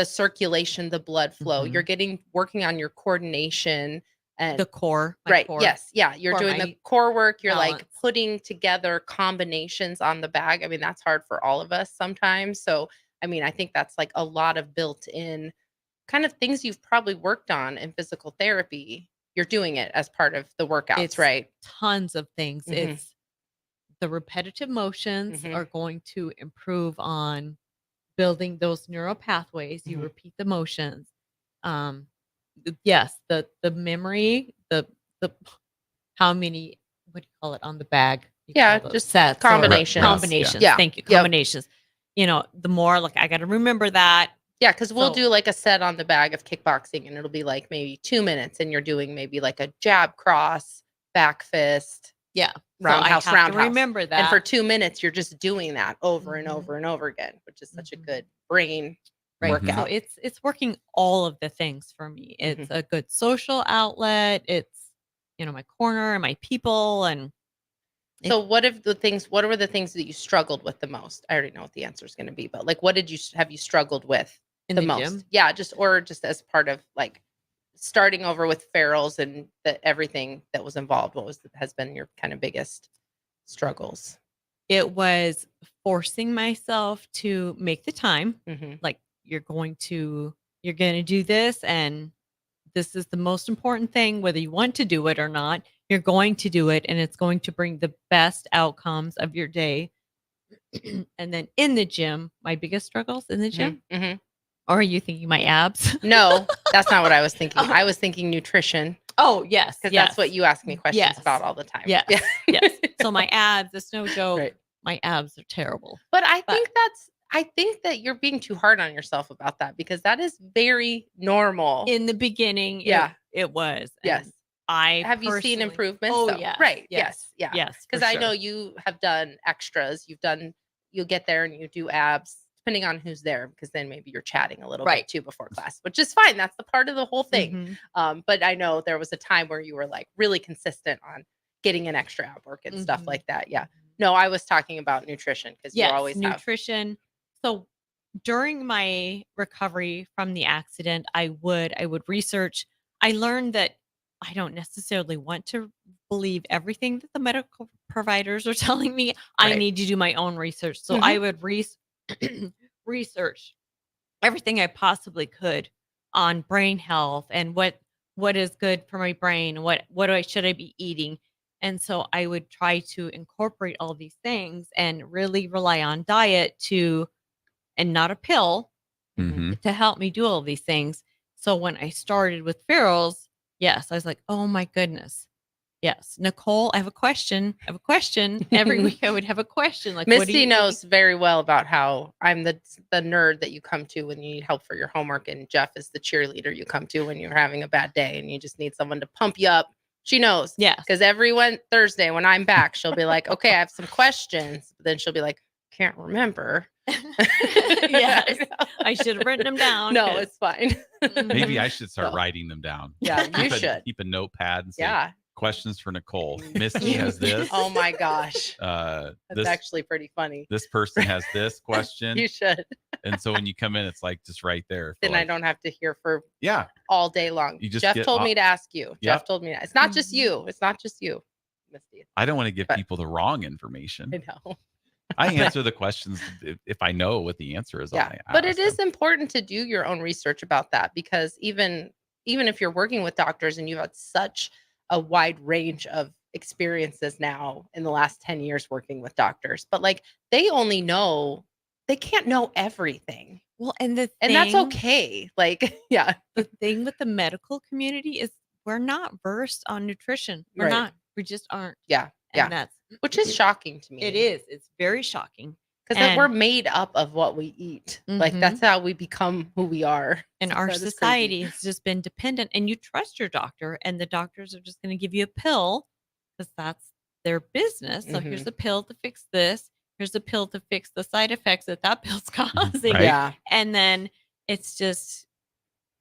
Speaker 16: circulation, the blood flow. You're working on your coordination and
Speaker 3: the core.
Speaker 16: Right.
Speaker 3: Core.
Speaker 16: Yes. Yeah. You're
Speaker 3: For
Speaker 16: doing
Speaker 3: my
Speaker 16: the core work. You're like
Speaker 3: balance.
Speaker 16: putting together combinations on the bag. I mean, that's hard for all of us sometimes. So, I mean, I think that's like a lot of built in kind of things you've probably worked on in physical therapy. You're doing it as part of the workouts,
Speaker 3: It's
Speaker 16: right?
Speaker 3: tons of things. It's the repetitive motions are going to improve on building those neural pathways. You repeat the motions. Yes, the memory, the how many, what do you call it on the bag? You
Speaker 16: Yeah,
Speaker 3: call those
Speaker 16: just
Speaker 3: sets or
Speaker 16: combinations.
Speaker 3: combinations.
Speaker 16: Yeah.
Speaker 3: Thank you.
Speaker 16: Yep.
Speaker 3: Combinations. The more like I got to remember that.
Speaker 16: Yeah, because we'll
Speaker 3: So-
Speaker 16: do like a set on the bag of kickboxing and it'll be like maybe 2 minutes and you're doing maybe like a jab cross, back fist,
Speaker 3: Yeah.
Speaker 16: roundhouse,
Speaker 3: so I have
Speaker 16: roundhouse.
Speaker 3: to remember that.
Speaker 16: And for 2 minutes, you're just doing that over and over and over again, which is such a good brain workout.
Speaker 3: So it's working all of the things for me. It's a good social outlet. It's my corner and my people and
Speaker 16: So what were the things that you struggled with the most? I already know what the answer is going to be, but like what have you struggled with
Speaker 3: in
Speaker 16: the
Speaker 3: the
Speaker 16: most?
Speaker 3: gym.
Speaker 16: Yeah, just as part of like starting over with ferals and everything that was involved. What has been your kind of biggest struggles?
Speaker 3: It was forcing myself to make the time. Like you're going to do this and this is the most important thing, whether you want to do it or not. You're going to do it and it's going to bring the best outcomes of your day. And then in the gym, my biggest struggles in the gym. Or are you thinking my abs?
Speaker 16: No, that's not what I was thinking. I was thinking nutrition.
Speaker 3: Oh, yes.
Speaker 16: Because that's what you ask me questions
Speaker 3: Yes.
Speaker 16: about all the time.
Speaker 3: Yes.
Speaker 16: Yeah.
Speaker 3: Yes. So my abs, it's no joke.
Speaker 16: Right.
Speaker 3: My abs are terrible.
Speaker 16: But I think that you're being too hard on yourself about that because that is very normal.
Speaker 3: In the beginning,
Speaker 16: Yeah.
Speaker 3: it was.
Speaker 16: Yes.
Speaker 3: And
Speaker 16: Have you seen
Speaker 3: personally-
Speaker 16: improvements?
Speaker 3: Oh,
Speaker 16: though?
Speaker 3: yes.
Speaker 16: Right.
Speaker 3: Yes.
Speaker 16: Yeah.
Speaker 3: Yes.
Speaker 16: Because
Speaker 3: for
Speaker 16: I know
Speaker 3: sure.
Speaker 16: you have done extras. You'll get there and you do abs depending on who's there, because then maybe you're chatting a little
Speaker 3: Right.
Speaker 16: bit too before class, which is fine. That's the part of the whole thing.
Speaker 3: Mhm.
Speaker 16: But I know there was a time where you were like really consistent on getting an extra ab work and stuff
Speaker 3: Mhm.
Speaker 16: like that. Yeah. No, I was talking about nutrition because you
Speaker 3: Yes,
Speaker 16: always have.
Speaker 3: nutrition. So during my recovery from the accident, I would research. I learned that I don't necessarily want to believe everything that the medical providers are telling me. I
Speaker 16: Right.
Speaker 3: need to do my own research. So
Speaker 16: Mhm.
Speaker 3: I would research everything I possibly could on brain health and what is good for my brain, should I be eating. And so I would try to incorporate all these things and really rely on diet and not a pill to help me do all these things. So when I started with Farrell's, yes, I was like, oh my goodness. Yes, Nicole, I have a question. I have a question. Every week I would have a question. Like, what do
Speaker 16: Misty
Speaker 3: you
Speaker 16: knows very well about how I'm the nerd that you come to when you need help for your homework, and Jeff is the cheerleader you come to when you're having a bad day and you just need someone to pump you up. She knows.
Speaker 3: Yes.
Speaker 16: Because every Thursday when I'm back, she'll be like, okay, I have some questions. But then she'll be like, can't remember.
Speaker 3: Yes, I should have written them down.
Speaker 16: No,
Speaker 3: 'cause-
Speaker 16: it's fine.
Speaker 15: Maybe I should start
Speaker 16: So-
Speaker 15: writing them down.
Speaker 16: Yeah, you
Speaker 15: Keep a-
Speaker 16: should.
Speaker 15: Keep a notepad and say,
Speaker 16: Yeah.
Speaker 15: questions for Nicole. Misty has this.
Speaker 16: Oh my gosh.
Speaker 15: That's
Speaker 16: That's actually pretty funny.
Speaker 15: this person has this question.
Speaker 16: You should.
Speaker 15: And so when you come in, it's like just right there. for
Speaker 16: Then I
Speaker 15: like-
Speaker 16: don't have to hear for
Speaker 15: Yeah.
Speaker 16: all day long.
Speaker 15: You just
Speaker 16: Jeff
Speaker 15: get
Speaker 16: told
Speaker 15: off-
Speaker 16: me to ask you.
Speaker 15: Yep.
Speaker 16: Jeff told me it's not just you. It's not just you, Misty.
Speaker 15: I don't want to give people the wrong information.
Speaker 16: I know.
Speaker 15: I answer the questions if I know what the answer is.
Speaker 16: Yeah, but it is important to do your own research about that, because even if you're working with doctors and you've had such a wide range of experiences now in the last 10 years working with doctors, but like they can't know everything.
Speaker 3: Well, and that's
Speaker 16: okay. Like, yeah.
Speaker 3: The thing with the medical community is we're not versed on nutrition. We're
Speaker 16: Right.
Speaker 3: not. We just aren't.
Speaker 16: Yeah.
Speaker 3: And
Speaker 16: Yeah.
Speaker 3: that's
Speaker 16: Which is shocking to me.
Speaker 3: It is. It's very shocking.
Speaker 16: Because we're made up of what we eat. Like
Speaker 3: Mhm.
Speaker 16: that's how we become who we are.
Speaker 3: And our
Speaker 16: That is crazy.
Speaker 3: society has just been dependent, and you trust your doctor, and the doctors are just going to give you a pill because that's their business. So here's
Speaker 16: Mhm.
Speaker 3: a pill to fix this. Here's a pill to fix the side effects that pill's causing.
Speaker 16: Right. Yeah.
Speaker 3: And then it's just,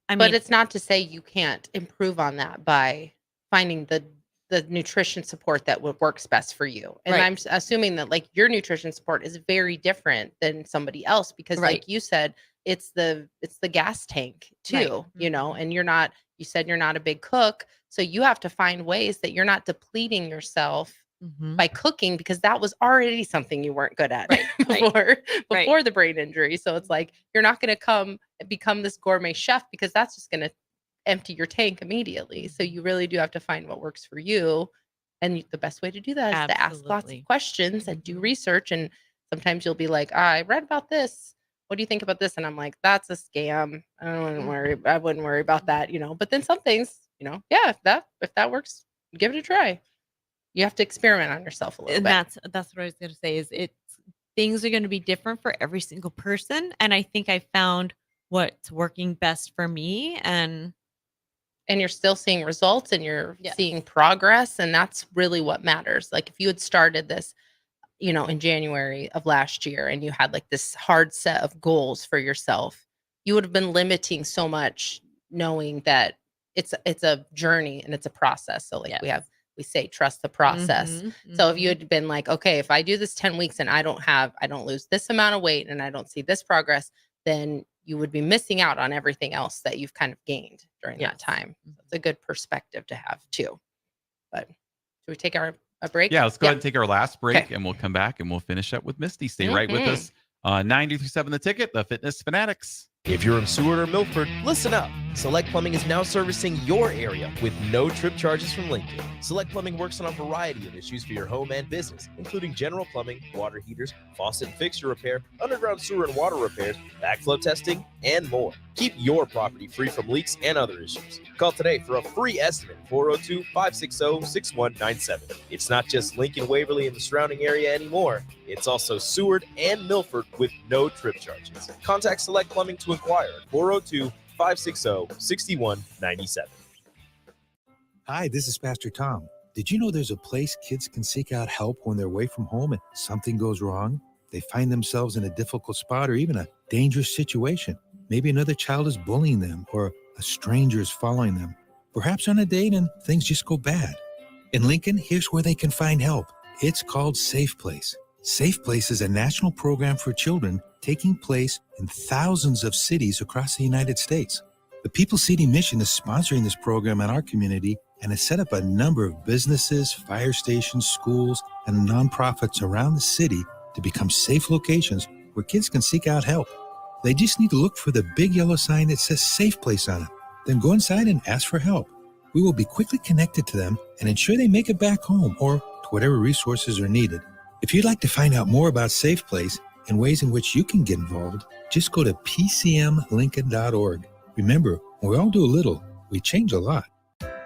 Speaker 16: But it's not to say you can't improve on that by finding the nutrition support that works best for you. And
Speaker 3: Right.
Speaker 16: I'm assuming that like your nutrition support is very different than somebody else because
Speaker 3: Right.
Speaker 16: like you said, it's the gas tank too,
Speaker 3: Right.
Speaker 16: you know, and you said you're not a big cook. So you have to find ways that you're not depleting yourself
Speaker 3: Mhm.
Speaker 16: by cooking, because that was already something you weren't good at
Speaker 3: Right.
Speaker 16: before the brain injury. So it's like you're not going to become this gourmet chef, because that's just going to empty your tank immediately. So you really do have to find what works for you. And the best way to do that is to ask lots
Speaker 3: Absolutely.
Speaker 16: of questions and do research. And sometimes you'll be like, I read about this. What do you think about this? And I'm like, that's a scam. I wouldn't worry about that, you know. But then some things, you know, yeah, if that works, give it a try. You have to experiment on yourself a little
Speaker 3: And
Speaker 16: bit.
Speaker 3: that's what I was going to say is things are going to be different for every single person. And I think I found what's working best for me. And
Speaker 16: you're still seeing results and you're
Speaker 3: Yes.
Speaker 16: seeing progress, and that's really what matters. Like if you had started this, you know, in January of last year and you had like this hard set of goals for yourself, you would have been limiting so much, knowing that it's a journey and it's a process. So like we say trust the process.
Speaker 3: Mhm,
Speaker 16: So if you had been like, okay, if I do this 10 weeks and I don't lose this amount of weight and I don't see this progress, then you would be missing out on everything else that you've kind of gained during that time. So it's a good perspective to have too. But should we take a break?
Speaker 15: Yeah, let's go ahead and take our last break,
Speaker 16: Okay.
Speaker 15: and we'll come back and we'll finish up with Misty. Stay right with
Speaker 16: Mhm.
Speaker 15: us. 93.7 The Ticket, the Fitness Fanatics.
Speaker 14: If you're in Seward or Milford, listen up. Select Plumbing is now servicing your area with no trip charges from Lincoln. Select Plumbing works on a variety of issues for your home and business, including general plumbing, water heaters, faucet and fixture repair, underground sewer and water repairs, backflow testing, and more. Keep your property free from leaks and other issues. Call today for a free estimate, 402-560-6197. It's not just Lincoln, Waverly, and the surrounding area anymore. It's also Seward and Milford with no trip charges. Contact Select Plumbing to inquire at 402-560-6197.
Speaker 30: Hi, this is Pastor Tom. Did you know there's a place kids can seek out help when they're away from home and something goes wrong?
Speaker 2: they find themselves in a difficult spot or even a dangerous situation. Maybe another child is bullying them or a stranger is following them. Perhaps on a date and things just go bad. In Lincoln, here's where they can find help. It's called Safe Place. Safe Place is a national program for children taking place in thousands of cities across the United States. The People City Mission is sponsoring this program in our community and has set up a number of businesses, fire stations, schools, and nonprofits around the city to become safe locations where kids can seek out help. They just need to look for the big yellow sign that says Safe Place on it. Then go inside and ask for help. We will be quickly connected to them and ensure they make it back home or to whatever resources are needed. If you'd like to find out more about Safe Place and ways in which you can get involved, just go to pcmlincoln.org. Remember, when we all do a little, we change a lot.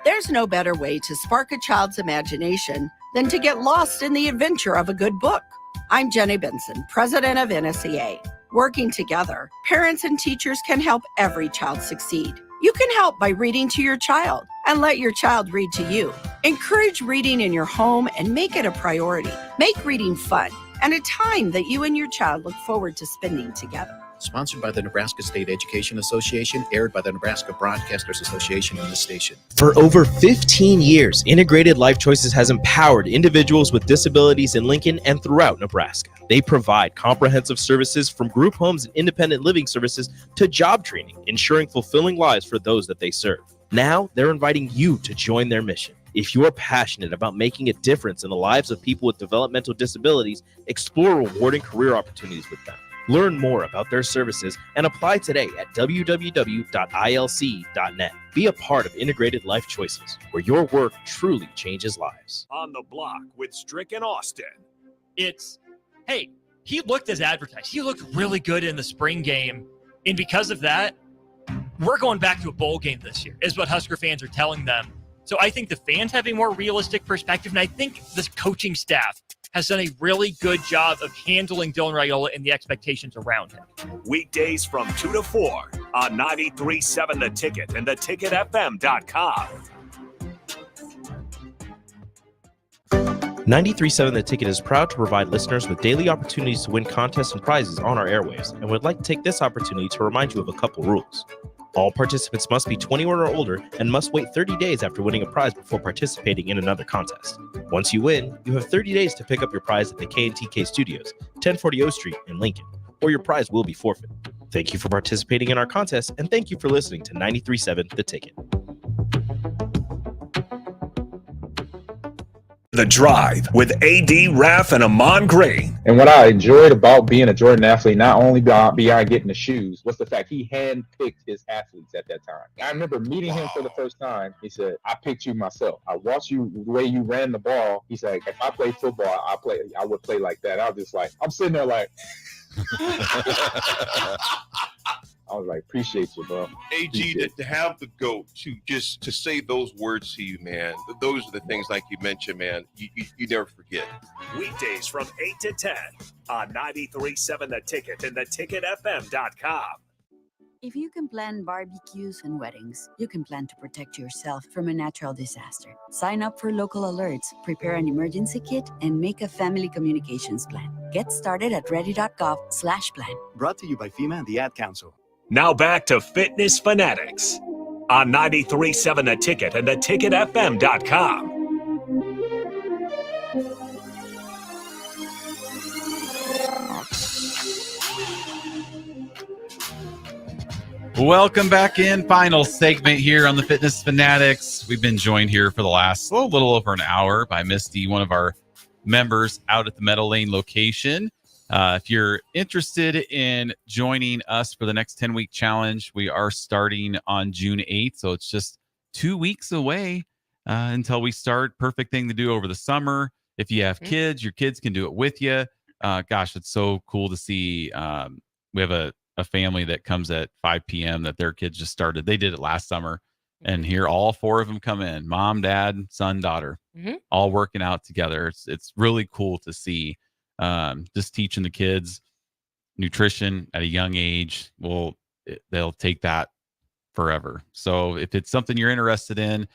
Speaker 4: There's no better way to spark a child's imagination than to get lost in the adventure of a good book. I'm Jenny Benson, president of NSEA. Working together, parents and teachers can help every child succeed. You can help by reading to your child and let your child read to you. Encourage reading in your home and make it a priority. Make reading fun and a time that you and your child look forward to spending together.
Speaker 5: Sponsored by the Nebraska State Education Association, aired by the Nebraska Broadcasters Association on this station.
Speaker 14: For over 15 years, Integrated Life Choices has empowered individuals with disabilities in Lincoln and throughout Nebraska. They provide comprehensive services from group homes and independent living services to job training, ensuring fulfilling lives for those that they serve. Now, they're inviting you to join their mission. If you are passionate about making a difference in the lives of people with developmental disabilities, explore rewarding career opportunities with them. Learn more about their services and apply today at www.ilc.net. Be a part of Integrated Life Choices, where your work truly changes lives.
Speaker 1: On the Block with Strick and Austin.
Speaker 21: It's, hey, he looked as advertised. He looked really good in the spring game. And because of that, we're going back to a bowl game this year, is what Husker fans are telling them. So I think the fans have a more realistic perspective, and I think this coaching staff has done a really good job of handling Dylan Raiola and the expectations around him.
Speaker 1: Weekdays from 2 to 4 on 93.7 The Ticket and theticketfm.com.
Speaker 14: 93.7 The Ticket is proud to provide listeners with daily opportunities to win contests and prizes on our airwaves, and would like to take this opportunity to remind you of a couple rules. All participants must be 21 or older and must wait 30 days after winning a prize before participating in another contest. Once you win, you have 30 days to pick up your prize at the K&TK Studios, 1040 O Street in Lincoln, or your prize will be forfeit. Thank you for participating in our contest, and thank you for listening to 93.7 The Ticket.
Speaker 1: The Drive with AD, Raf, and Amon Green.
Speaker 7: And what I enjoyed about being a Jordan athlete, not only beyond getting the shoes, was the fact he handpicked his athletes at that time. I remember meeting him for the first time. He said, I picked you myself. I watched you, the way you ran the ball. He's like, if I play football, I would play like that. I was just like, I'm sitting there like, I was like, appreciate you, bro.
Speaker 8: AG, to have the GOAT to say those words to you, man, those are the things, like you mentioned, man, you never forget.
Speaker 1: Weekdays from 8 to 10 on 93.7 The Ticket and theticketfm.com.
Speaker 13: If you can plan barbecues and weddings, you can plan to protect yourself from a natural disaster. Sign up for local alerts, prepare an emergency kit, and make a family communications plan. Get started at ready.gov/plan.
Speaker 18: Brought to you by FEMA and the Ad Council.
Speaker 1: Now back to Fitness Fanatics on 93.7 The Ticket and theticketfm.com.
Speaker 15: Welcome back in. Final segment here on the Fitness Fanatics. We've been joined here for the last little over an hour by Misty, one of our members out at the Meadow Lane location. If you're interested in joining us for the next 10-week challenge, we are starting on June 8th. So it's just 2 weeks away until we start. Perfect thing to do over the summer. If you have kids, your kids can do it with you. Gosh, it's so cool to see. We have a family that comes at 5 p.m. that their kids just started. They did it last summer. And here all four of them come in, mom, dad, son, daughter, all working out together. It's really cool to see. Just teaching the kids nutrition at a young age. They'll take that forever. So if it's something you're interested in,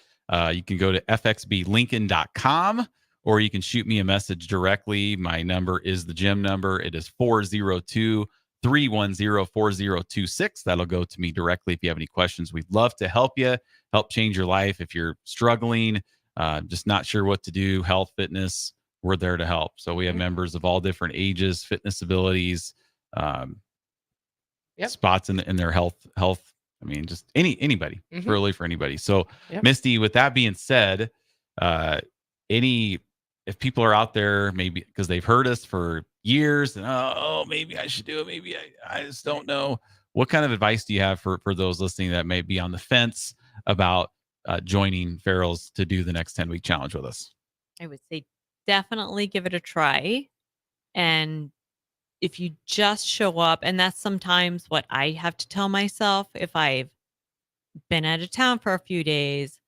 Speaker 15: you can go to fxblincoln.com or you can shoot me a message directly. My number is the gym number. It is 402-310-4026. That'll go to me directly if you have any questions. We'd love to help you, help change your life. If you're struggling, just not sure what to do, health, fitness, we're there to help. So we have members of all different ages, fitness abilities, spots in their health. I mean, just anybody. It's really for anybody. So Misty, with that being said, if people are out there, maybe because they've heard us for years and maybe I should do it, maybe I just don't know, what kind of advice do you have for those listening that may be on the fence about joining Farrell's to do the next 10-week challenge with us?
Speaker 3: I would say definitely give it a try. And if you just show up, and that's sometimes what I have to tell myself if I've been out of town for a few days,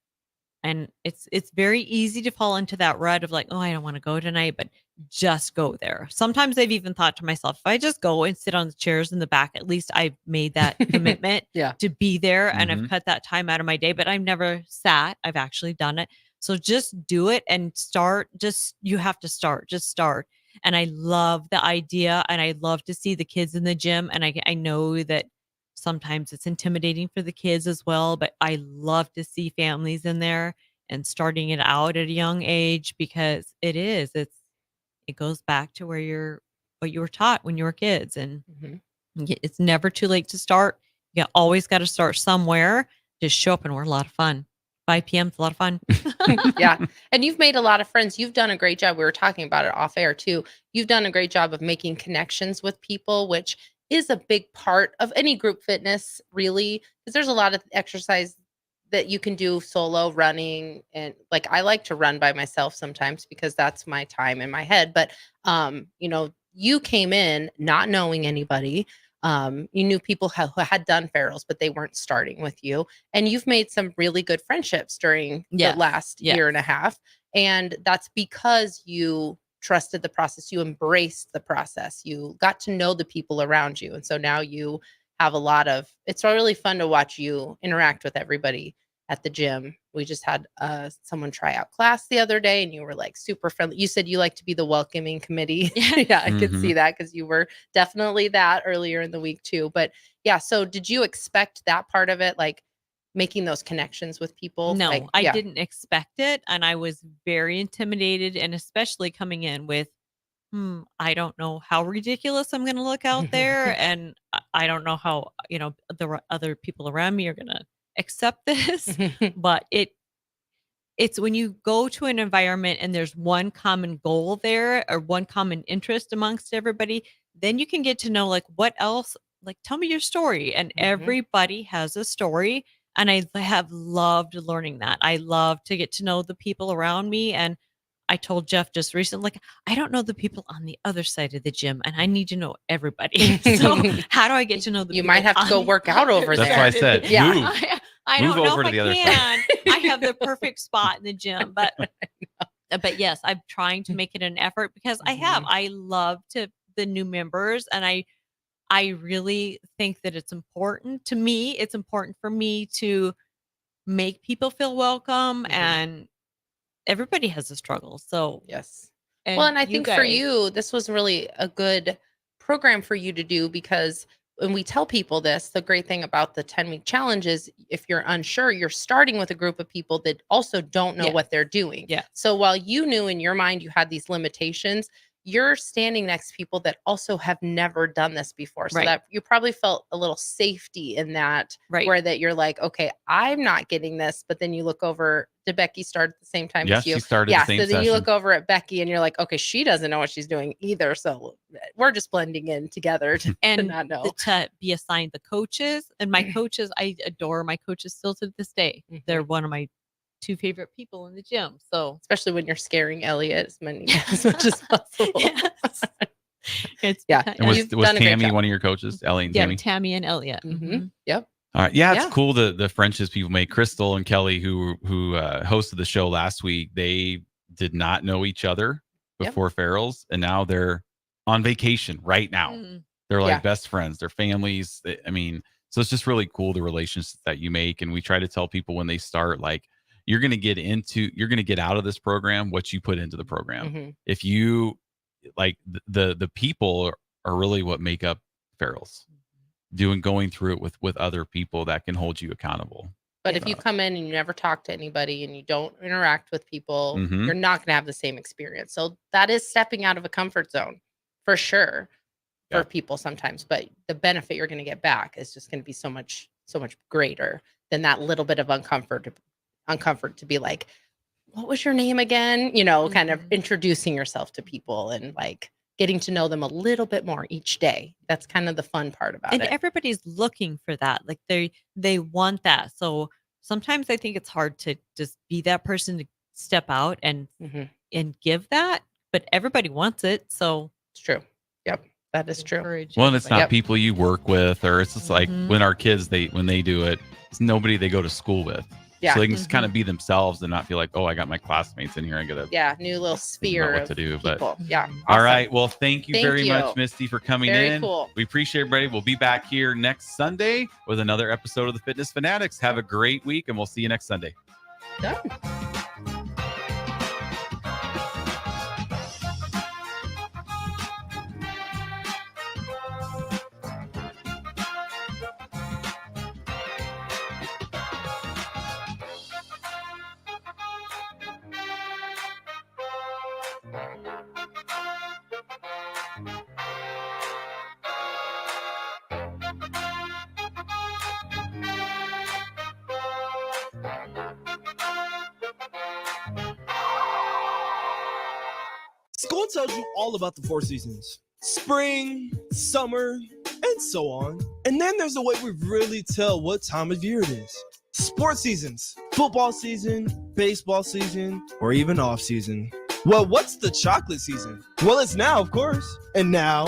Speaker 3: and it's very easy to fall into that rut of like, oh, I don't want to go tonight, but just go there. Sometimes I've even thought to myself, if I just go and sit on the chairs in the back, at least I've made that commitment to be there, and I've cut that time out of my day, but I've never sat. I've actually done it. So just do it and start. You have to start. Just start. And I love the idea, and I love to see the kids in the gym. And I know that sometimes it's intimidating for the kids as well, but I love to see families in there and starting it out at a young age, because it goes back to what you were taught when you were kids. And it's never too late to start. You always got to start somewhere. Just show up, and we're a lot of fun. 5 p.m. is a lot of fun.
Speaker 16: Yeah. And you've made a lot of friends. You've done a great job. We were talking about it off air too. You've done a great job of making connections with people, which is a big part of any group fitness, really, because there's a lot of exercise that you can do solo, running. And like, I like to run by myself sometimes because that's my time in my head. But, you came in not knowing anybody. You knew people who had done Farrell's, but they weren't starting with you. And you've made some really good friendships during the last year and a half. And that's because you trusted the process. You embraced the process. You got to know the people around you. And so now you have it's really fun to watch you interact with everybody at the gym. We just had someone try out class the other day, and you were like super friendly. You said you like to be the welcoming committee. Yeah, I could see that, because you were definitely that earlier in the week too. But yeah, so did you expect that part of it, like making those connections with people?
Speaker 3: No, I didn't expect it. And I was very intimidated, and especially coming in with, I don't know how ridiculous I'm going to look out there. And I don't know how, the other people around me are going to accept this. But it's when you go to an environment and there's one common goal there, or one common interest amongst everybody, then you can get to know, like, what else, like, tell me your story. And everybody has a story. And I have loved learning that. I love to get to know the people around me. And I told Jeff just recently, like, I don't know the people on the other side of the gym, and I need to know everybody. So how do I get to know the people?
Speaker 16: You might have to go work out over there.
Speaker 15: That's why I said, move.
Speaker 3: I
Speaker 15: Move
Speaker 3: don't know
Speaker 15: over
Speaker 3: if
Speaker 15: to the
Speaker 3: I
Speaker 15: other
Speaker 3: can. I have the perfect spot in the gym, but yes, I'm trying to make it an effort, because I love the new members, and I really think that it's important to me. It's important for me to make people feel welcome, and everybody has a struggle. So
Speaker 16: yes. And I think for you, this was really a good program for you to do, because when we tell people this, the great thing about the 10-week challenge is, if you're unsure, you're starting with a group of people that also don't know what they're doing.
Speaker 3: Yeah.
Speaker 16: So while you knew in your mind you had these limitations, you're standing next to people that also have never done this before. So that you probably felt a little safety in that, where that you're like, okay, I'm not getting this. But then you look over, did Becky start at the same time as you?
Speaker 15: She started the same
Speaker 16: so then
Speaker 15: session.
Speaker 16: You look over at Becky and you're like, okay, she doesn't know what she's doing either. So we're just blending in together to not know.
Speaker 3: To be assigned the coaches. And my coaches, I adore my coaches still to this day. They're one of my 2 favorite people in the gym. So
Speaker 16: especially when you're scaring Elliot as much as possible.
Speaker 3: It's
Speaker 15: And was Tammy one of your coaches? Ellie and Tammy?
Speaker 3: Tammy and Elliot.
Speaker 16: Yep.
Speaker 15: All right. Yeah, it's cool the friendships people make. Crystal and Kelly, who hosted the show last week, they did not know each other before Farrell's, and now they're on vacation right now. They're like best friends. They're families. So it's just really cool, the relationships that you make. And we try to tell people when they start, like, you're going to get out of this program what you put into the program.
Speaker 16: Mm-hmm.
Speaker 15: If you like the people are really what make up ferals, going through it with other people that can hold you accountable.
Speaker 16: But if you come in and you never talk to anybody and you don't interact with people,
Speaker 15: Mhm.
Speaker 16: you're not going to have the same experience. So that is stepping out of a comfort zone for sure for people sometimes. But the benefit you're going to get back is just going to be so much greater than that little bit of uncomfort to be like, what was your name again? Kind of introducing yourself to people and like getting to know them a little bit more each day. That's kind of the fun part about
Speaker 3: And
Speaker 16: it.
Speaker 3: everybody's looking for that. Like they want that. So sometimes I think it's hard to just be that person to step out and give that, but everybody wants it. So
Speaker 16: it's true. Yep. That is true.
Speaker 15: Well, and it's not people you work with, or it's just like
Speaker 3: Mhm.
Speaker 15: when our kids, when they do it, it's nobody they go to school with.
Speaker 16: Yeah.
Speaker 15: So they can just kind of be themselves and not feel like, oh, I got my classmates in here. I got to
Speaker 16: New little sphere
Speaker 15: know what
Speaker 16: of
Speaker 15: to do.
Speaker 16: people.
Speaker 15: But
Speaker 16: Yeah.
Speaker 15: all
Speaker 16: Awesome.
Speaker 15: right. Well, thank you
Speaker 16: Thank
Speaker 15: very
Speaker 16: you.
Speaker 15: much, Misty, for coming
Speaker 16: Very
Speaker 15: in.
Speaker 16: cool.
Speaker 15: We appreciate everybody. We'll be back here next Sunday with another episode of the Fitness Fanatics. Have a great week, and we'll see you next Sunday.
Speaker 16: Done.
Speaker 6: School tells you all about the 4 seasons: spring, summer, and so on. And then there's a way we really tell what time of year it is. Sports seasons: football season, baseball season, or even off season. Well, what's the chocolate season? Well, it's now, of course. And now